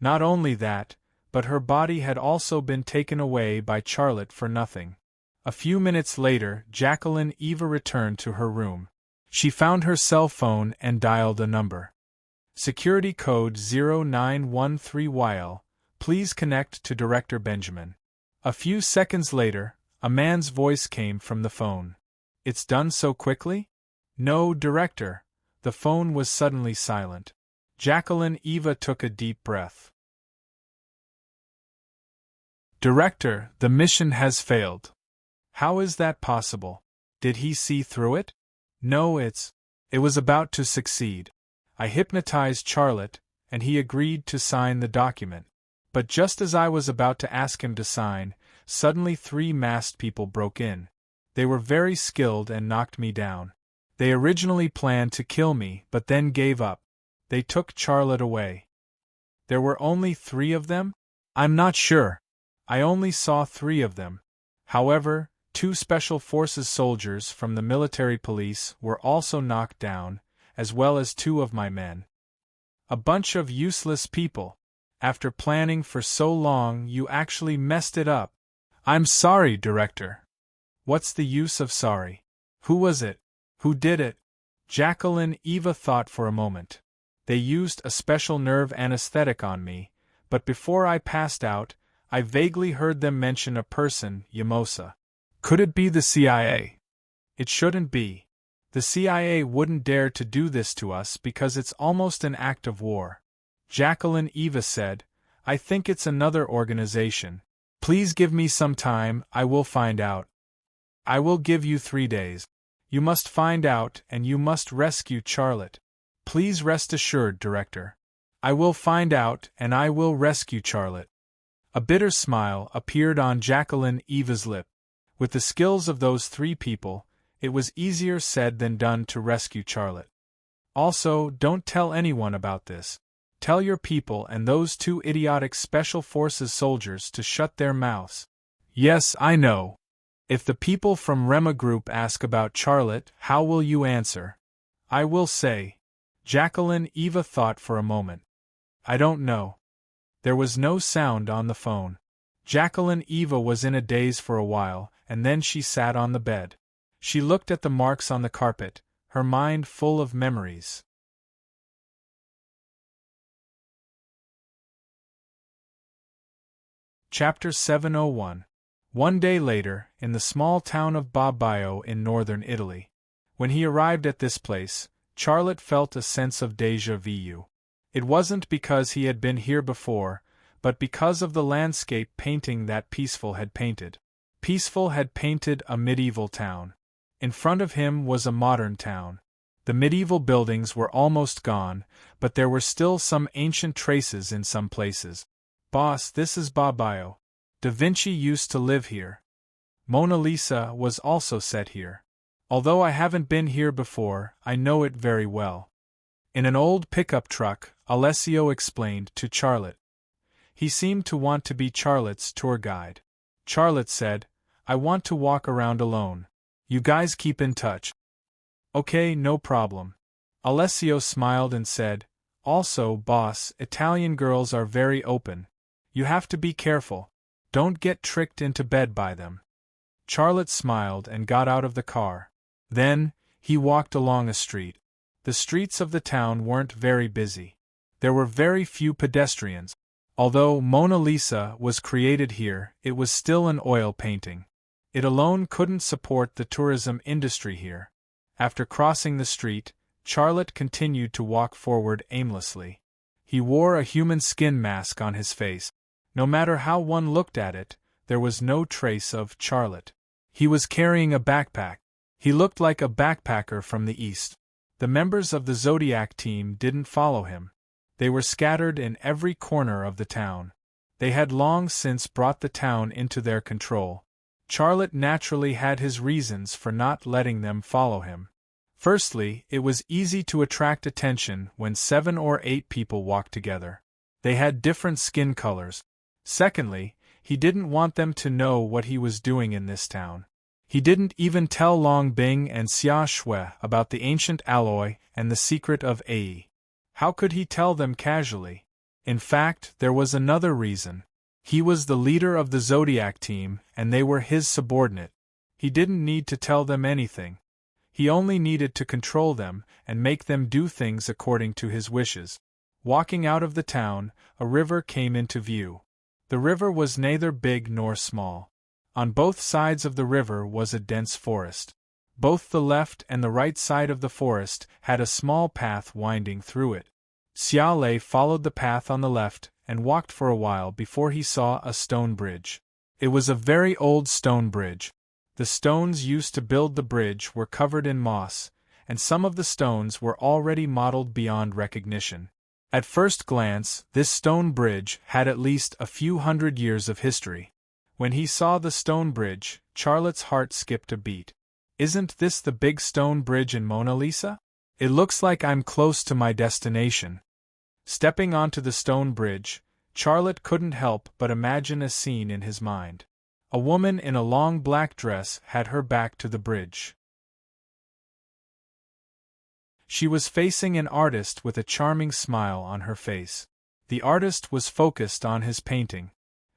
Not only that, but her body had also been taken away by Charlotte for nothing. A few minutes later, Jacqueline Eva returned to her room. She found her cell phone and dialed a number. Security code 0913YL, please connect to Director Benjamin. A few seconds later, a man's voice came from the phone. It's done so quickly? No, Director. The phone was suddenly silent. Jacqueline Eva took a deep breath. Director, the mission has failed. How is that possible? Did he see through it? No, it was about to succeed. I hypnotized Charlotte, and he agreed to sign the document. But just as I was about to ask him to sign, suddenly 3 masked people broke in. They were very skilled and knocked me down. They originally planned to kill me, but then gave up. They took Charlotte away. There were only 3 of them? I'm not sure. I only saw 3 of them. However, 2 Special Forces soldiers from the military police were also knocked down, as well as 2 of my men. A bunch of useless people. After planning for so long, you actually messed it up. I'm sorry, Director. What's the use of sorry? Who was it? Who did it? Jacqueline Eva thought for a moment. They used a special nerve anesthetic on me, but before I passed out, I vaguely heard them mention a person, Yamosa. Could it be the CIA? It shouldn't be. The CIA wouldn't dare to do this to us because it's almost an act of war. Jacqueline Eva said, I think it's another organization. Please give me some time, I will find out. I will give you 3 days. You must find out and you must rescue Charlotte. Please rest assured, Director. I will find out and I will rescue Charlotte. A bitter smile appeared on Jacqueline Eva's lip. With the skills of those 3 people, it was easier said than done to rescue Charlotte. Also, don't tell anyone about this. Tell your people and those 2 idiotic Special Forces soldiers to shut their mouths. Yes, I know. If the people from Rema Group ask about Charlotte, how will you answer? I will say. Jacqueline Eva thought for a moment. I don't know. There was no sound on the phone. Jacqueline Eva was in a daze for a while, and then she sat on the bed. She looked at the marks on the carpet, her mind full of memories. Chapter 701. One day later, in the small town of Bobbio in northern Italy. When he arrived at this place, Charlotte felt a sense of déjà vu. It wasn't because he had been here before, but because of the landscape painting that Peaceful had painted. Peaceful had painted a medieval town. In front of him was a modern town. The medieval buildings were almost gone, but there were still some ancient traces in some places. Boss, this is Bobbio. Da Vinci used to live here. Mona Lisa was also set here. Although I haven't been here before, I know it very well. In an old pickup truck, Alessio explained to Charlotte. He seemed to want to be Charlotte's tour guide. Charlotte said, I want to walk around alone. You guys keep in touch. Okay, no problem. Alessio smiled and said, also, boss, Italian girls are very open. You have to be careful. Don't get tricked into bed by them. Charlotte smiled and got out of the car. Then, he walked along a street. The streets of the town weren't very busy. There were very few pedestrians. Although Mona Lisa was created here, it was still an oil painting. It alone couldn't support the tourism industry here. After crossing the street, Charlotte continued to walk forward aimlessly. He wore a human skin mask on his face. No matter how one looked at it, there was no trace of Charlotte. He was carrying a backpack. He looked like a backpacker from the East. The members of the Zodiac team didn't follow him. They were scattered in every corner of the town. They had long since brought the town into their control. Charlotte naturally had his reasons for not letting them follow him. Firstly, it was easy to attract attention when 7 or 8 people walked together. They had different skin colors. Secondly, he didn't want them to know what he was doing in this town. He didn't even tell Long Bing and Xia Shui about the ancient alloy and the secret of Ai. How could he tell them casually? In fact, there was another reason. He was the leader of the Zodiac team, and they were his subordinate. He didn't need to tell them anything. He only needed to control them and make them do things according to his wishes. Walking out of the town, a river came into view. The river was neither big nor small. On both sides of the river was a dense forest. Both the left and the right side of the forest had a small path winding through it. Xia Lei followed the path on the left and walked for a while before he saw a stone bridge. It was a very old stone bridge. The stones used to build the bridge were covered in moss, and some of the stones were already mottled beyond recognition. At first glance, this stone bridge had at least a few hundred years of history. When he saw the stone bridge, Charlotte's heart skipped a beat. Isn't this the big stone bridge in Mona Lisa? It looks like I'm close to my destination. Stepping onto the stone bridge, Charlotte couldn't help but imagine a scene in his mind. A woman in a long black dress had her back to the bridge. She was facing an artist with a charming smile on her face. The artist was focused on his painting.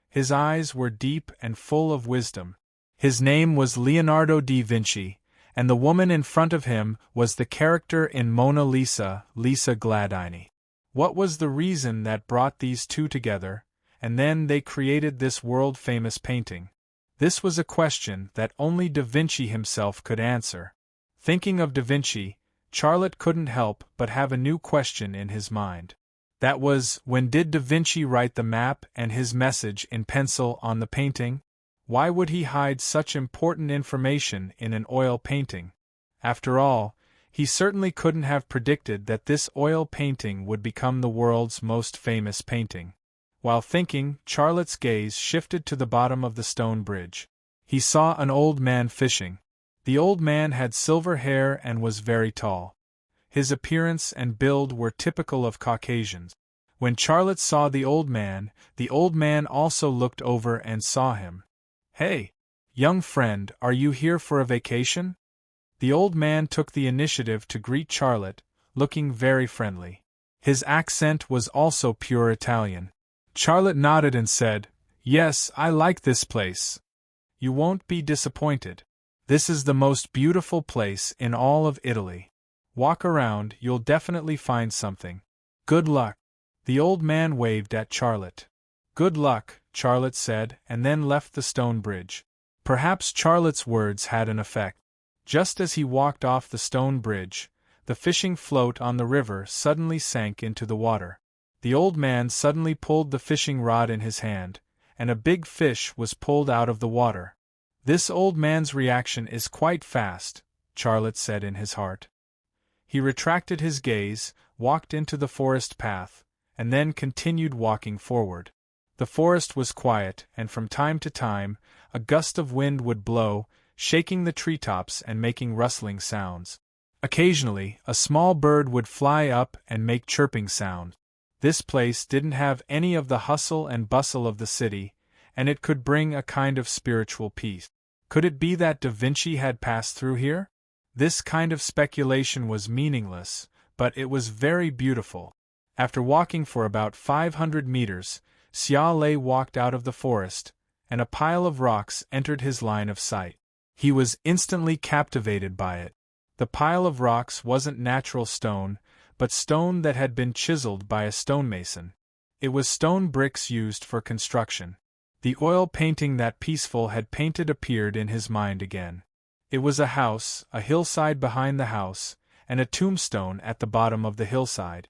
His eyes were deep and full of wisdom. His name was Leonardo da Vinci, and the woman in front of him was the character in Mona Lisa, Lisa Gladini. What was the reason that brought these two together, and then they created this world-famous painting? This was a question that only Da Vinci himself could answer. Thinking of Da Vinci, Charlotte couldn't help but have a new question in his mind. That was, when did Da Vinci write the map and his message in pencil on the painting? Why would he hide such important information in an oil painting? After all, he certainly couldn't have predicted that this oil painting would become the world's most famous painting. While thinking, Charlotte's gaze shifted to the bottom of the stone bridge. He saw an old man fishing. The old man had silver hair and was very tall. His appearance and build were typical of Caucasians. When Charlotte saw the old man also looked over and saw him. Hey, young friend, are you here for a vacation? The old man took the initiative to greet Charlotte, looking very friendly. His accent was also pure Italian. Charlotte nodded and said, "Yes, I like this place. You won't be disappointed. This is the most beautiful place in all of Italy. Walk around, you'll definitely find something. Good luck." The old man waved at Charlotte. "Good luck," Charlotte said, and then left the stone bridge. Perhaps Charlotte's words had an effect. Just as he walked off the stone bridge, the fishing float on the river suddenly sank into the water. The old man suddenly pulled the fishing rod in his hand, and a big fish was pulled out of the water. "This old man's reaction is quite fast," Charlotte said in his heart. He retracted his gaze, walked into the forest path, and then continued walking forward. The forest was quiet, and from time to time, a gust of wind would blow, shaking the treetops and making rustling sounds. Occasionally, a small bird would fly up and make chirping sound. This place didn't have any of the hustle and bustle of the city, and it could bring a kind of spiritual peace. Could it be that Da Vinci had passed through here? This kind of speculation was meaningless, but it was very beautiful. After walking for about 500 meters, Xia Lei walked out of the forest, and a pile of rocks entered his line of sight. He was instantly captivated by it. The pile of rocks wasn't natural stone, but stone that had been chiseled by a stonemason. It was stone bricks used for construction. The oil painting that Peaceful had painted appeared in his mind again. It was a house, a hillside behind the house, and a tombstone at the bottom of the hillside.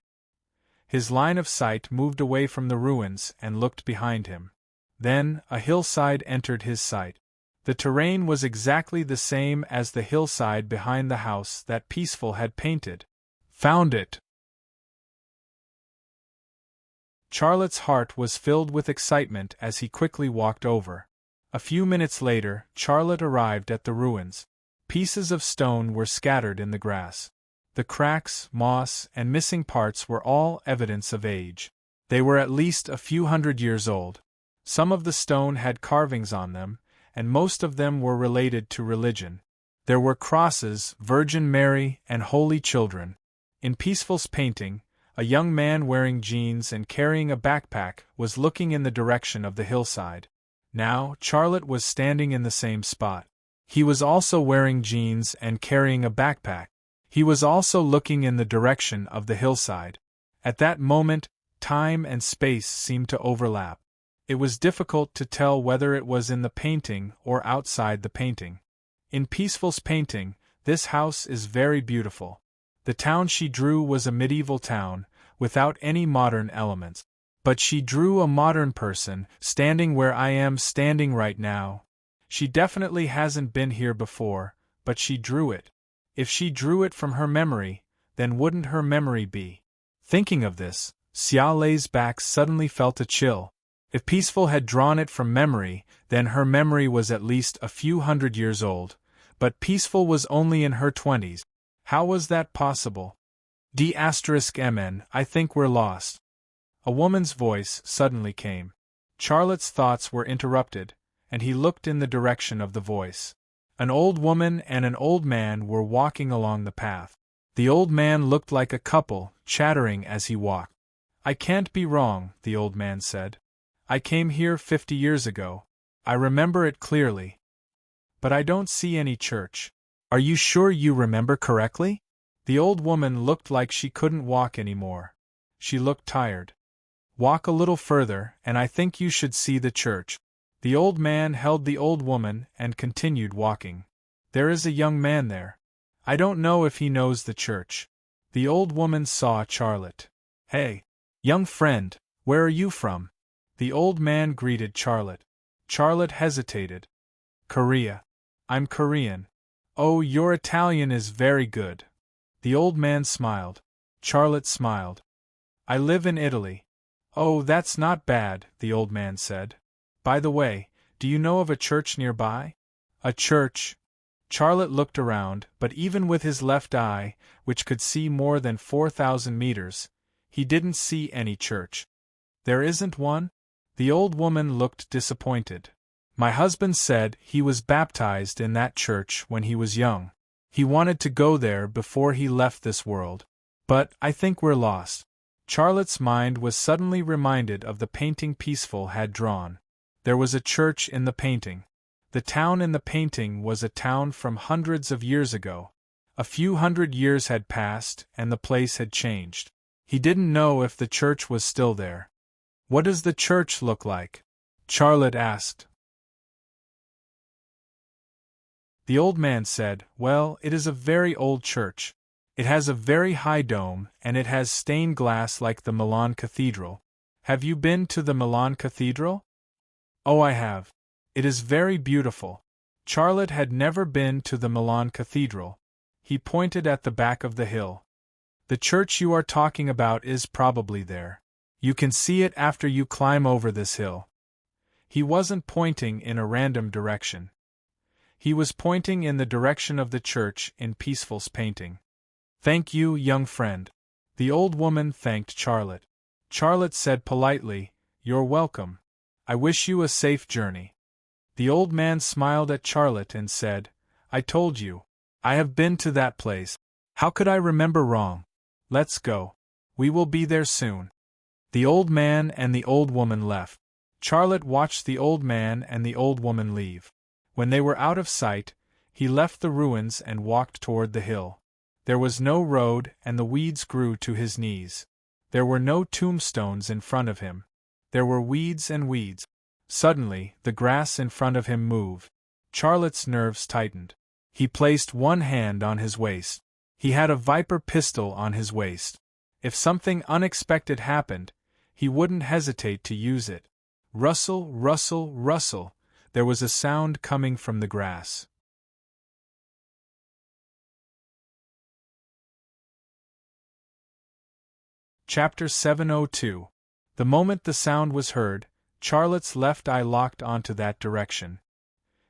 His line of sight moved away from the ruins and looked behind him. Then, a hillside entered his sight. The terrain was exactly the same as the hillside behind the house that Peaceful had painted. Found it! Charlotte's heart was filled with excitement as he quickly walked over. A few minutes later, Charlotte arrived at the ruins. Pieces of stone were scattered in the grass. The cracks, moss, and missing parts were all evidence of age. They were at least a few hundred years old. Some of the stone had carvings on them, and most of them were related to religion. There were crosses, Virgin Mary, and Holy Children. In Peaceful's painting, a young man wearing jeans and carrying a backpack was looking in the direction of the hillside. Now, Charlotte was standing in the same spot. He was also wearing jeans and carrying a backpack. He was also looking in the direction of the hillside. At that moment, time and space seemed to overlap. It was difficult to tell whether it was in the painting or outside the painting. In Peaceful's painting, this house is very beautiful. The town she drew was a medieval town, without any modern elements. But she drew a modern person, standing where I am standing right now. She definitely hasn't been here before, but she drew it. If she drew it from her memory, then wouldn't her memory be? Thinking of this, Xia Lei's back suddenly felt a chill. If Peaceful had drawn it from memory, then her memory was at least a few hundred years old, but Peaceful was only in her 20s. How was that possible? D*MN, I think we're lost. A woman's voice suddenly came. Charlotte's thoughts were interrupted, and he looked in the direction of the voice. An old woman and an old man were walking along the path. The old man looked like a couple, chattering as he walked. I can't be wrong, the old man said. I came here 50 years ago. I remember it clearly. But I don't see any church. Are you sure you remember correctly? The old woman looked like she couldn't walk anymore. She looked tired. Walk a little further, and I think you should see the church. The old man held the old woman and continued walking. There is a young man there. I don't know if he knows the church. The old woman saw Charlotte. Hey, young friend, where are you from? The old man greeted Charlotte. Charlotte hesitated. Korea. I'm Korean. Oh, your Italian is very good. The old man smiled. Charlotte smiled. I live in Italy. Oh, that's not bad, the old man said. By the way, do you know of a church nearby? A church? Charlotte looked around, but even with his left eye, which could see more than 4,000 meters, he didn't see any church. There isn't one? The old woman looked disappointed. My husband said he was baptized in that church when he was young. He wanted to go there before he left this world. But I think we're lost. Charlotte's mind was suddenly reminded of the painting Peaceful had drawn. There was a church in the painting. The town in the painting was a town from hundreds of years ago. A few hundred years had passed, and the place had changed. He didn't know if the church was still there. What does the church look like? Charlotte asked. The old man said, well, it is a very old church. It has a very high dome, and it has stained glass like the Milan Cathedral. Have you been to the Milan Cathedral? Oh, I have. It is very beautiful. Charlotte had never been to the Milan Cathedral. He pointed at the back of the hill. The church you are talking about is probably there. You can see it after you climb over this hill. He wasn't pointing in a random direction. He was pointing in the direction of the church in Peaceful's painting. Thank you, young friend. The old woman thanked Charlotte. Charlotte said politely, You're welcome. I wish you a safe journey. The old man smiled at Charlotte and said, I told you. I have been to that place. How could I remember wrong? Let's go. We will be there soon. The old man and the old woman left. Charlotte watched the old man and the old woman leave. When they were out of sight, he left the ruins and walked toward the hill. There was no road and the weeds grew to his knees. There were no tombstones in front of him. There were weeds and weeds. Suddenly, the grass in front of him moved. Charlotte's nerves tightened. He placed one hand on his waist. He had a Viper pistol on his waist. If something unexpected happened, he wouldn't hesitate to use it. Rustle, rustle, rustle. There was a sound coming from the grass. Chapter 702. The moment the sound was heard, Charlotte's left eye locked onto that direction.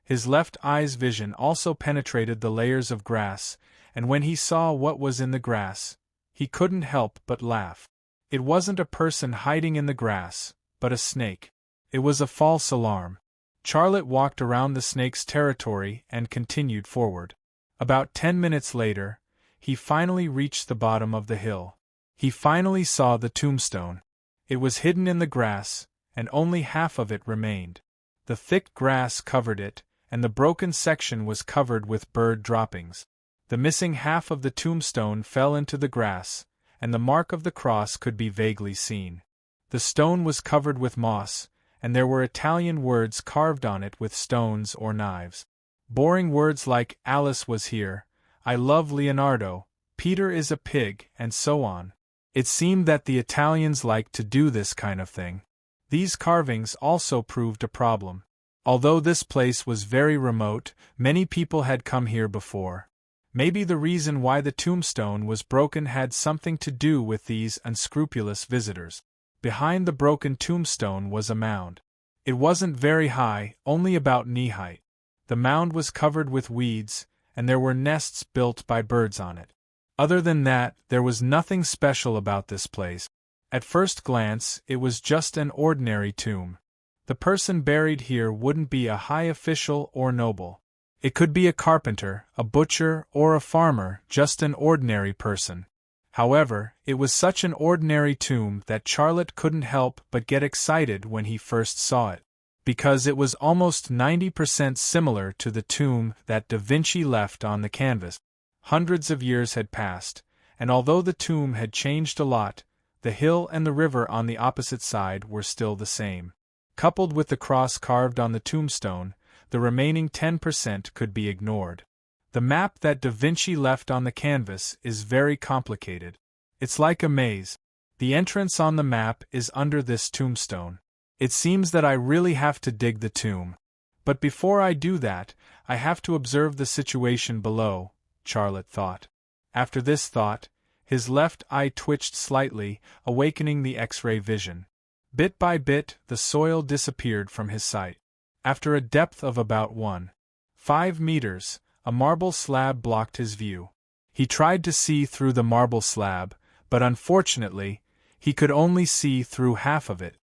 His left eye's vision also penetrated the layers of grass, and when he saw what was in the grass, he couldn't help but laugh. It wasn't a person hiding in the grass, but a snake. It was a false alarm. Charlotte walked around the snake's territory and continued forward. About 10 minutes later, he finally reached the bottom of the hill. He finally saw the tombstone. It was hidden in the grass, and only half of it remained. The thick grass covered it, and the broken section was covered with bird droppings. The missing half of the tombstone fell into the grass, and the mark of the cross could be vaguely seen. The stone was covered with moss, and there were Italian words carved on it with stones or knives. Boring words like Alice was here, I love Leonardo, Peter is a pig, and so on. It seemed that the Italians liked to do this kind of thing. These carvings also proved a problem. Although this place was very remote, many people had come here before. Maybe the reason why the tombstone was broken had something to do with these unscrupulous visitors. Behind the broken tombstone was a mound. It wasn't very high, only about knee height. The mound was covered with weeds, and there were nests built by birds on it. Other than that, there was nothing special about this place. At first glance, it was just an ordinary tomb. The person buried here wouldn't be a high official or noble. It could be a carpenter, a butcher, or a farmer, just an ordinary person. However, it was such an ordinary tomb that Charlotte couldn't help but get excited when he first saw it, because it was almost 90% similar to the tomb that Da Vinci left on the canvas. Hundreds of years had passed, and although the tomb had changed a lot, the hill and the river on the opposite side were still the same. Coupled with the cross carved on the tombstone, the remaining 10% could be ignored. The map that Da Vinci left on the canvas is very complicated. It's like a maze. The entrance on the map is under this tombstone. It seems that I really have to dig the tomb. But before I do that, I have to observe the situation below, Charlotte thought. After this thought, his left eye twitched slightly, awakening the X-ray vision. Bit by bit, the soil disappeared from his sight. After a depth of about 1.5 meters, a marble slab blocked his view. He tried to see through the marble slab, but unfortunately, he could only see through half of it.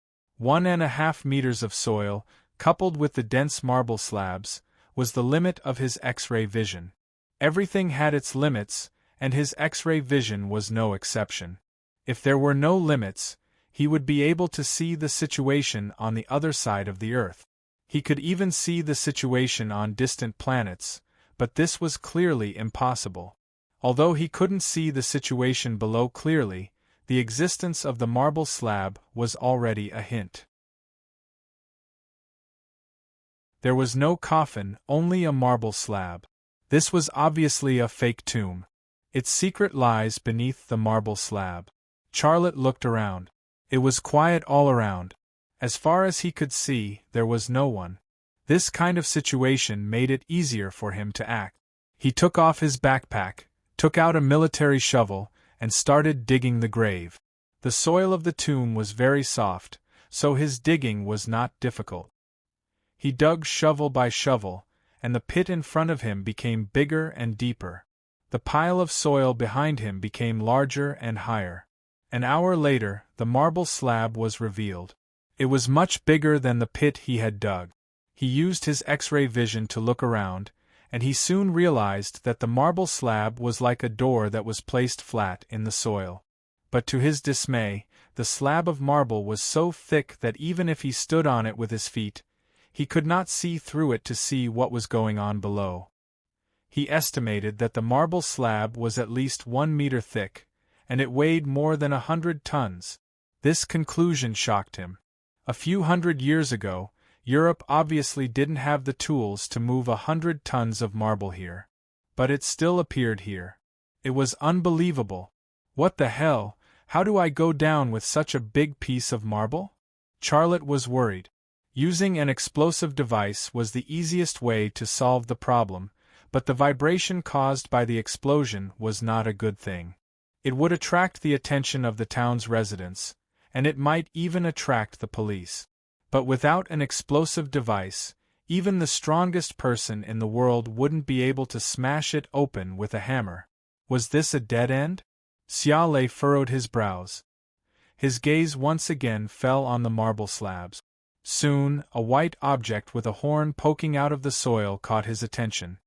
1.5 meters of soil, coupled with the dense marble slabs, was the limit of his X-ray vision. Everything had its limits, and his X-ray vision was no exception. If there were no limits, he would be able to see the situation on the other side of the Earth. He could even see the situation on distant planets, but this was clearly impossible. Although he couldn't see the situation below clearly, the existence of the marble slab was already a hint. There was no coffin, only a marble slab. This was obviously a fake tomb. Its secret lies beneath the marble slab. Charlotte looked around. It was quiet all around. As far as he could see, there was no one. This kind of situation made it easier for him to act. He took off his backpack, took out a military shovel, and started digging the grave. The soil of the tomb was very soft, so his digging was not difficult. He dug shovel by shovel, and the pit in front of him became bigger and deeper. The pile of soil behind him became larger and higher. An hour later, the marble slab was revealed. It was much bigger than the pit he had dug. He used his X-ray vision to look around, and he soon realized that the marble slab was like a door that was placed flat in the soil. But to his dismay, the slab of marble was so thick that even if he stood on it with his feet, he could not see through it to see what was going on below. He estimated that the marble slab was at least 1 meter thick, and it weighed more than 100 tons. This conclusion shocked him. A few hundred years ago, Europe obviously didn't have the tools to move 100 tons of marble here. But it still appeared here. It was unbelievable. What the hell? How do I go down with such a big piece of marble? Charlotte was worried. Using an explosive device was the easiest way to solve the problem, but the vibration caused by the explosion was not a good thing. It would attract the attention of the town's residents, and it might even attract the police. But without an explosive device, even the strongest person in the world wouldn't be able to smash it open with a hammer. Was this a dead end? Xiale furrowed his brows. His gaze once again fell on the marble slabs. Soon, a white object with a horn poking out of the soil caught his attention.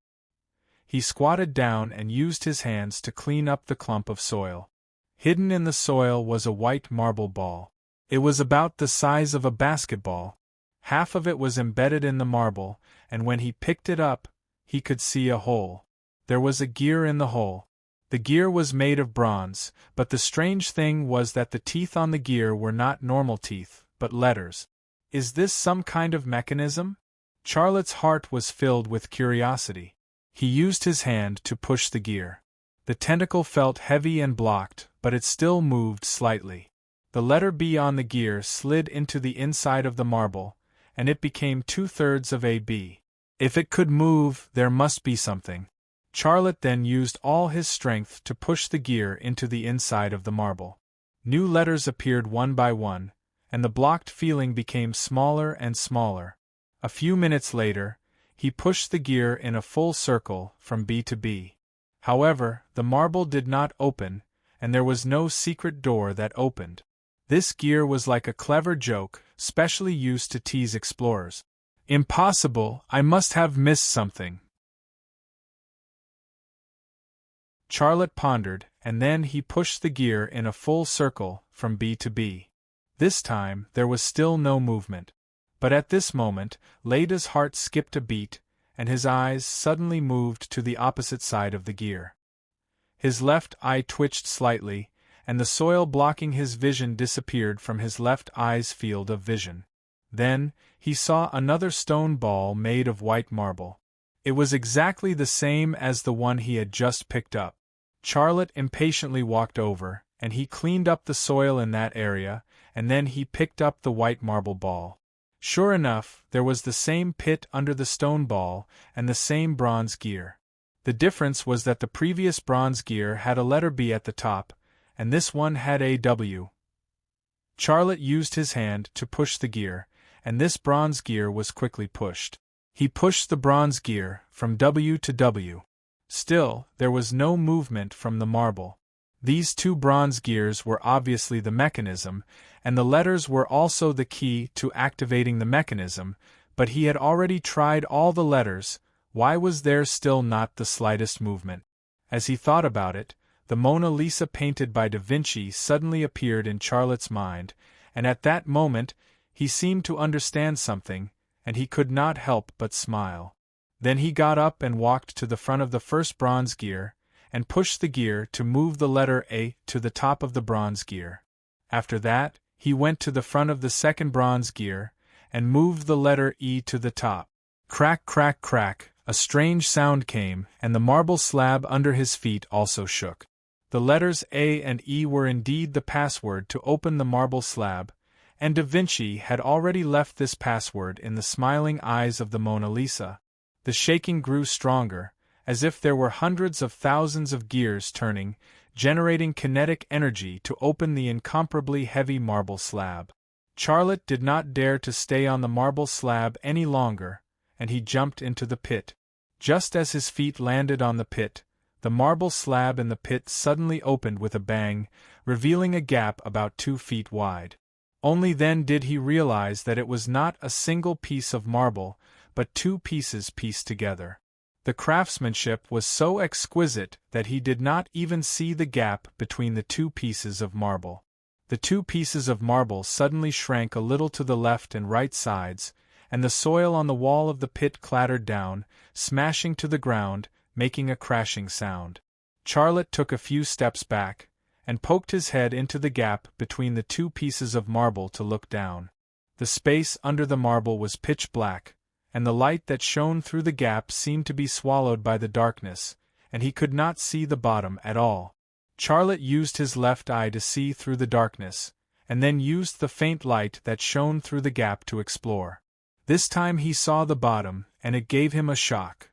He squatted down and used his hands to clean up the clump of soil. Hidden in the soil was a white marble ball. It was about the size of a basketball. Half of it was embedded in the marble, and when he picked it up, he could see a hole. There was a gear in the hole. The gear was made of bronze, but the strange thing was that the teeth on the gear were not normal teeth, but letters. Is this some kind of mechanism? Charlotte's heart was filled with curiosity. He used his hand to push the gear. The tentacle felt heavy and blocked, but it still moved slightly. The letter B on the gear slid into the inside of the marble, and it became 2/3 of a B. If it could move, there must be something. Charlotte then used all his strength to push the gear into the inside of the marble. New letters appeared one by one, and the blocked feeling became smaller and smaller. A few minutes later, he pushed the gear in a full circle from B to B. However, the marble did not open, and there was no secret door that opened. This gear was like a clever joke, specially used to tease explorers. Impossible, I must have missed something. Charlotte pondered, and then he pushed the gear in a full circle from B to B. This time, there was still no movement. But at this moment, Leida's heart skipped a beat, and his eyes suddenly moved to the opposite side of the gear. His left eye twitched slightly, and the soil blocking his vision disappeared from his left eye's field of vision. Then, he saw another stone ball made of white marble. It was exactly the same as the one he had just picked up. Charlotte impatiently walked over, and he cleaned up the soil in that area, and then he picked up the white marble ball. Sure enough, there was the same pit under the stone ball, and the same bronze gear. The difference was that the previous bronze gear had a letter B at the top, and this one had a W. Charlotte used his hand to push the gear, and this bronze gear was quickly pushed. He pushed the bronze gear from W to W. Still, there was no movement from the marble. These two bronze gears were obviously the mechanism, and the letters were also the key to activating the mechanism, but he had already tried all the letters. Why was there still not the slightest movement? As he thought about it, the Mona Lisa painted by Da Vinci suddenly appeared in Charlotte's mind, and at that moment, he seemed to understand something, and he could not help but smile. Then he got up and walked to the front of the first bronze gear, and pushed the gear to move the letter A to the top of the bronze gear. After that, he went to the front of the second bronze gear, and moved the letter E to the top. Crack, crack, crack, a strange sound came, and the marble slab under his feet also shook. The letters A and E were indeed the password to open the marble slab, and Da Vinci had already left this password in the smiling eyes of the Mona Lisa. The shaking grew stronger, as if there were hundreds of thousands of gears turning, generating kinetic energy to open the incomparably heavy marble slab. Charlotte did not dare to stay on the marble slab any longer, and he jumped into the pit. Just as his feet landed on the pit, the marble slab in the pit suddenly opened with a bang, revealing a gap about 2 feet wide. Only then did he realize that it was not a single piece of marble, but 2 pieces pieced together. The craftsmanship was so exquisite that he did not even see the gap between the 2 pieces of marble. The 2 pieces of marble suddenly shrank a little to the left and right sides, and the soil on the wall of the pit clattered down, smashing to the ground, making a crashing sound. Charlotte took a few steps back, and poked his head into the gap between the 2 pieces of marble to look down. The space under the marble was pitch black, and the light that shone through the gap seemed to be swallowed by the darkness, and he could not see the bottom at all. Charlotte used his left eye to see through the darkness, and then used the faint light that shone through the gap to explore. This time he saw the bottom, and it gave him a shock.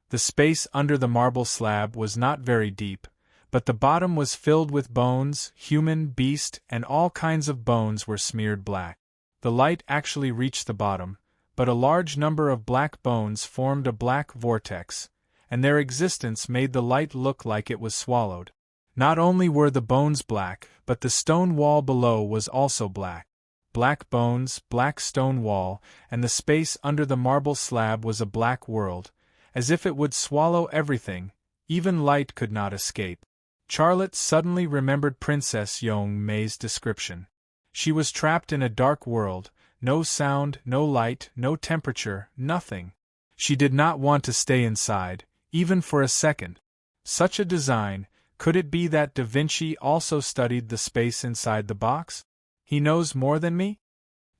The space under the marble slab was not very deep, but the bottom was filled with bones, human, beast, and all kinds of bones were smeared black. The light actually reached the bottom, but a large number of black bones formed a black vortex, and their existence made the light look like it was swallowed. Not only were the bones black, but the stone wall below was also black. Black bones, black stone wall, and the space under the marble slab was a black world, as if it would swallow everything, even light could not escape. Charlotte suddenly remembered Princess Yong Mei's description. She was trapped in a dark world, no sound, no light, no temperature, nothing. She did not want to stay inside, even for a second. Such a design, could it be that Da Vinci also studied the space inside the box? He knows more than me?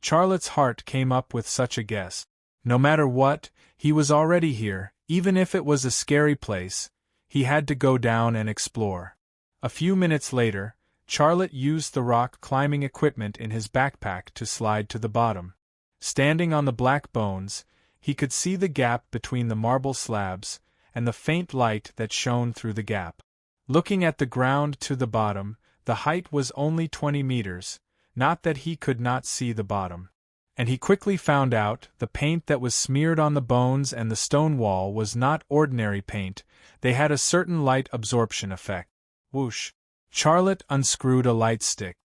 Charlotte's heart came up with such a guess. No matter what, he was already here, even if it was a scary place, he had to go down and explore. A few minutes later, Charlotte used the rock climbing equipment in his backpack to slide to the bottom. Standing on the black bones, he could see the gap between the marble slabs, and the faint light that shone through the gap. Looking at the ground to the bottom, the height was only 20 meters, not that he could not see the bottom. And he quickly found out the paint that was smeared on the bones and the stone wall was not ordinary paint, they had a certain light absorption effect. Whoosh! Charlotte unscrewed a light stick.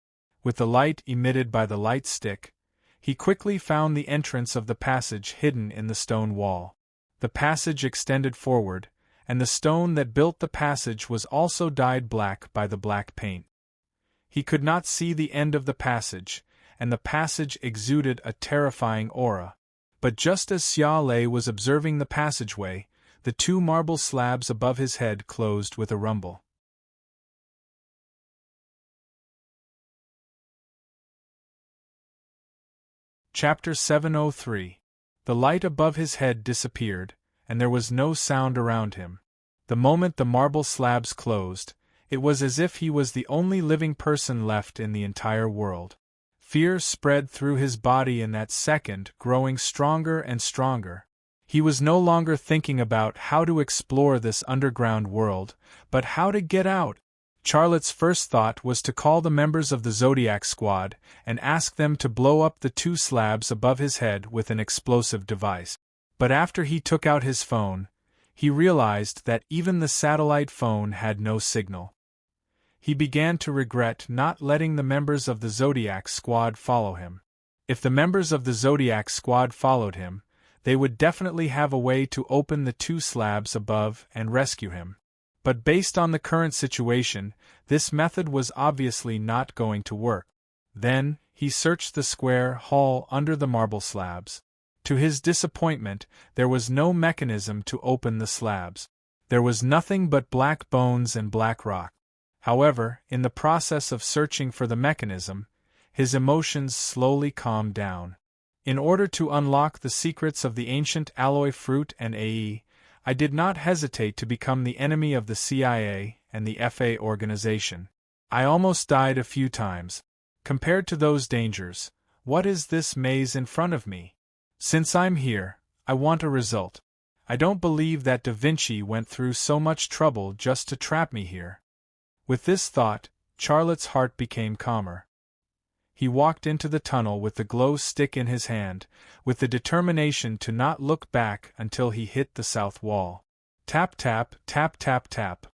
With the light emitted by the light stick, he quickly found the entrance of the passage hidden in the stone wall. The passage extended forward, and the stone that built the passage was also dyed black by the black paint. He could not see the end of the passage, and the passage exuded a terrifying aura. But just as Xia Lei was observing the passageway, the 2 marble slabs above his head closed with a rumble. Chapter 703. The light above his head disappeared, and there was no sound around him. The moment the marble slabs closed, it was as if he was the only living person left in the entire world. Fear spread through his body in that second, growing stronger and stronger. He was no longer thinking about how to explore this underground world, but how to get out. Charlotte's first thought was to call the members of the Zodiac Squad and ask them to blow up the 2 slabs above his head with an explosive device. But after he took out his phone, he realized that even the satellite phone had no signal. He began to regret not letting the members of the Zodiac Squad follow him. If the members of the Zodiac Squad followed him, they would definitely have a way to open the 2 slabs above and rescue him. But based on the current situation, this method was obviously not going to work. Then, he searched the square hall under the marble slabs. To his disappointment, there was no mechanism to open the slabs. There was nothing but black bones and black rock. However, in the process of searching for the mechanism, his emotions slowly calmed down. In order to unlock the secrets of the ancient alloy fruit and AE, I did not hesitate to become the enemy of the CIA and the FA organization. I almost died a few times. Compared to those dangers, what is this maze in front of me? Since I'm here, I want a result. I don't believe that Da Vinci went through so much trouble just to trap me here. With this thought, Charlotte's heart became calmer. He walked into the tunnel with the glow stick in his hand, with the determination to not look back until he hit the south wall. Tap tap, tap tap tap.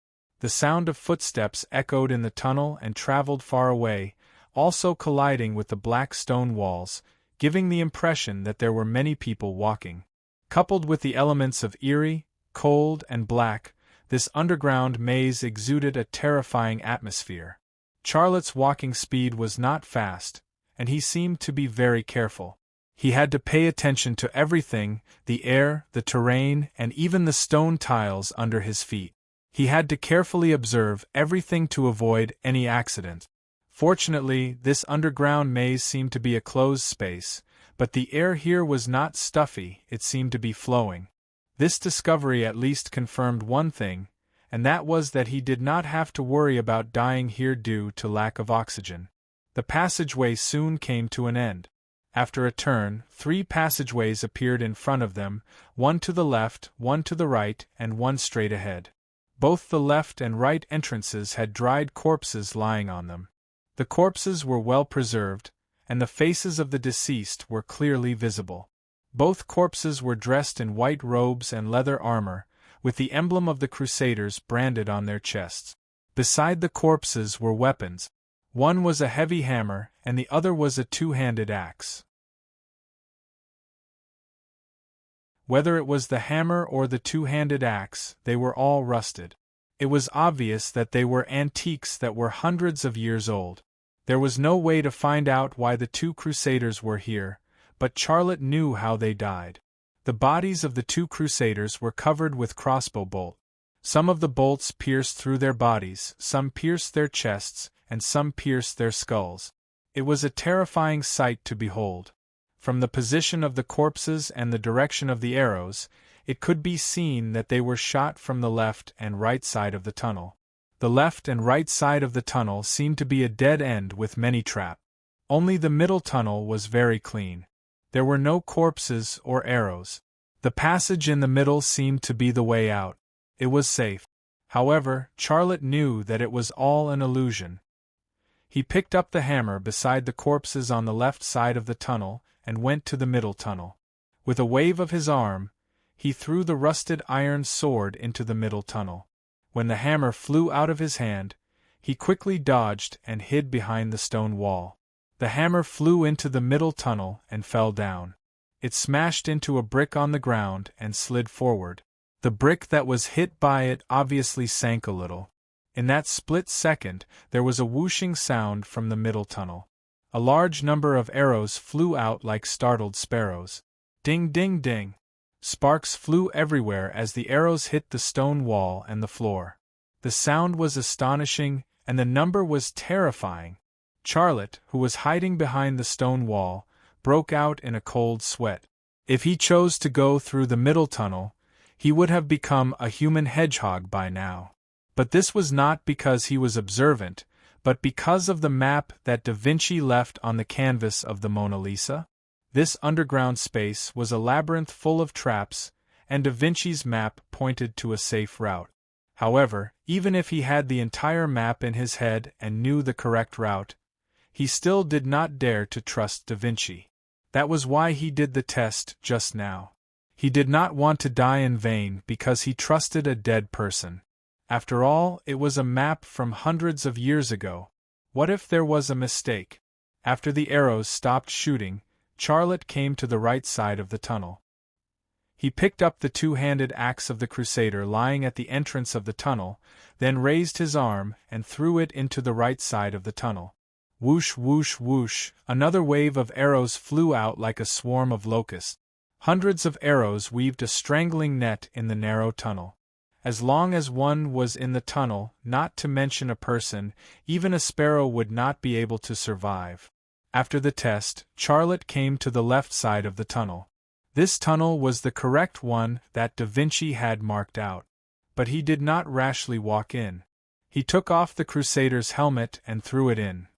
The sound of footsteps echoed in the tunnel and traveled far away, also colliding with the black stone walls, giving the impression that there were many people walking. Coupled with the elements of eerie, cold, and black, this underground maze exuded a terrifying atmosphere. Charlotte's walking speed was not fast, and he seemed to be very careful. He had to pay attention to everything, the air, the terrain, and even the stone tiles under his feet. He had to carefully observe everything to avoid any accident. Fortunately, this underground maze seemed to be a closed space, but the air here was not stuffy, it seemed to be flowing. This discovery at least confirmed one thing, and that was that he did not have to worry about dying here due to lack of oxygen. The passageway soon came to an end. After a turn, 3 passageways appeared in front of them, one to the left, one to the right, and one straight ahead. Both the left and right entrances had dried corpses lying on them. The corpses were well preserved, and the faces of the deceased were clearly visible. Both corpses were dressed in white robes and leather armor, with the emblem of the Crusaders branded on their chests. Beside the corpses were weapons. One was a heavy hammer, and the other was a 2-handed axe. Whether it was the hammer or the 2-handed axe, they were all rusted. It was obvious that they were antiques that were hundreds of years old. There was no way to find out why the 2 Crusaders were here, but Charlotte knew how they died. The bodies of the 2 Crusaders were covered with crossbow bolts. Some of the bolts pierced through their bodies, some pierced their chests, and some pierced their skulls. It was a terrifying sight to behold. From the position of the corpses and the direction of the arrows, it could be seen that they were shot from the left and right side of the tunnel. The left and right side of the tunnel seemed to be a dead end with many traps. Only the middle tunnel was very clean. There were no corpses or arrows. The passage in the middle seemed to be the way out. It was safe. However, Charlotte knew that it was all an illusion. He picked up the hammer beside the corpses on the left side of the tunnel and went to the middle tunnel. With a wave of his arm, he threw the rusted iron sword into the middle tunnel. When the hammer flew out of his hand, he quickly dodged and hid behind the stone wall. The hammer flew into the middle tunnel and fell down. It smashed into a brick on the ground and slid forward. The brick that was hit by it obviously sank a little. In that split second, there was a whooshing sound from the middle tunnel. A large number of arrows flew out like startled sparrows. Ding ding ding! Sparks flew everywhere as the arrows hit the stone wall and the floor. The sound was astonishing, and the number was terrifying. Charlotte, who was hiding behind the stone wall, broke out in a cold sweat. If he chose to go through the middle tunnel, he would have become a human hedgehog by now. But this was not because he was observant, but because of the map that Da Vinci left on the canvas of the Mona Lisa. This underground space was a labyrinth full of traps, and Da Vinci's map pointed to a safe route. However, even if he had the entire map in his head and knew the correct route, he still did not dare to trust Da Vinci. That was why he did the test just now. He did not want to die in vain because he trusted a dead person. After all, it was a map from hundreds of years ago. What if there was a mistake? After the arrows stopped shooting, Charlotte came to the right side of the tunnel. He picked up the 2-handed axe of the Crusader lying at the entrance of the tunnel, then raised his arm and threw it into the right side of the tunnel. Whoosh whoosh whoosh, another wave of arrows flew out like a swarm of locusts. Hundreds of arrows weaved a strangling net in the narrow tunnel. As long as one was in the tunnel, not to mention a person, even a sparrow would not be able to survive. After the test, Charlotte came to the left side of the tunnel. This tunnel was the correct one that Da Vinci had marked out. But he did not rashly walk in. He took off the Crusader's helmet and threw it in.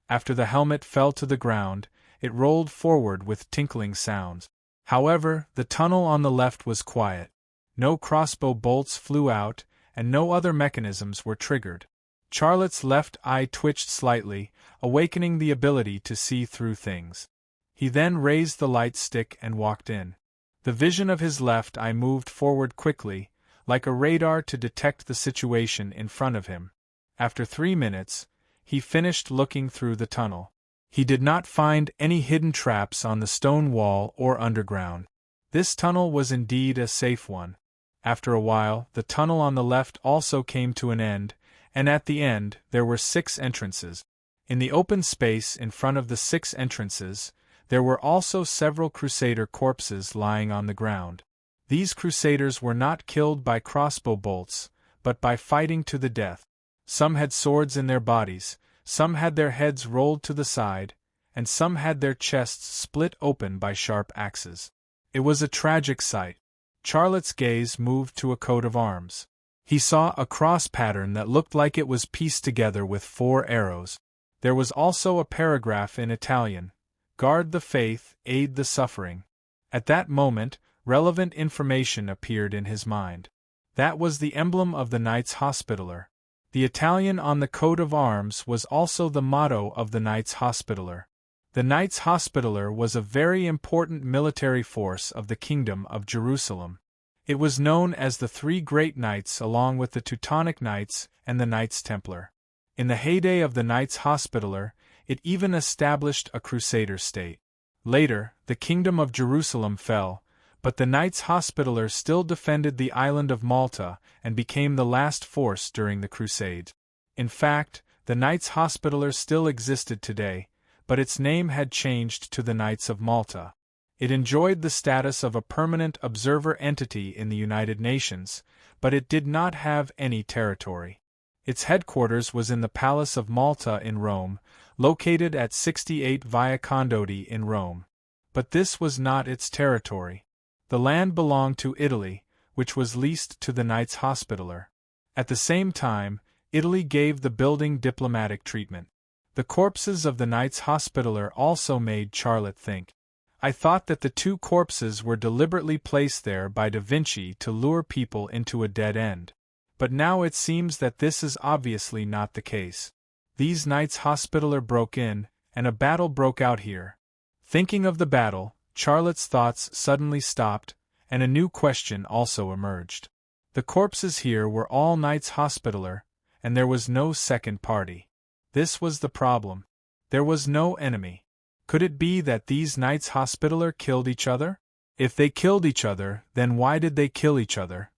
After the helmet fell to the ground, it rolled forward with tinkling sounds. However, the tunnel on the left was quiet. No crossbow bolts flew out, and no other mechanisms were triggered. Charlotte's left eye twitched slightly, awakening the ability to see through things. He then raised the light stick and walked in. The vision of his left eye moved forward quickly, like a radar to detect the situation in front of him. After 3 minutes, he finished looking through the tunnel. He did not find any hidden traps on the stone wall or underground. This tunnel was indeed a safe one. After a while, the tunnel on the left also came to an end, and at the end there were 6 entrances. In the open space in front of the 6 entrances, there were also several Crusader corpses lying on the ground. These Crusaders were not killed by crossbow bolts, but by fighting to the death. Some had swords in their bodies, some had their heads rolled to the side, and some had their chests split open by sharp axes. It was a tragic sight. Charlotte's gaze moved to a coat of arms. He saw a cross pattern that looked like it was pieced together with 4 arrows. There was also a paragraph in Italian: "Guard the faith, aid the suffering." At that moment, relevant information appeared in his mind. That was the emblem of the Knights Hospitaller. The Italian on the coat of arms was also the motto of the Knights Hospitaller. The Knights Hospitaller was a very important military force of the Kingdom of Jerusalem. It was known as the 3 Great Knights along with the Teutonic Knights and the Knights Templar. In the heyday of the Knights Hospitaller, it even established a Crusader state. Later, the Kingdom of Jerusalem fell, but the Knights Hospitaller still defended the island of Malta and became the last force during the Crusades. In fact, the Knights Hospitaller still existed today, but its name had changed to the Knights of Malta. It enjoyed the status of a permanent observer entity in the United Nations, but it did not have any territory. Its headquarters was in the Palace of Malta in Rome, located at 68 Via Condotti in Rome. But this was not its territory. The land belonged to Italy, which was leased to the Knights Hospitaller. At the same time, Italy gave the building diplomatic treatment. The corpses of the Knights Hospitaller also made Charlotte think. I thought that the 2 corpses were deliberately placed there by Da Vinci to lure people into a dead end. But now it seems that this is obviously not the case. These Knights Hospitaller broke in, and a battle broke out here. Thinking of the battle, Charlotte's thoughts suddenly stopped, and a new question also emerged. The corpses here were all Knights Hospitaller, and there was no second party. This was the problem. There was no enemy. Could it be that these Knights Hospitaller killed each other? If they killed each other, then why did they kill each other?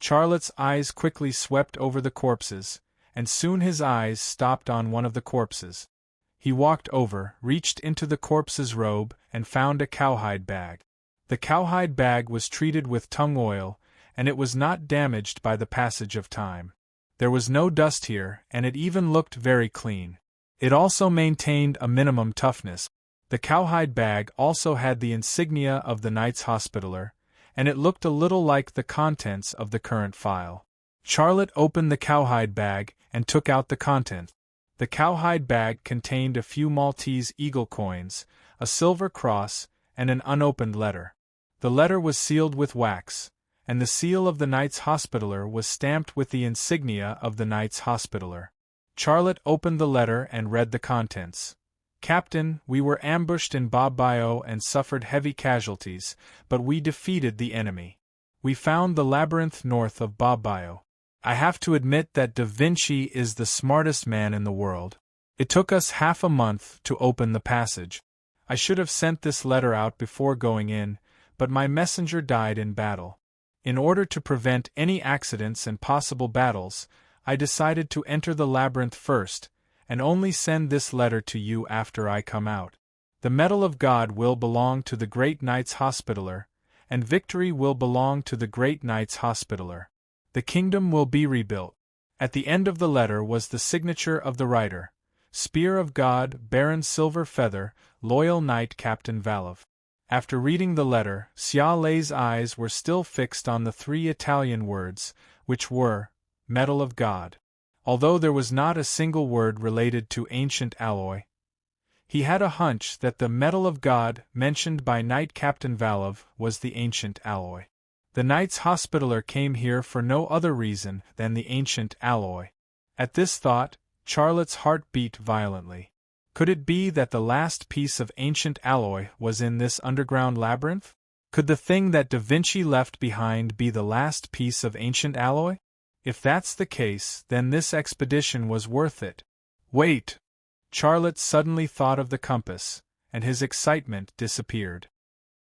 Charlotte's eyes quickly swept over the corpses, and soon his eyes stopped on one of the corpses. He walked over, reached into the corpse's robe, and found a cowhide bag. The cowhide bag was treated with tung oil, and it was not damaged by the passage of time. There was no dust here, and it even looked very clean. It also maintained a minimum toughness. The cowhide bag also had the insignia of the Knights Hospitaller, and it looked a little like the contents of the current file. Charlotte opened the cowhide bag and took out the contents. The cowhide bag contained a few Maltese eagle coins, a silver cross, and an unopened letter. The letter was sealed with wax, and the seal of the Knights Hospitaller was stamped with the insignia of the Knights Hospitaller. Charlotte opened the letter and read the contents. Captain, we were ambushed in Bobbio and suffered heavy casualties, but we defeated the enemy. We found the labyrinth north of Bobbio. I have to admit that Da Vinci is the smartest man in the world. It took us half a month to open the passage. I should have sent this letter out before going in, but my messenger died in battle. In order to prevent any accidents and possible battles, I decided to enter the labyrinth first, and only send this letter to you after I come out. The medal of God will belong to the Great Knights Hospitaller, and victory will belong to the Great Knights Hospitaller. The kingdom will be rebuilt. At the end of the letter was the signature of the writer, Spear of God, Baron Silver Feather, Loyal Knight Captain Valov. After reading the letter, Ciale's eyes were still fixed on the 3 Italian words, which were, Medal of God. Although there was not a single word related to ancient alloy, He had a hunch that the metal of God mentioned by Knight Captain Valov was the ancient alloy. The Knights Hospitaller came here for no other reason than the ancient alloy. At this thought, Charlotte's heart beat violently. Could it be that the last piece of ancient alloy was in this underground labyrinth? Could the thing that Da Vinci left behind be the last piece of ancient alloy? If that's the case, then this expedition was worth it. Wait! Charlotte suddenly thought of the compass, and his excitement disappeared.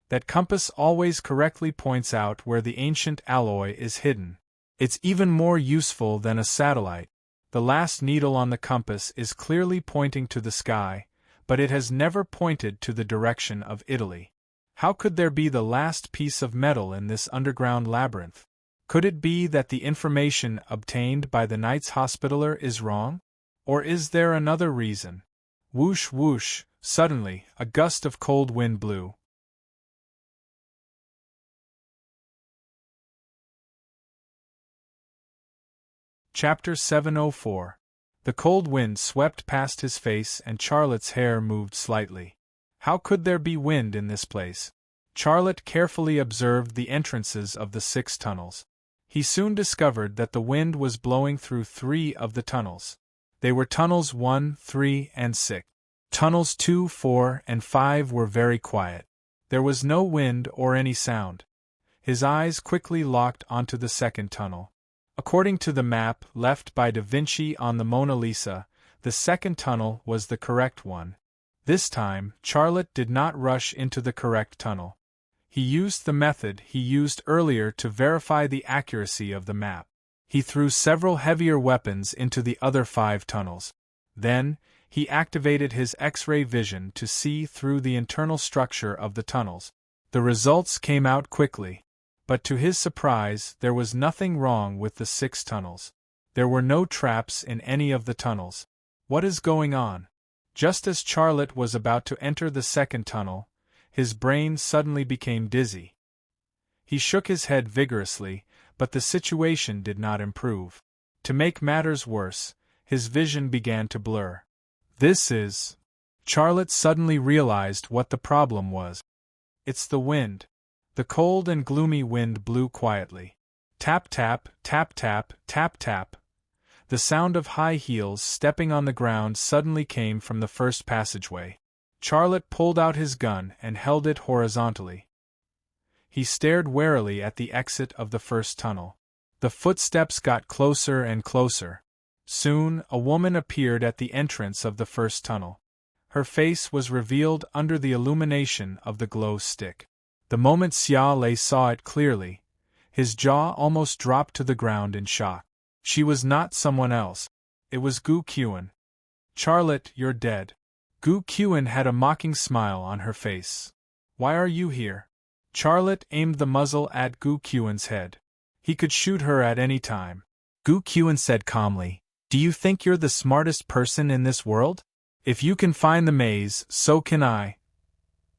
That compass always correctly points out where the ancient alloy is hidden. It's even more useful than a satellite. The last needle on the compass is clearly pointing to the sky, but it has never pointed to the direction of Italy. How could there be the last piece of metal in this underground labyrinth? Could it be that the information obtained by the Knights Hospitaller is wrong? Or is there another reason? Whoosh whoosh, suddenly, a gust of cold wind blew. Chapter 704. The cold wind swept past his face and Charlotte's hair moved slightly. How could there be wind in this place? Charlotte carefully observed the entrances of the 6 tunnels. He soon discovered that the wind was blowing through 3 of the tunnels. They were tunnels 1, 3, and 6. Tunnels 2, 4, and 5 were very quiet. There was no wind or any sound. His eyes quickly locked onto the 2nd tunnel. According to the map left by Da Vinci on the Mona Lisa, the 2nd tunnel was the correct one. This time, Charlotte did not rush into the correct tunnel. He used the method he used earlier to verify the accuracy of the map. He threw several heavier weapons into the other 5 tunnels. Then, he activated his X-ray vision to see through the internal structure of the tunnels. The results came out quickly. But to his surprise, there was nothing wrong with the 6 tunnels. There were no traps in any of the tunnels. What is going on? Just as Charlotte was about to enter the 2nd tunnel, his brain suddenly became dizzy. He shook his head vigorously, but the situation did not improve. To make matters worse, his vision began to blur. This is... Charlotte suddenly realized what the problem was. It's the wind. The cold and gloomy wind blew quietly. Tap tap, tap tap, tap tap. The sound of high heels stepping on the ground suddenly came from the first passageway. Charlotte pulled out his gun and held it horizontally. He stared warily at the exit of the first tunnel. The footsteps got closer and closer. Soon, a woman appeared at the entrance of the first tunnel. Her face was revealed under the illumination of the glow stick. The moment Xia Lei saw it clearly, his jaw almost dropped to the ground in shock. She was not someone else. It was Gu Qian. Charlotte, you're dead. Gu Qian had a mocking smile on her face. Why are you here? Charlotte aimed the muzzle at Gu Qian's head. He could shoot her at any time. Gu Qian said calmly, "Do you think you're the smartest person in this world? If you can find the maze, so can I."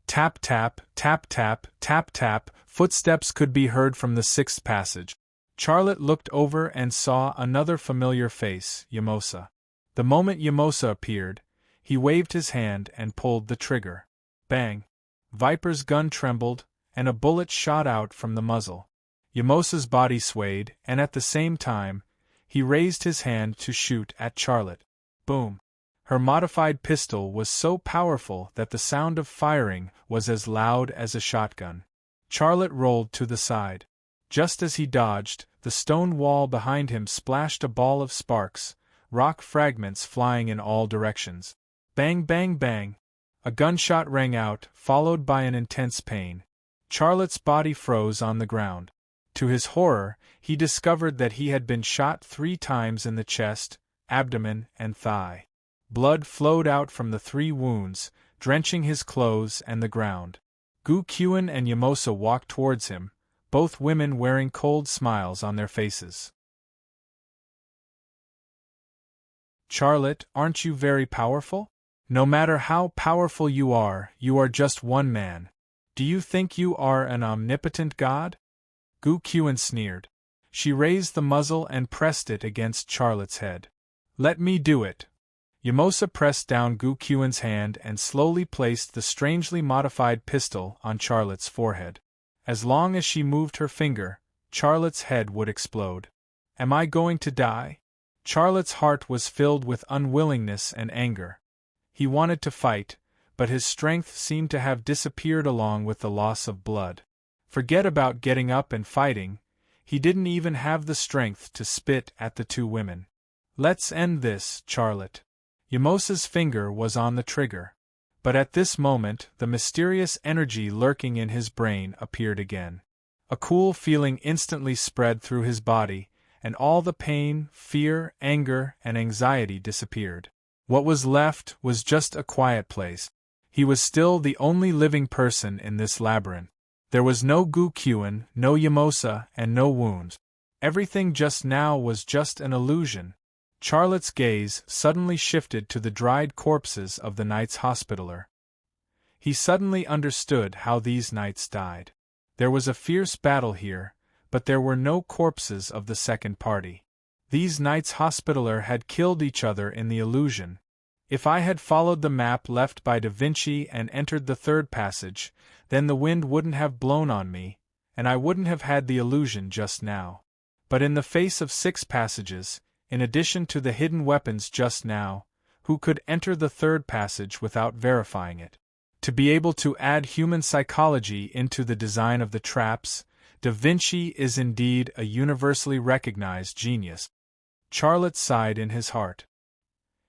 Tap tap, tap tap, tap tap, footsteps could be heard from the 6th passage. Charlotte looked over and saw another familiar face, Yamosa. The moment Yamosa appeared, he waved his hand and pulled the trigger. Bang! Viper's gun trembled, and a bullet shot out from the muzzle. Yamosa's body swayed, and at the same time, he raised his hand to shoot at Charlotte. Boom! Her modified pistol was so powerful that the sound of firing was as loud as a shotgun. Charlotte rolled to the side. Just as he dodged, the stone wall behind him splashed a ball of sparks, rock fragments flying in all directions. Bang bang bang! A gunshot rang out, followed by an intense pain. Charlotte's body froze on the ground. To his horror, he discovered that he had been shot 3 times in the chest, abdomen, and thigh. Blood flowed out from the 3 wounds, drenching his clothes and the ground. Gu Qian and Yamosa walked towards him, both women wearing cold smiles on their faces. Charlotte, aren't you very powerful? No matter how powerful you are just one man. Do you think you are an omnipotent god? Gu Qian sneered. She raised the muzzle and pressed it against Charlotte's head. Let me do it. Yamosa pressed down Gu Qian's hand and slowly placed the strangely modified pistol on Charlotte's forehead. As long as she moved her finger, Charlotte's head would explode. Am I going to die? Charlotte's heart was filled with unwillingness and anger. He wanted to fight, but his strength seemed to have disappeared along with the loss of blood. Forget about getting up and fighting, he didn't even have the strength to spit at the two women. Let's end this, Charlotte. Yamosa's finger was on the trigger. But at this moment the mysterious energy lurking in his brain appeared again. A cool feeling instantly spread through his body, and all the pain, fear, anger, and anxiety disappeared. What was left was just a quiet place. He was still the only living person in this labyrinth. There was no Gu Qian, no Yamosa, and no wounds. Everything just now was just an illusion. Charlotte's gaze suddenly shifted to the dried corpses of the Knights Hospitaller. He suddenly understood how these knights died. There was a fierce battle here, but there were no corpses of the second party. These Knights Hospitaller had killed each other in the illusion. If I had followed the map left by Da Vinci and entered the third passage, then the wind wouldn't have blown on me, and I wouldn't have had the illusion just now. But in the face of 6 passages, in addition to the hidden weapons just now, who could enter the third passage without verifying it? To be able to add human psychology into the design of the traps, Da Vinci is indeed a universally recognized genius. Charlotte sighed in his heart.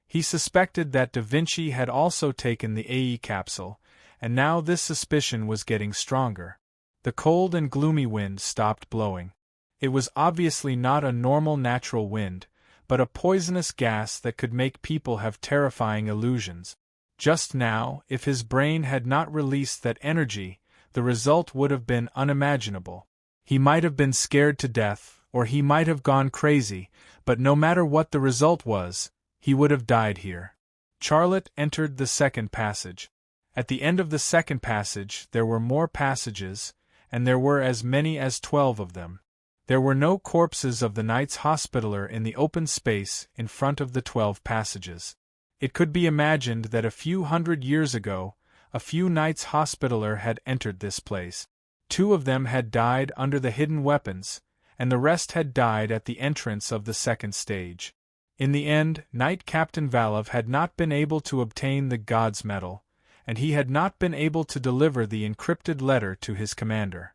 He suspected that Da Vinci had also taken the AE capsule, and now this suspicion was getting stronger. The cold and gloomy wind stopped blowing. It was obviously not a normal natural wind, but a poisonous gas that could make people have terrifying illusions. Just now, if his brain had not released that energy, the result would have been unimaginable. He might have been scared to death, or he might have gone crazy, but no matter what the result was, he would have died here. Charlotte entered the second passage. At the end of the second passage there were more passages, and there were as many as 12 of them. There were no corpses of the Knights Hospitaller in the open space in front of the 12 passages. It could be imagined that a few hundred years ago, a few Knights Hospitaller had entered this place. 2 of them had died under the hidden weapons, and the rest had died at the entrance of the second stage. In the end, Knight Captain Valov had not been able to obtain the God's Medal, and he had not been able to deliver the encrypted letter to his commander.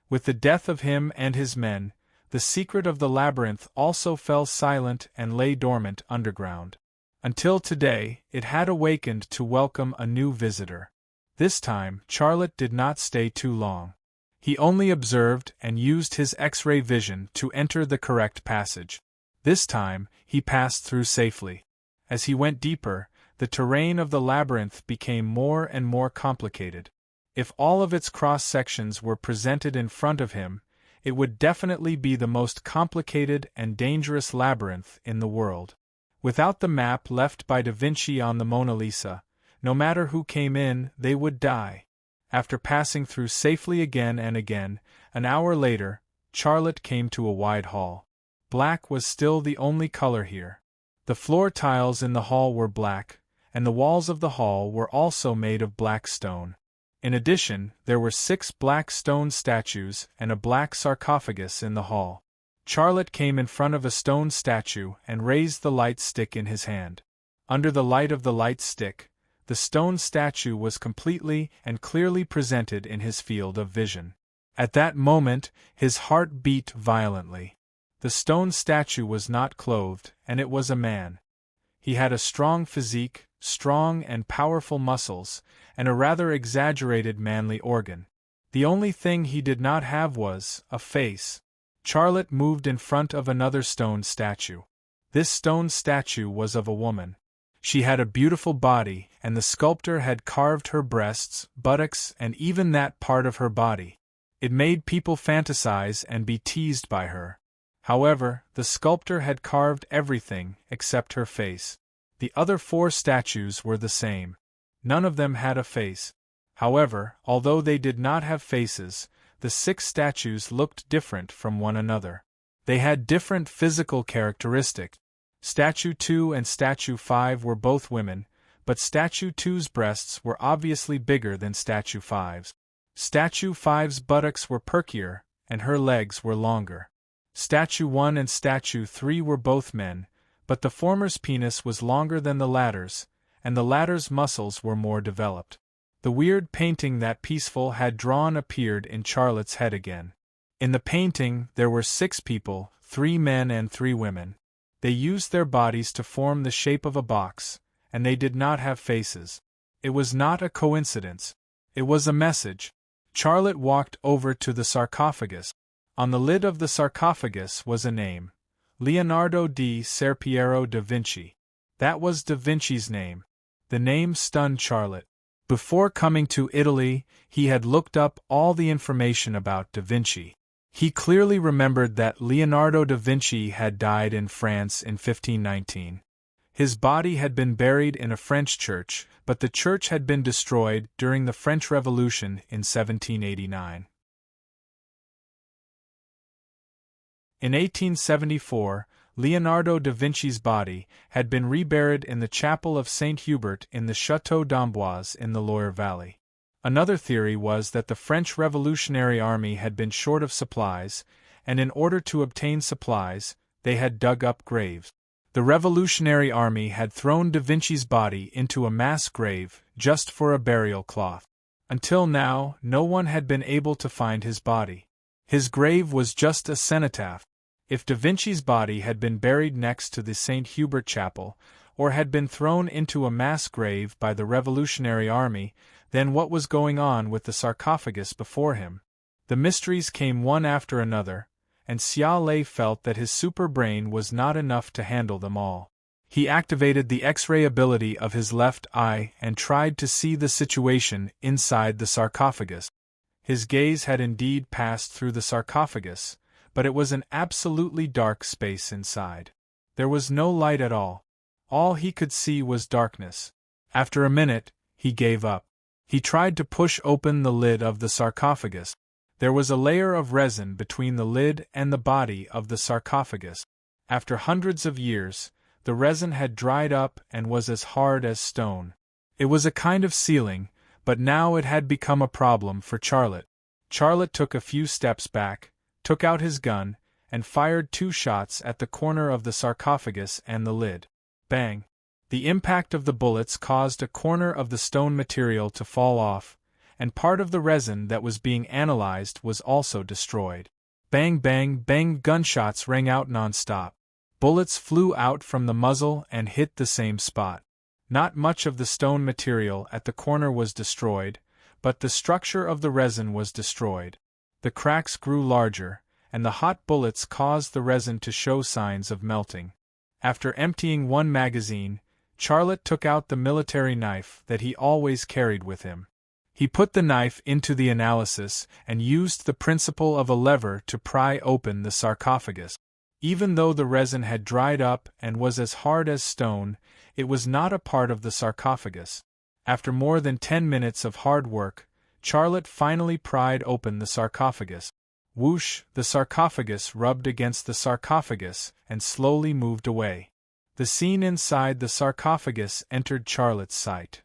With the death of him and his men, the secret of the labyrinth also fell silent and lay dormant underground. Until today, it had awakened to welcome a new visitor. This time, Charlotte did not stay too long. He only observed and used his X-ray vision to enter the correct passage. This time, he passed through safely. As he went deeper, the terrain of the labyrinth became more and more complicated. If all of its cross-sections were presented in front of him, it would definitely be the most complicated and dangerous labyrinth in the world. Without the map left by Da Vinci on the Mona Lisa, no matter who came in, they would die. After passing through safely again and again, an hour later, Charlotte came to a wide hall. Black was still the only color here. The floor tiles in the hall were black, and the walls of the hall were also made of black stone. In addition, there were 6 black stone statues and a black sarcophagus in the hall. Charlotte came in front of a stone statue and raised the light stick in his hand. Under the light of the light stick, the stone statue was completely and clearly presented in his field of vision. At that moment, his heart beat violently. The stone statue was not clothed, and it was a man. He had a strong physique, strong and powerful muscles, and a rather exaggerated manly organ. The only thing he did not have was a face. Charlotte moved in front of another stone statue. This stone statue was of a woman. She had a beautiful body, and the sculptor had carved her breasts, buttocks, and even that part of her body. It made people fantasize and be teased by her. However, the sculptor had carved everything except her face. The other 4 statues were the same. None of them had a face. However, although they did not have faces, the 6 statues looked different from one another. They had different physical characteristics. Statue 2 and Statue 5 were both women, but Statue 2's breasts were obviously bigger than Statue 5's. Statue 5's buttocks were perkier, and her legs were longer. Statue 1 and Statue 3 were both men, but the former's penis was longer than the latter's, and the latter's muscles were more developed. The weird painting that Peaceful had drawn appeared in Charlotte's head again. In the painting there were 6 people, 3 men and 3 women. They used their bodies to form the shape of a box, and they did not have faces. It was not a coincidence. It was a message. Charlotte walked over to the sarcophagus. On the lid of the sarcophagus was a name. Leonardo di Ser Piero da Vinci. That was da Vinci's name. The name stunned Charlotte. Before coming to Italy, he had looked up all the information about da Vinci. He clearly remembered that Leonardo da Vinci had died in France in 1519. His body had been buried in a French church, but the church had been destroyed during the French Revolution in 1789. In 1874, Leonardo da Vinci's body had been reburied in the chapel of Saint Hubert in the Château d'Amboise in the Loire Valley. Another theory was that the French Revolutionary Army had been short of supplies, and in order to obtain supplies, they had dug up graves. The Revolutionary Army had thrown da Vinci's body into a mass grave just for a burial cloth. Until now, no one had been able to find his body. His grave was just a cenotaph. If da Vinci's body had been buried next to the St. Hubert Chapel, or had been thrown into a mass grave by the Revolutionary Army, then what was going on with the sarcophagus before him? The mysteries came one after another, and Xia Lei felt that his super brain was not enough to handle them all. He activated the X-ray ability of his left eye and tried to see the situation inside the sarcophagus. His gaze had indeed passed through the sarcophagus, but it was an absolutely dark space inside. There was no light at all. All he could see was darkness. After a minute, he gave up. He tried to push open the lid of the sarcophagus. There was a layer of resin between the lid and the body of the sarcophagus. After hundreds of years, the resin had dried up and was as hard as stone. It was a kind of sealing, but now it had become a problem for Charlotte. Charlotte took a few steps back, took out his gun, and fired 2 shots at the corner of the sarcophagus and the lid. Bang! The impact of the bullets caused a corner of the stone material to fall off, and part of the resin that was being analyzed was also destroyed. Bang bang bang, gunshots rang out non-stop. Bullets flew out from the muzzle and hit the same spot. Not much of the stone material at the corner was destroyed, but the structure of the resin was destroyed. The cracks grew larger, and the hot bullets caused the resin to show signs of melting. After emptying one magazine, Charlotte took out the military knife that he always carried with him. He put the knife into the analysis and used the principle of a lever to pry open the sarcophagus. Even though the resin had dried up and was as hard as stone, it was not a part of the sarcophagus. After more than 10 minutes of hard work, Charlotte finally pried open the sarcophagus. Whoosh! The sarcophagus rubbed against the sarcophagus and slowly moved away. The scene inside the sarcophagus entered Charlotte's sight.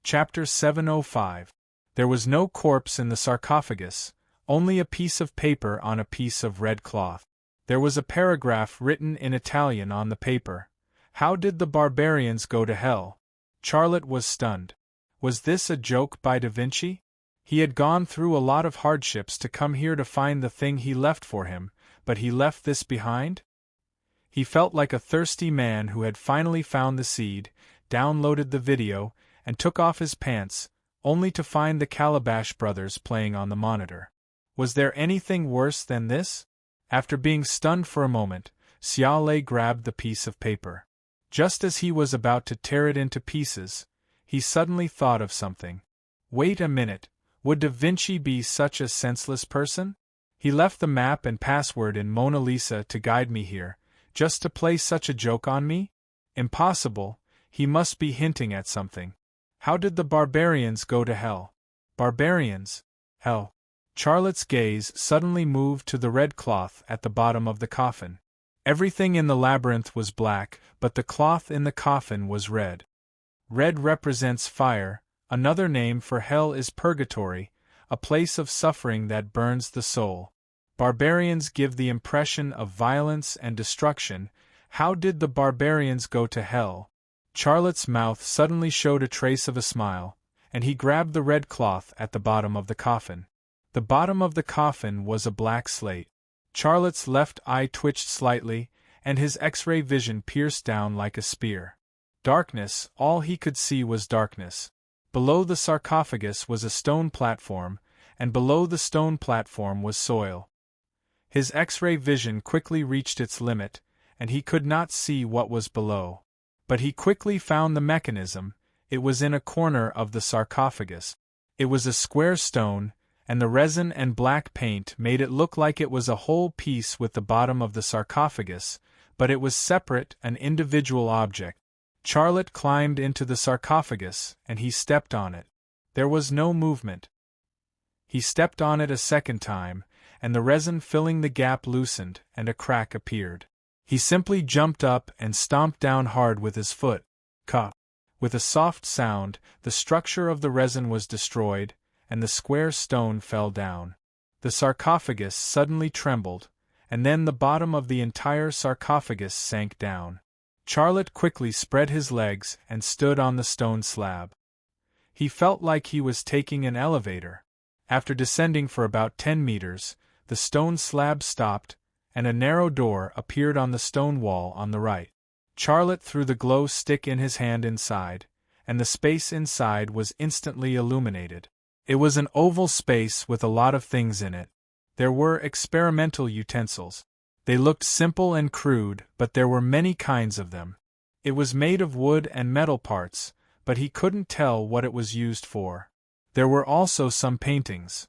Chapter 705. There was no corpse in the sarcophagus, only a piece of paper on a piece of red cloth. There was a paragraph written in Italian on the paper. How did the barbarians go to hell? Charlotte was stunned. Was this a joke by da Vinci? He had gone through a lot of hardships to come here to find the thing he left for him, but he left this behind? He felt like a thirsty man who had finally found the seed, downloaded the video, and took off his pants, only to find the Calabash Brothers playing on the monitor. Was there anything worse than this? After being stunned for a moment, Xia Lei grabbed the piece of paper. Just as he was about to tear it into pieces, he suddenly thought of something. Wait a minute, would da Vinci be such a senseless person? He left the map and password in Mona Lisa to guide me here, just to play such a joke on me? Impossible, he must be hinting at something. How did the barbarians go to hell? Barbarians. Hell. Charlotte's gaze suddenly moved to the red cloth at the bottom of the coffin. Everything in the labyrinth was black, but the cloth in the coffin was red. Red represents fire. Another name for hell is purgatory, a place of suffering that burns the soul. Barbarians give the impression of violence and destruction. How did the barbarians go to hell? Charlotte's mouth suddenly showed a trace of a smile, and he grabbed the red cloth at the bottom of the coffin. The bottom of the coffin was a black slate. Charlotte's left eye twitched slightly, and his X-ray vision pierced down like a spear. Darkness, all he could see was darkness. Below the sarcophagus was a stone platform, and below the stone platform was soil. His X-ray vision quickly reached its limit, and he could not see what was below. But he quickly found the mechanism. It was in a corner of the sarcophagus. It was a square stone, and the resin and black paint made it look like it was a whole piece with the bottom of the sarcophagus, but it was separate, an individual object. Charlotte climbed into the sarcophagus, and he stepped on it. There was no movement. He stepped on it a second time, and the resin filling the gap loosened, and a crack appeared. He simply jumped up and stomped down hard with his foot. Ka! With a soft sound, the structure of the resin was destroyed, and the square stone fell down. The sarcophagus suddenly trembled, and then the bottom of the entire sarcophagus sank down. Charlotte quickly spread his legs and stood on the stone slab. He felt like he was taking an elevator. After descending for about 10 meters, the stone slab stopped, and a narrow door appeared on the stone wall on the right. Charlotte threw the glow stick in his hand inside, and the space inside was instantly illuminated. It was an oval space with a lot of things in it. There were experimental utensils. They looked simple and crude, but there were many kinds of them. It was made of wood and metal parts, but he couldn't tell what it was used for. There were also some paintings.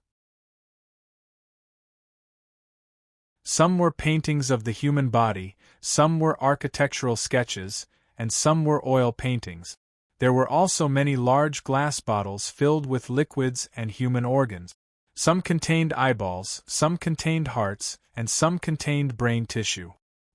Some were paintings of the human body, some were architectural sketches, and some were oil paintings. There were also many large glass bottles filled with liquids and human organs. Some contained eyeballs, some contained hearts, and some contained brain tissue.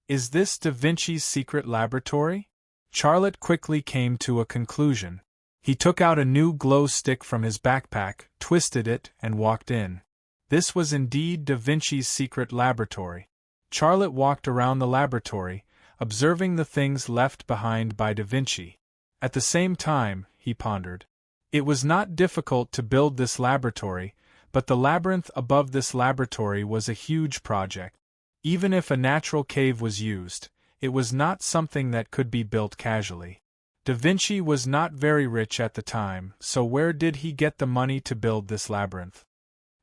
Is this Da Vinci's secret laboratory? Charlotte quickly came to a conclusion. He took out a new glow stick from his backpack, twisted it, and walked in. This was indeed Da Vinci's secret laboratory. Charlotte walked around the laboratory, observing the things left behind by Da Vinci. At the same time, he pondered. It was not difficult to build this laboratory, but the labyrinth above this laboratory was a huge project. Even if a natural cave was used, it was not something that could be built casually. Da Vinci was not very rich at the time, so where did he get the money to build this labyrinth?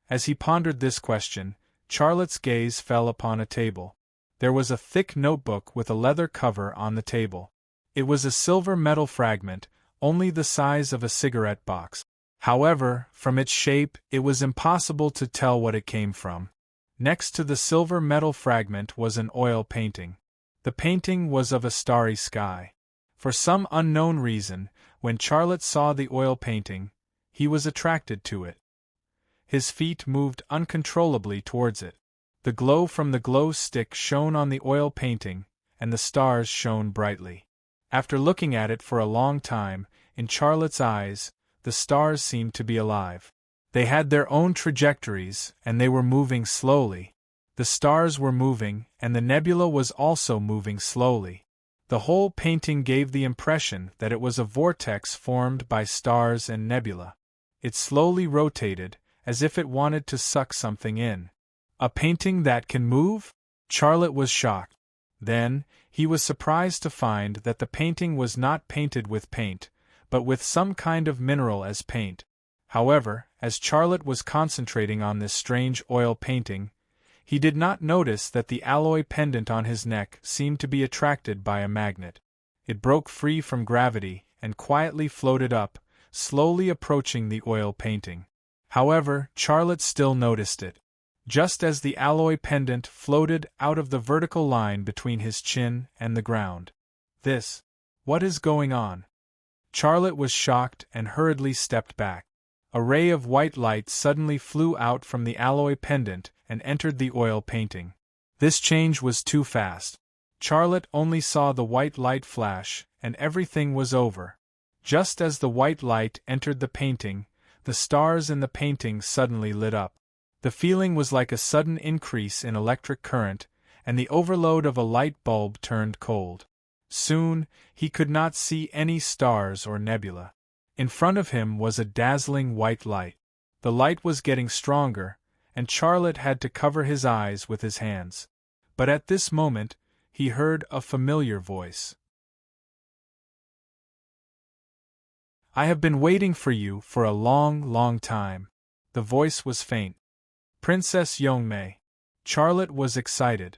As he pondered this question, Charlotte's gaze fell upon a table. There was a thick notebook with a leather cover on the table. It was a silver metal fragment, only the size of a cigarette box. However, from its shape, it was impossible to tell what it came from. Next to the silver metal fragment was an oil painting. The painting was of a starry sky. For some unknown reason, when Charlotte saw the oil painting, he was attracted to it. His feet moved uncontrollably towards it. The glow from the glow stick shone on the oil painting, and the stars shone brightly. After looking at it for a long time, in Charlotte's eyes, the stars seemed to be alive. They had their own trajectories, and they were moving slowly. The stars were moving, and the nebula was also moving slowly. The whole painting gave the impression that it was a vortex formed by stars and nebula. It slowly rotated, as if it wanted to suck something in. A painting that can move? Charlotte was shocked. Then, he was surprised to find that the painting was not painted with paint, but with some kind of mineral as paint. However, as Charlotte was concentrating on this strange oil painting, he did not notice that the alloy pendant on his neck seemed to be attracted by a magnet. It broke free from gravity and quietly floated up, slowly approaching the oil painting. However, Charlotte still noticed it. Just as the alloy pendant floated out of the vertical line between his chin and the ground. What is going on? Charlotte was shocked and hurriedly stepped back. A ray of white light suddenly flew out from the alloy pendant and entered the oil painting. This change was too fast. Charlotte only saw the white light flash, and everything was over. Just as the white light entered the painting, the stars in the painting suddenly lit up. The feeling was like a sudden increase in electric current, and the overload of a light bulb turned cold. Soon, he could not see any stars or nebula. In front of him was a dazzling white light. The light was getting stronger, and Charlotte had to cover his eyes with his hands. But at this moment, he heard a familiar voice. "I have been waiting for you for a long, long time." The voice was faint. "Princess Youngmei." Charlotte was excited.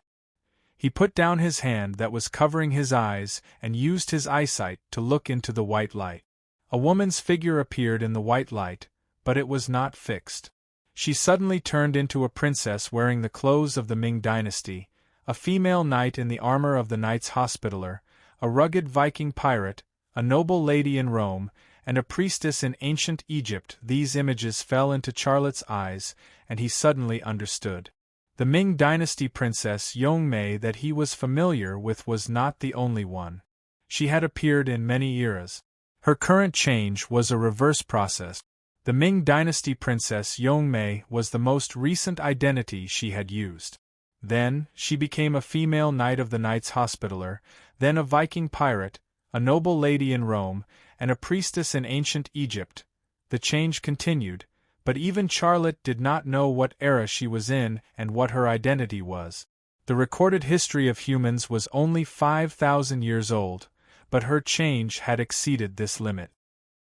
He put down his hand that was covering his eyes and used his eyesight to look into the white light. A woman's figure appeared in the white light, but it was not fixed. She suddenly turned into a princess wearing the clothes of the Ming dynasty, a female knight in the armor of the Knights Hospitaller, a rugged Viking pirate, a noble lady in Rome, and a priestess in ancient Egypt. These images fell into Charlotte's eyes, and he suddenly understood. The Ming dynasty Princess Youngmei that he was familiar with was not the only one. She had appeared in many eras. Her current change was a reverse process. The Ming dynasty Princess Youngmei was the most recent identity she had used. Then, she became a female knight of the Knights Hospitaller, then a Viking pirate, a noble lady in Rome, and a priestess in ancient Egypt. The change continued, but even Charlotte did not know what era she was in and what her identity was. The recorded history of humans was only 5,000 years old, but her change had exceeded this limit.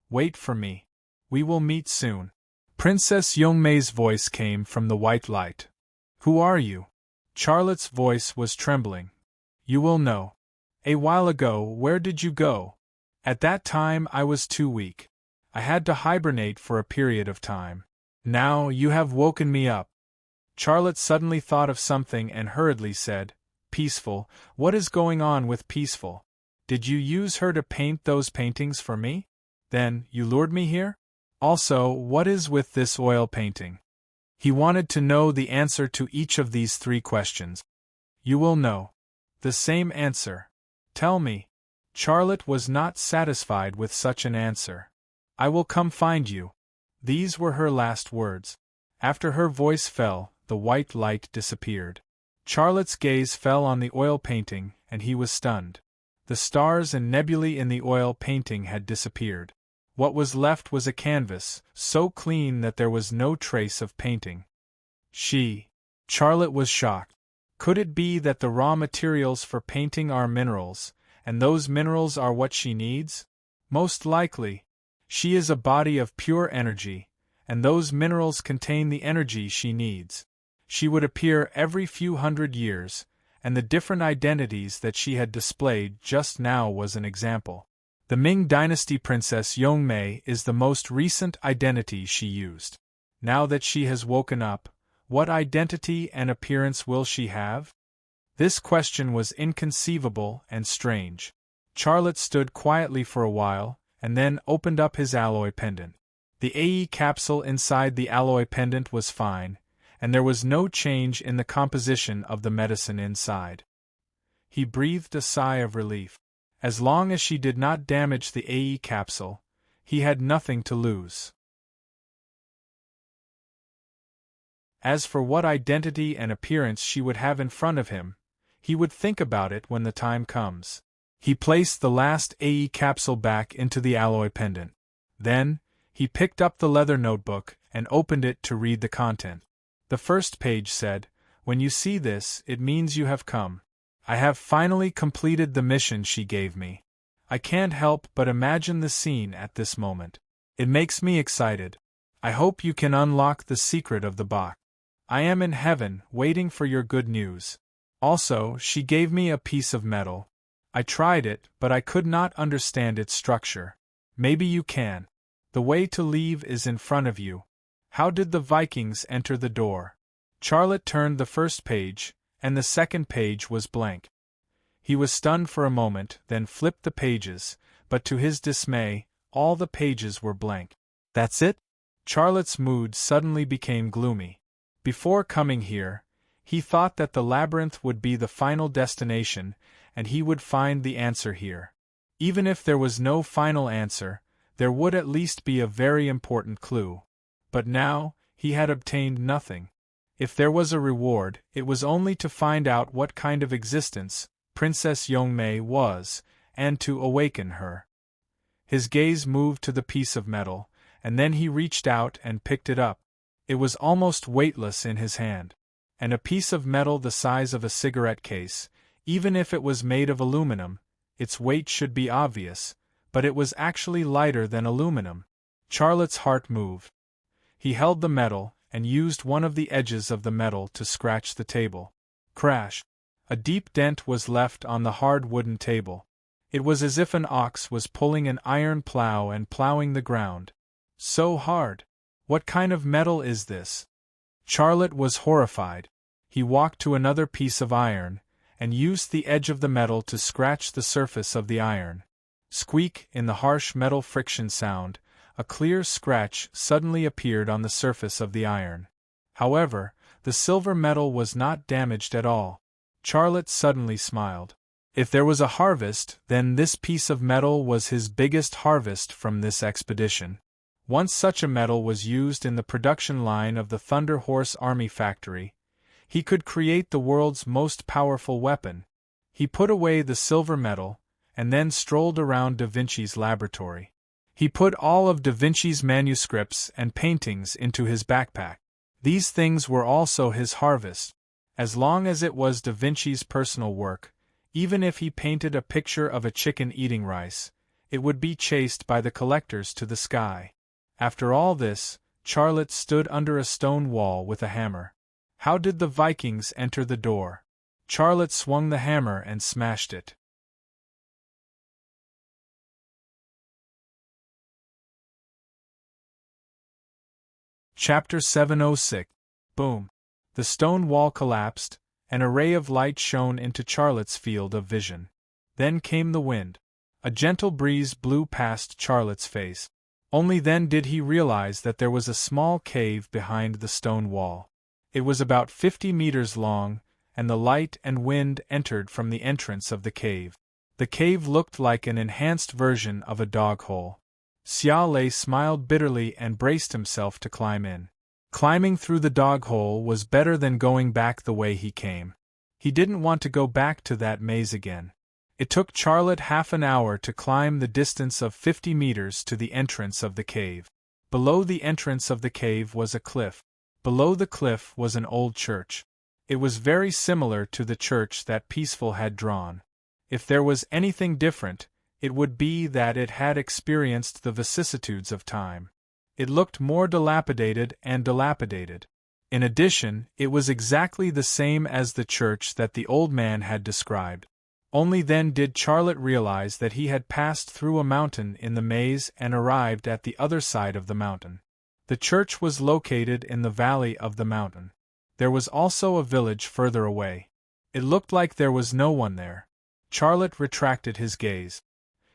"Wait for me. We will meet soon." Princess Youngmei's voice came from the white light. "Who are you?" Charlotte's voice was trembling. "You will know. A while ago, where did you go?" "At that time I was too weak. I had to hibernate for a period of time. Now you have woken me up." Charlotte suddenly thought of something and hurriedly said, "Peaceful, what is going on with Peaceful? Did you use her to paint those paintings for me? Then, you lured me here? Also, what is with this oil painting?" He wanted to know the answer to each of these three questions. "You will know. The same answer. Tell me." Charlotte was not satisfied with such an answer. "I will come find you." These were her last words. After her voice fell, the white light disappeared. Charlotte's gaze fell on the oil painting, and he was stunned. The stars and nebulae in the oil painting had disappeared. What was left was a canvas, so clean that there was no trace of painting. Charlotte was shocked. Could it be that the raw materials for painting are minerals, and those minerals are what she needs? Most likely. She is a body of pure energy, and those minerals contain the energy she needs. She would appear every few hundred years, and the different identities that she had displayed just now was an example. The Ming dynasty Princess Youngmei is the most recent identity she used. Now that she has woken up, what identity and appearance will she have? This question was inconceivable and strange. Charlotte stood quietly for a while, and then opened up his alloy pendant. The AE capsule inside the alloy pendant was fine, and there was no change in the composition of the medicine inside. He breathed a sigh of relief. As long as she did not damage the AE capsule, he had nothing to lose. As for what identity and appearance she would have in front of him, he would think about it when the time comes. He placed the last AE capsule back into the alloy pendant. Then, he picked up the leather notebook and opened it to read the content. The first page said, "When you see this, it means you have come. I have finally completed the mission she gave me. I can't help but imagine the scene at this moment. It makes me excited. I hope you can unlock the secret of the box. I am in heaven, waiting for your good news." Also, she gave me a piece of metal. I tried it, but I could not understand its structure. Maybe you can. The way to leave is in front of you. How did the Vikings enter the door? Charlotte turned the first page, and the second page was blank. He was stunned for a moment, then flipped the pages, but to his dismay, all the pages were blank. "That's it?" Charlotte's mood suddenly became gloomy. Before coming here, he thought that the labyrinth would be the final destination, and he would find the answer here. Even if there was no final answer, there would at least be a very important clue. But now, he had obtained nothing. If there was a reward, it was only to find out what kind of existence Princess Yongmei was, and to awaken her. His gaze moved to the piece of metal, and then he reached out and picked it up. It was almost weightless in his hand. And a piece of metal the size of a cigarette case, even if it was made of aluminum, its weight should be obvious, but it was actually lighter than aluminum. Charlotte's heart moved. He held the metal, and used one of the edges of the metal to scratch the table. Crash! A deep dent was left on the hard wooden table. It was as if an ox was pulling an iron plow and plowing the ground. So hard! What kind of metal is this? Charlotte was horrified. He walked to another piece of iron, and used the edge of the metal to scratch the surface of the iron. Squeak! In the harsh metal friction sound, a clear scratch suddenly appeared on the surface of the iron. However, the silver metal was not damaged at all. Charlotte suddenly smiled. If there was a harvest, then this piece of metal was his biggest harvest from this expedition. Once such a metal was used in the production line of the Thunder Horse Army factory, he could create the world's most powerful weapon. He put away the silver metal, and then strolled around Da Vinci's laboratory. He put all of Da Vinci's manuscripts and paintings into his backpack. These things were also his harvest. As long as it was Da Vinci's personal work, even if he painted a picture of a chicken eating rice, it would be chased by the collectors to the sky. After all this, Charlotte stood under a stone wall with a hammer. How did the Vikings enter the door? Charlotte swung the hammer and smashed it. Chapter 706. Boom! The stone wall collapsed. An array of light shone into Charlotte's field of vision. Then came the wind. A gentle breeze blew past Charlotte's face. Only then did he realize that there was a small cave behind the stone wall. It was about 50 meters long, and the light and wind entered from the entrance of the cave. The cave looked like an enhanced version of a dog hole. Xia Lei smiled bitterly and braced himself to climb in. Climbing through the dog hole was better than going back the way he came. He didn't want to go back to that maze again. It took Charlotte half an hour to climb the distance of 50 meters to the entrance of the cave. Below the entrance of the cave was a cliff. Below the cliff was an old church. It was very similar to the church that Peaceful had drawn. If there was anything different, it would be that it had experienced the vicissitudes of time. It looked more dilapidated and dilapidated. In addition, it was exactly the same as the church that the old man had described. Only then did Charlotte realize that he had passed through a mountain in the maze and arrived at the other side of the mountain. The church was located in the valley of the mountain. There was also a village further away. It looked like there was no one there. Charlotte retracted his gaze.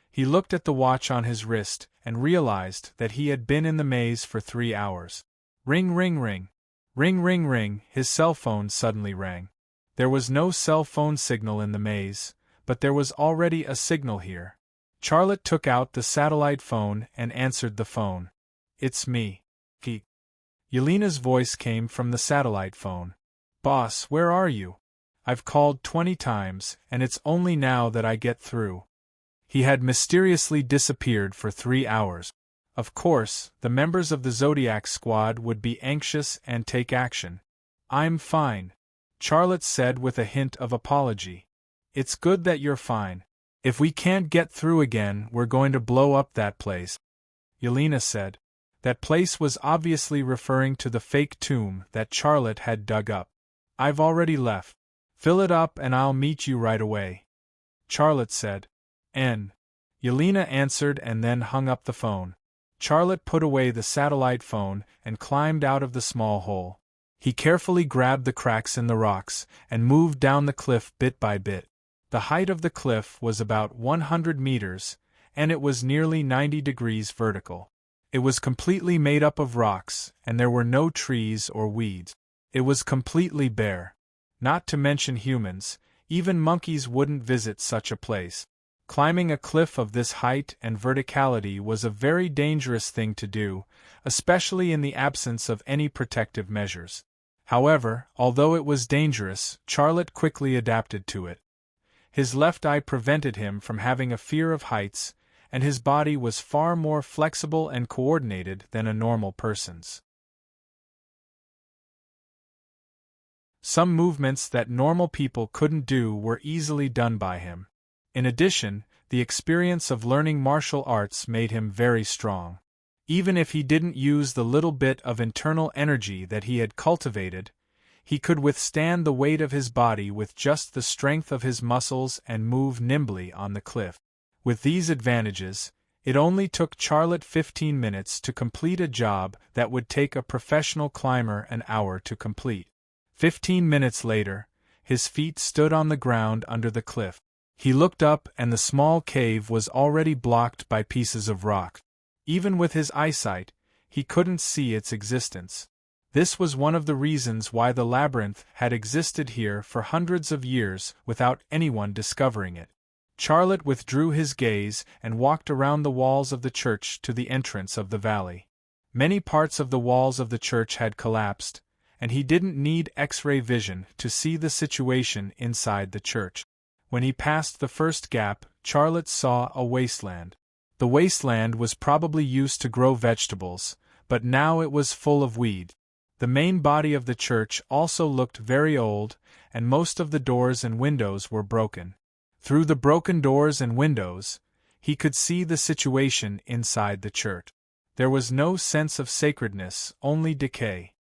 He looked at the watch on his wrist and realized that he had been in the maze for 3 hours. Ring, ring, ring. Ring, ring, ring. His cell phone suddenly rang. There was no cell phone signal in the maze, but there was already a signal here. Charlotte took out the satellite phone and answered the phone. "It's me. Geek." Yelena's voice came from the satellite phone. "Boss, where are you? I've called 20 times, and it's only now that I get through." He had mysteriously disappeared for 3 hours. Of course, the members of the Zodiac squad would be anxious and take action. "I'm fine," Charlotte said with a hint of apology. "It's good that you're fine. If we can't get through again, we're going to blow up that place," Yelena said. That place was obviously referring to the fake tomb that Charlotte had dug up. "I've already left. Fill it up and I'll meet you right away," Charlotte said. Yelena answered and then hung up the phone. Charlotte put away the satellite phone and climbed out of the small hole. He carefully grabbed the cracks in the rocks and moved down the cliff bit by bit. The height of the cliff was about 100 meters, and it was nearly 90 degrees vertical. It was completely made up of rocks, and there were no trees or weeds. It was completely bare. Not to mention humans, even monkeys wouldn't visit such a place. Climbing a cliff of this height and verticality was a very dangerous thing to do, especially in the absence of any protective measures. However, although it was dangerous, Charlotte quickly adapted to it. His left eye prevented him from having a fear of heights, and his body was far more flexible and coordinated than a normal person's. Some movements that normal people couldn't do were easily done by him. In addition, the experience of learning martial arts made him very strong. Even if he didn't use the little bit of internal energy that he had cultivated, he could withstand the weight of his body with just the strength of his muscles and move nimbly on the cliff. With these advantages, it only took Charlotte 15 minutes to complete a job that would take a professional climber an hour to complete. 15 minutes later, his feet stood on the ground under the cliff. He looked up and the small cave was already blocked by pieces of rock. Even with his eyesight, he couldn't see its existence. This was one of the reasons why the labyrinth had existed here for hundreds of years without anyone discovering it. Charlotte withdrew his gaze and walked around the walls of the church to the entrance of the valley. Many parts of the walls of the church had collapsed, and he didn't need X-ray vision to see the situation inside the church. When he passed the first gap, Charlotte saw a wasteland. The wasteland was probably used to grow vegetables, but now it was full of weed. The main body of the church also looked very old, and most of the doors and windows were broken. Through the broken doors and windows, he could see the situation inside the church. There was no sense of sacredness, only decay.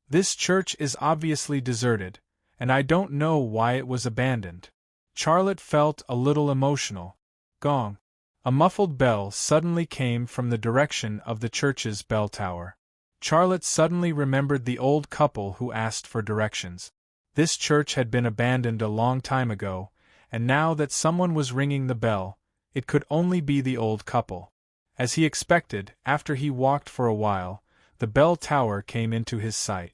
This church is obviously deserted, and I don't know why it was abandoned. Charlotte felt a little emotional. Gong. A muffled bell suddenly came from the direction of the church's bell tower. Charlotte suddenly remembered the old couple who asked for directions. This church had been abandoned a long time ago, and now that someone was ringing the bell, it could only be the old couple. As he expected, after he walked for a while, the bell tower came into his sight.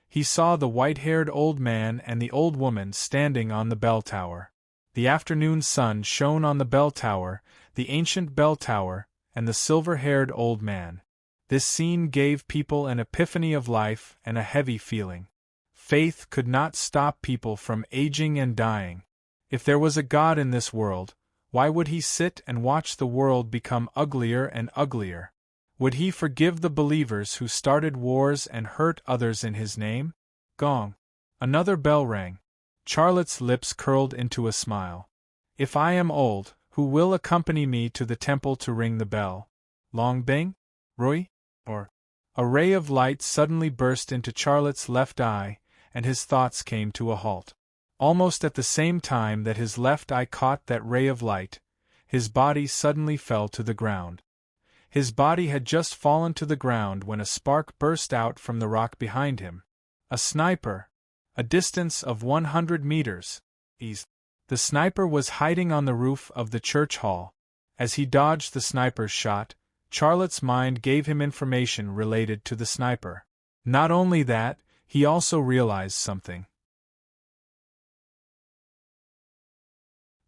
He saw the white-haired old man and the old woman standing on the bell tower. The afternoon sun shone on the bell tower, the ancient bell tower, and the silver-haired old man. This scene gave people an epiphany of life and a heavy feeling. Faith could not stop people from aging and dying. If there was a God in this world, why would he sit and watch the world become uglier and uglier? Would he forgive the believers who started wars and hurt others in his name? Gong. Another bell rang. Charlotte's lips curled into a smile. If I am old, who will accompany me to the temple to ring the bell? Long Bing? Roy? Or? A ray of light suddenly burst into Charlotte's left eye, and his thoughts came to a halt. Almost at the same time that his left eye caught that ray of light, his body suddenly fell to the ground. His body had just fallen to the ground when a spark burst out from the rock behind him. A sniper! A distance of 100 meters. The sniper was hiding on the roof of the church hall. As he dodged the sniper's shot, Charlotte's mind gave him information related to the sniper. Not only that, he also realized something.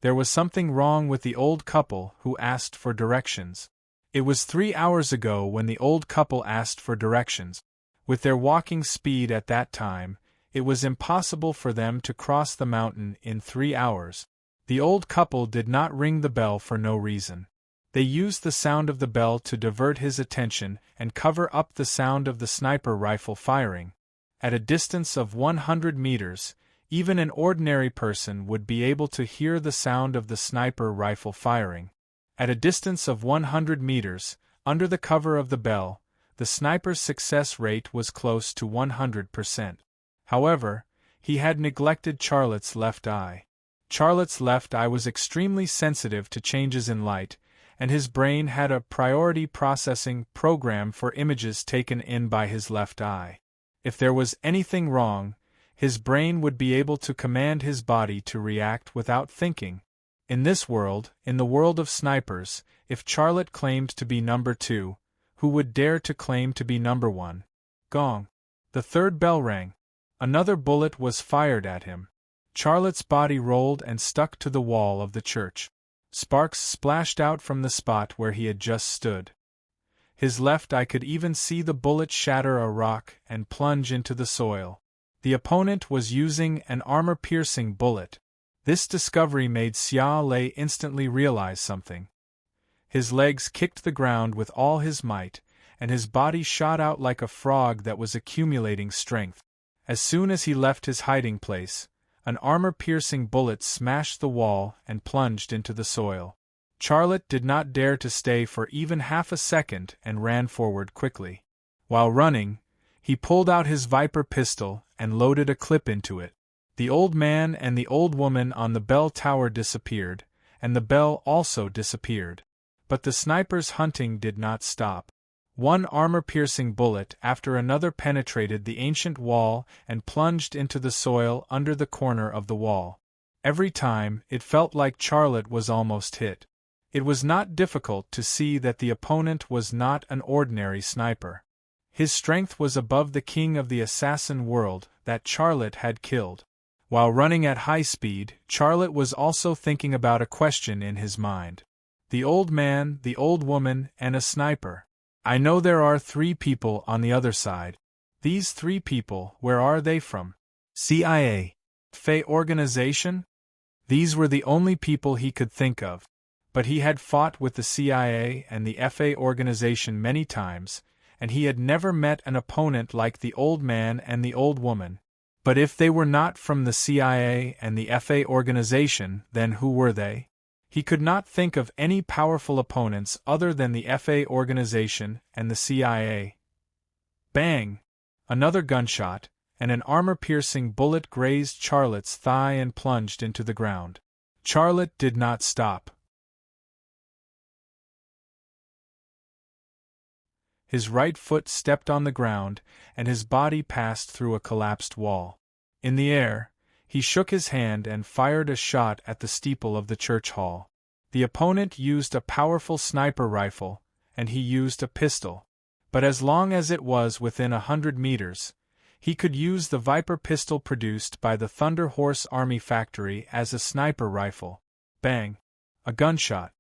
There was something wrong with the old couple who asked for directions. It was 3 hours ago when the old couple asked for directions. With their walking speed at that time, it was impossible for them to cross the mountain in 3 hours. The old couple did not ring the bell for no reason. They used the sound of the bell to divert his attention and cover up the sound of the sniper rifle firing. At a distance of 100 meters, even an ordinary person would be able to hear the sound of the sniper rifle firing. At a distance of 100 meters, under the cover of the bell, the sniper's success rate was close to 100%. However, he had neglected Charlotte's left eye. Charlotte's left eye was extremely sensitive to changes in light, and his brain had a priority processing program for images taken in by his left eye. If there was anything wrong, his brain would be able to command his body to react without thinking. In this world, in the world of snipers, if Charlotte claimed to be number 2, Who would dare to claim to be number one? Gong. The third bell rang. Another bullet was fired at him. Charlotte's body rolled and stuck to the wall of the church. Sparks splashed out from the spot where he had just stood. His left eye could even see the bullet shatter a rock and plunge into the soil. The opponent was using an armor-piercing bullet. This discovery made Xia Lei instantly realize something. His legs kicked the ground with all his might, and his body shot out like a frog that was accumulating strength. As soon as he left his hiding place, an armor-piercing bullet smashed the wall and plunged into the soil. Charlotte did not dare to stay for even half a second and ran forward quickly. While running, he pulled out his Viper pistol and loaded a clip into it. The old man and the old woman on the bell tower disappeared, and the bell also disappeared. But the sniper's hunting did not stop. One armor-piercing bullet after another penetrated the ancient wall and plunged into the soil under the corner of the wall. Every time, it felt like Charlotte was almost hit. It was not difficult to see that the opponent was not an ordinary sniper. His strength was above the king of the assassin world that Charlotte had killed. While running at high speed, Charlotte was also thinking about a question in his mind. The old man, the old woman, and a sniper. I know there are 3 people on the other side. These 3 people, where are they from? CIA? FA organization? These were the only people he could think of. But he had fought with the CIA and the FA organization many times, and he had never met an opponent like the old man and the old woman. But if they were not from the CIA and the FA organization, then who were they? He could not think of any powerful opponents other than the FA organization and the CIA. Bang! Another gunshot, and an armor-piercing bullet grazed Charlotte's thigh and plunged into the ground. Charlotte did not stop. His right foot stepped on the ground, and his body passed through a collapsed wall. In the air, he shook his hand and fired a shot at the steeple of the church hall. The opponent used a powerful sniper rifle, and he used a pistol. But as long as it was within 100 meters, he could use the Viper pistol produced by the Thunder Horse Army factory as a sniper rifle. Bang! A gunshot.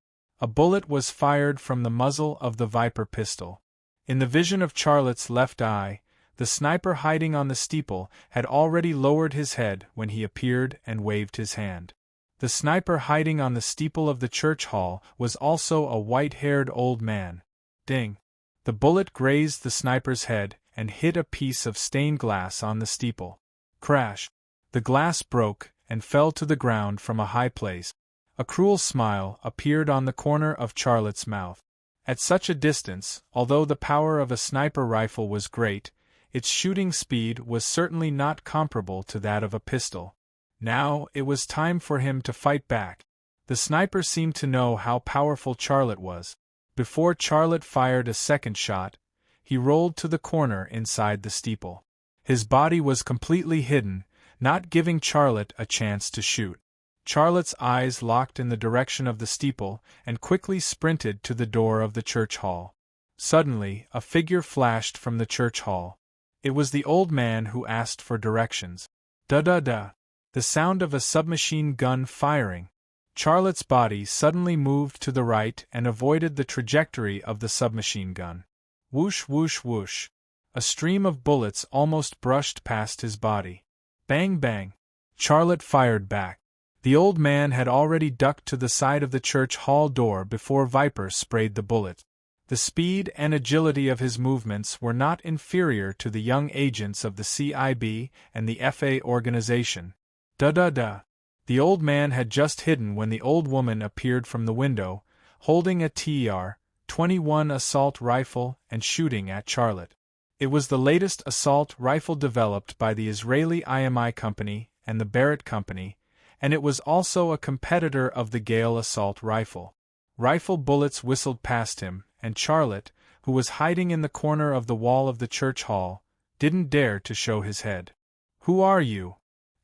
A bullet was fired from the muzzle of the Viper pistol. In the vision of Charlotte's left eye, the sniper hiding on the steeple had already lowered his head when he appeared and waved his hand. The sniper hiding on the steeple of the church hall was also a white-haired old man. Ding! The bullet grazed the sniper's head and hit a piece of stained glass on the steeple. Crash! The glass broke and fell to the ground from a high place. A cruel smile appeared on the corner of Charlotte's mouth. At such a distance, although the power of a sniper rifle was great, its shooting speed was certainly not comparable to that of a pistol. Now, it was time for him to fight back. The sniper seemed to know how powerful Charlotte was. Before Charlotte fired a second shot, he rolled to the corner inside the steeple. His body was completely hidden, not giving Charlotte a chance to shoot. Charlotte's eyes locked in the direction of the steeple and quickly sprinted to the door of the church hall. Suddenly, a figure flashed from the church hall. It was the old man who asked for directions. Da-da-da! The sound of a submachine gun firing. Charlotte's body suddenly moved to the right and avoided the trajectory of the submachine gun. Whoosh whoosh whoosh. A stream of bullets almost brushed past his body. Bang bang. Charlotte fired back. The old man had already ducked to the side of the church hall door before Viper sprayed the bullet. The speed and agility of his movements were not inferior to the young agents of the CIB and the FA organization. Da-da-da. The old man had just hidden when the old woman appeared from the window, holding a TR-21 assault rifle and shooting at Charlotte. It was the latest assault rifle developed by the Israeli IMI Company and the Barrett Company, and it was also a competitor of the Gale assault rifle. Rifle bullets whistled past him, and Charlotte, who was hiding in the corner of the wall of the church hall, didn't dare to show his head. "Who are you?"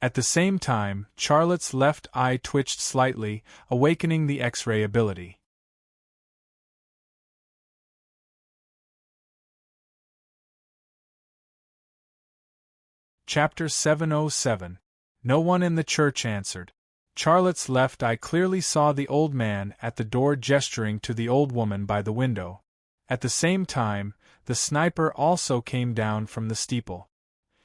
At the same time, Charlotte's left eye twitched slightly, awakening the X-ray ability. Chapter 707. No one in the church answered. Charlotte's left eye clearly saw the old man at the door gesturing to the old woman by the window. At the same time, the sniper also came down from the steeple.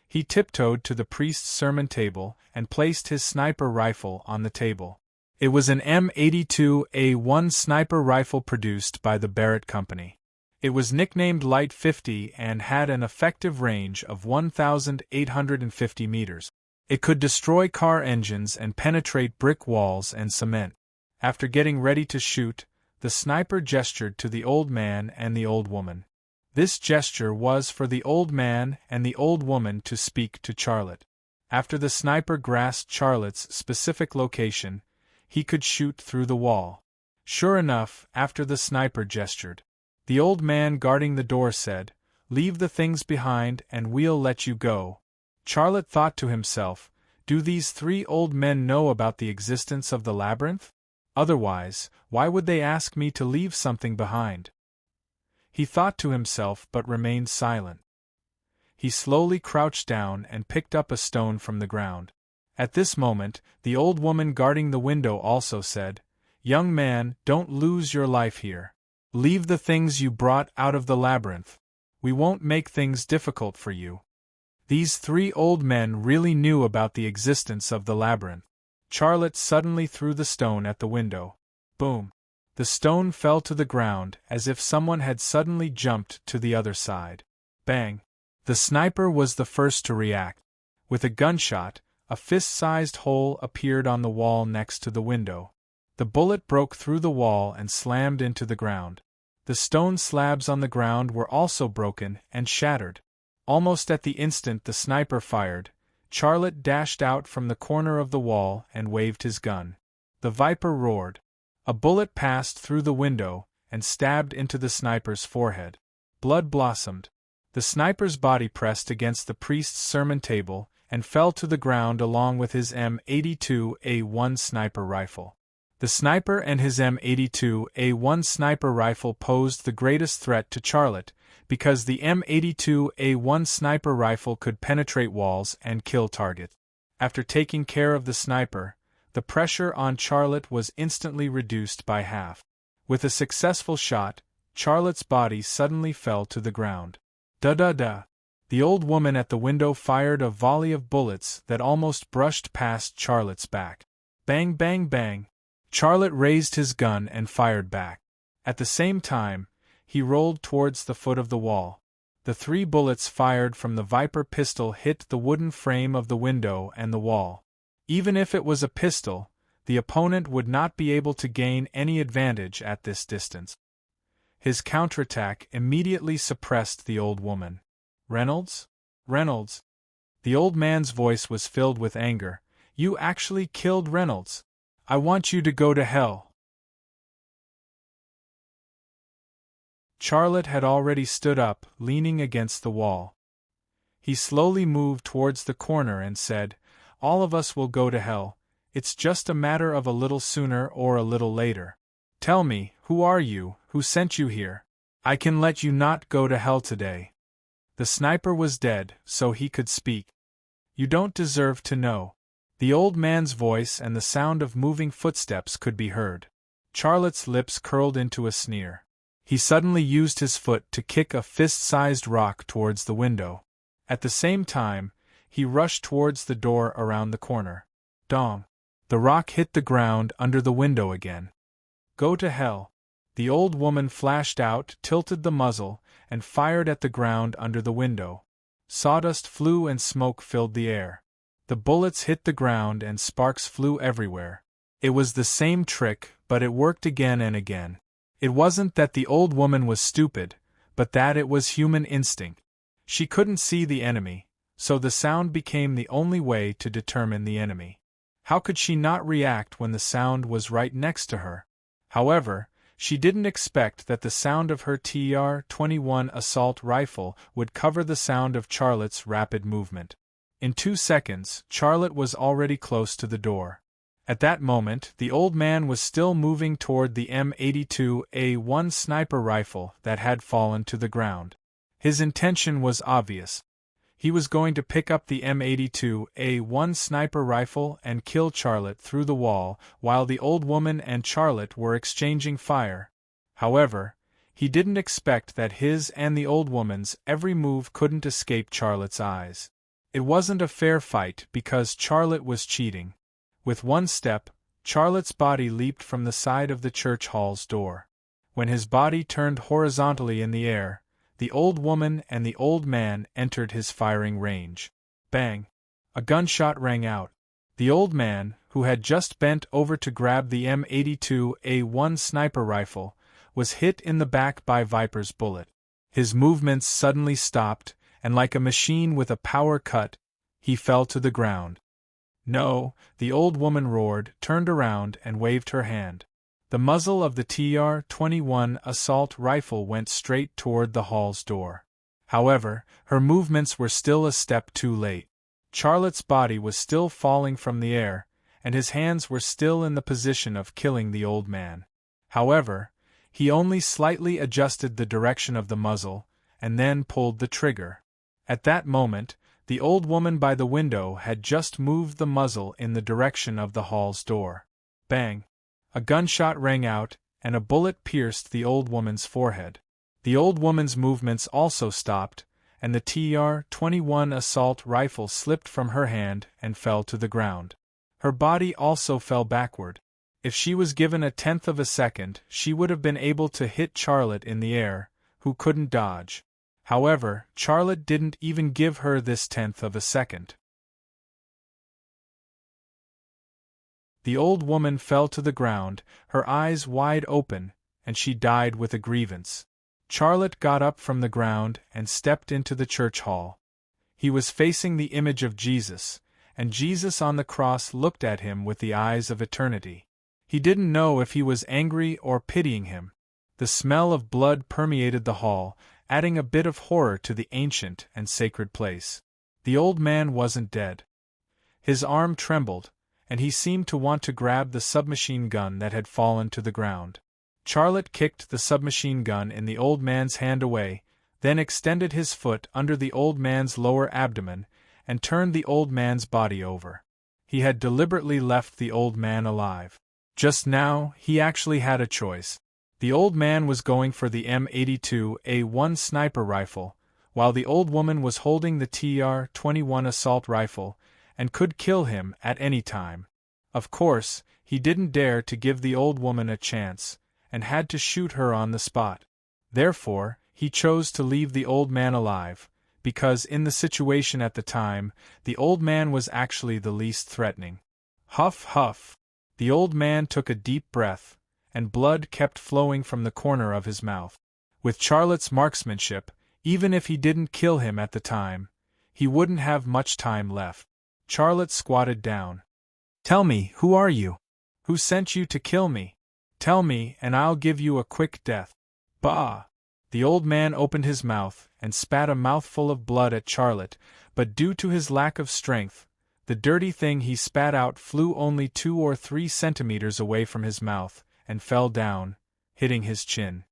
He tiptoed to the priest's sermon table and placed his sniper rifle on the table. It was an M82A1 sniper rifle produced by the Barrett Company. It was nicknamed Light 50 and had an effective range of 1,850 meters. It could destroy car engines and penetrate brick walls and cement. After getting ready to shoot, the sniper gestured to the old man and the old woman. This gesture was for the old man and the old woman to speak to Charlotte. After the sniper grasped Charlotte's specific location, he could shoot through the wall. Sure enough, after the sniper gestured, the old man guarding the door said, "Leave the things behind and we'll let you go." Charlotte thought to himself, do these three old men know about the existence of the labyrinth? Otherwise, why would they ask me to leave something behind? He thought to himself but remained silent. He slowly crouched down and picked up a stone from the ground. At this moment, the old woman guarding the window also said, "Young man, don't lose your life here. Leave the things you brought out of the labyrinth. We won't make things difficult for you." These three old men really knew about the existence of the labyrinth. Charlotte suddenly threw the stone at the window. Boom! The stone fell to the ground as if someone had suddenly jumped to the other side. Bang! The sniper was the first to react. With a gunshot, a fist-sized hole appeared on the wall next to the window. The bullet broke through the wall and slammed into the ground. The stone slabs on the ground were also broken and shattered. Almost at the instant the sniper fired, Charlotte dashed out from the corner of the wall and waved his gun. The Viper roared. A bullet passed through the window and stabbed into the sniper's forehead. Blood blossomed. The sniper's body pressed against the priest's sermon table and fell to the ground along with his M82A1 sniper rifle. The sniper and his M82A1 sniper rifle posed the greatest threat to Charlotte, because the M82A1 sniper rifle could penetrate walls and kill targets. After taking care of the sniper, the pressure on Charlotte was instantly reduced by half. With a successful shot, Charlotte's body suddenly fell to the ground. Da-da-da! The old woman at the window fired a volley of bullets that almost brushed past Charlotte's back. Bang, bang, bang! Charlotte raised his gun and fired back. At the same time, he rolled towards the foot of the wall. The three bullets fired from the Viper pistol hit the wooden frame of the window and the wall. Even if it was a pistol, the opponent would not be able to gain any advantage at this distance. His counterattack immediately suppressed the old woman. "Reynolds? Reynolds?" The old man's voice was filled with anger. "You actually killed Reynolds. I want you to go to hell." Charlotte had already stood up, leaning against the wall. He slowly moved towards the corner and said, "All of us will go to hell. It's just a matter of a little sooner or a little later. Tell me, who are you, who sent you here? I can let you not go to hell today." The sniper was dead, so he could speak. "You don't deserve to know." The old man's voice and the sound of moving footsteps could be heard. Charlotte's lips curled into a sneer. He suddenly used his foot to kick a fist-sized rock towards the window. At the same time, he rushed towards the door around the corner. Dong! The rock hit the ground under the window again. "Go to hell!" The old woman flashed out, tilted the muzzle, and fired at the ground under the window. Sawdust flew and smoke filled the air. The bullets hit the ground and sparks flew everywhere. It was the same trick, but it worked again and again. It wasn't that the old woman was stupid, but that it was human instinct. She couldn't see the enemy, so the sound became the only way to determine the enemy. How could she not react when the sound was right next to her? However, she didn't expect that the sound of her TR-21 assault rifle would cover the sound of Charlotte's rapid movement. In 2 seconds, Charlotte was already close to the door. At that moment, the old man was still moving toward the M82A1 sniper rifle that had fallen to the ground. His intention was obvious. He was going to pick up the M82A1 sniper rifle and kill Charlotte through the wall while the old woman and Charlotte were exchanging fire. However, he didn't expect that his and the old woman's every move couldn't escape Charlotte's eyes. It wasn't a fair fight because Charlotte was cheating. With one step, Charlotte's body leaped from the side of the church hall's door. When his body turned horizontally in the air, the old woman and the old man entered his firing range. Bang! A gunshot rang out. The old man, who had just bent over to grab the M82A1 sniper rifle, was hit in the back by Viper's bullet. His movements suddenly stopped, and like a machine with a power cut, he fell to the ground. No, the old woman roared, turned around, and waved her hand. The muzzle of the TR-21 assault rifle went straight toward the hall's door. However, her movements were still a step too late. Charlotte's body was still falling from the air, and his hands were still in the position of killing the old man. However, he only slightly adjusted the direction of the muzzle, and then pulled the trigger. At that moment, the old woman by the window had just moved the muzzle in the direction of the hall's door. Bang! A gunshot rang out, and a bullet pierced the old woman's forehead. The old woman's movements also stopped, and the TR-21 assault rifle slipped from her hand and fell to the ground. Her body also fell backward. If she was given a tenth of a second, she would have been able to hit Charlotte in the air, who couldn't dodge. However, Charlotte didn't even give her this tenth of a second. The old woman fell to the ground, her eyes wide open, and she died with a grievance. Charlotte got up from the ground and stepped into the church hall. He was facing the image of Jesus, and Jesus on the cross looked at him with the eyes of eternity. He didn't know if he was angry or pitying him. The smell of blood permeated the hall, adding a bit of horror to the ancient and sacred place. The old man wasn't dead. His arm trembled, and he seemed to want to grab the submachine gun that had fallen to the ground. Charlotte kicked the submachine gun in the old man's hand away, then extended his foot under the old man's lower abdomen, and turned the old man's body over. He had deliberately left the old man alive. Just now, he actually had a choice. The old man was going for the M82A1 sniper rifle, while the old woman was holding the TR-21 assault rifle, and could kill him at any time. Of course, he didn't dare to give the old woman a chance, and had to shoot her on the spot. Therefore, he chose to leave the old man alive, because in the situation at the time, the old man was actually the least threatening. Huff, huff. The old man took a deep breath, and blood kept flowing from the corner of his mouth. With Charlotte's marksmanship, even if he didn't kill him at the time, he wouldn't have much time left. Charlotte squatted down. "Tell me, who are you? Who sent you to kill me? Tell me, and I'll give you a quick death." Bah! The old man opened his mouth and spat a mouthful of blood at Charlotte, but due to his lack of strength, the dirty thing he spat out flew only 2 or 3 centimeters away from his mouth and fell down, hitting his chin.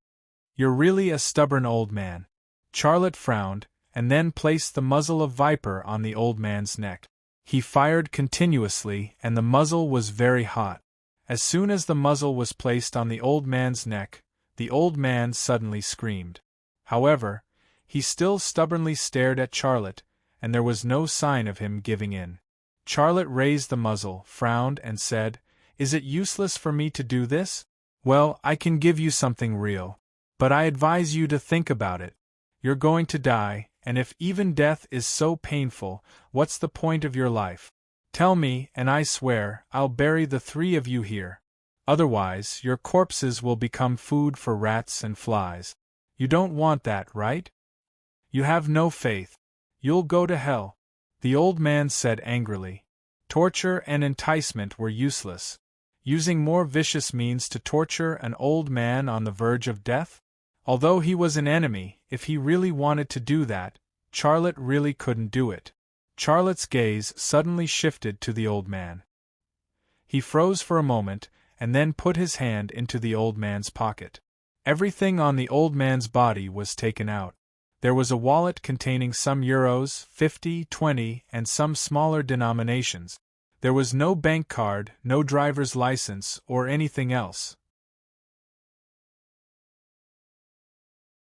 "You're really a stubborn old man." Charlotte frowned, and then placed the muzzle of Viper on the old man's neck. He fired continuously, and the muzzle was very hot. As soon as the muzzle was placed on the old man's neck, the old man suddenly screamed. However, he still stubbornly stared at Charlotte, and there was no sign of him giving in. Charlotte raised the muzzle, frowned, and said, "Is it useless for me to do this? Well, I can give you something real. But I advise you to think about it. You're going to die, and if even death is so painful, what's the point of your life? Tell me, and I swear, I'll bury the 3 of you here. Otherwise, your corpses will become food for rats and flies. You don't want that, right? You have no faith. You'll go to hell." The old man said angrily. Torture and enticement were useless. Using more vicious means to torture an old man on the verge of death? Although he was an enemy, if he really wanted to do that, Charlotte really couldn't do it. Charlotte's gaze suddenly shifted to the old man. He froze for a moment, and then put his hand into the old man's pocket. Everything on the old man's body was taken out. There was a wallet containing some euros, 50, 20, and some smaller denominations. There was no bank card, no driver's license, or anything else.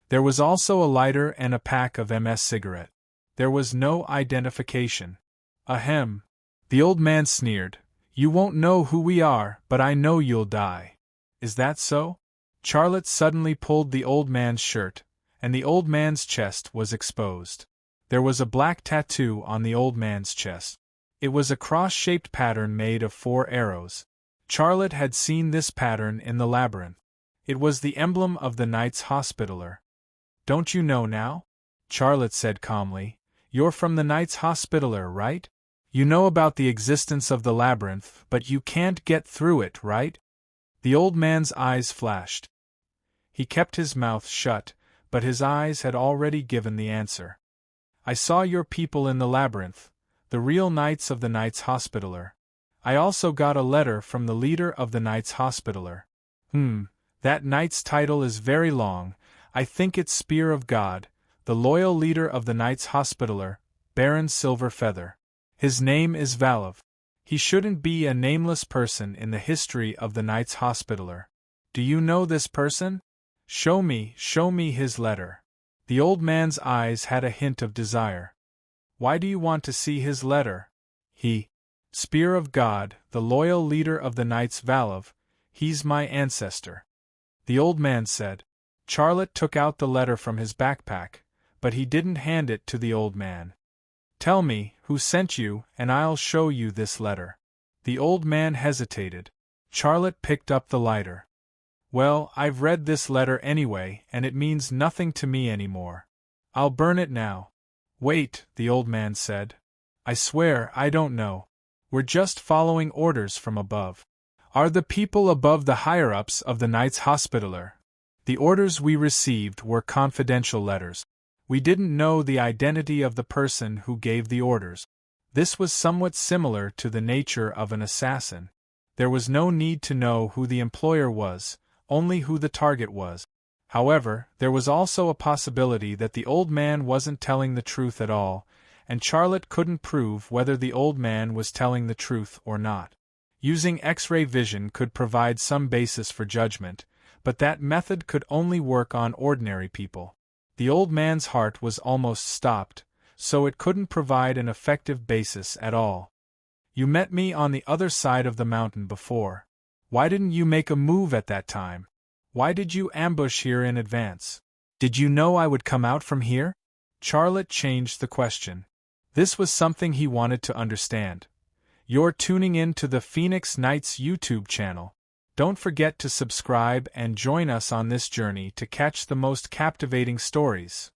There was also a lighter and a pack of MS cigarette. There was no identification. Ahem. The old man sneered. You won't know who we are, but I know you'll die. Is that so? Charlotte suddenly pulled the old man's shirt, and the old man's chest was exposed. There was a black tattoo on the old man's chest. It was a cross-shaped pattern made of 4 arrows. Charlotte had seen this pattern in the labyrinth. It was the emblem of the Knights Hospitaller. Don't you know now? Charlotte said calmly. You're from the Knights Hospitaller, right? You know about the existence of the labyrinth, but you can't get through it, right? The old man's eyes flashed. He kept his mouth shut, but his eyes had already given the answer. I saw your people in the labyrinth, the real knights of the Knights Hospitaller. I also got a letter from the leader of the Knights Hospitaller. That knight's title is very long. I think it's Spear of God, the loyal leader of the Knights Hospitaller, Baron Silverfeather. His name is Valov. He shouldn't be a nameless person in the history of the Knights Hospitaller. Do you know this person? Show me his letter. The old man's eyes had a hint of desire. Why do you want to see his letter? Spear of God, the loyal leader of the Knights Valov, he's my ancestor. The old man said. Charlotte took out the letter from his backpack, but he didn't hand it to the old man. Tell me who sent you, and I'll show you this letter. The old man hesitated. Charlotte picked up the lighter. Well, I've read this letter anyway, and it means nothing to me anymore. I'll burn it now. Wait, the old man said. I swear I don't know. We're just following orders from above. Are the people above the higher-ups of the Knights Hospitaller? The orders we received were confidential letters. We didn't know the identity of the person who gave the orders. This was somewhat similar to the nature of an assassin. There was no need to know who the employer was, only who the target was. However, there was also a possibility that the old man wasn't telling the truth at all, and Charlotte couldn't prove whether the old man was telling the truth or not. Using X-ray vision could provide some basis for judgment, but that method could only work on ordinary people. The old man's heart was almost stopped, so it couldn't provide an effective basis at all. You met me on the other side of the mountain before. Why didn't you make a move at that time? Why did you ambush here in advance? Did you know I would come out from here? Charlotte changed the question. This was something he wanted to understand. You're tuning in to the Phoenix Knights YouTube channel. Don't forget to subscribe and join us on this journey to catch the most captivating stories.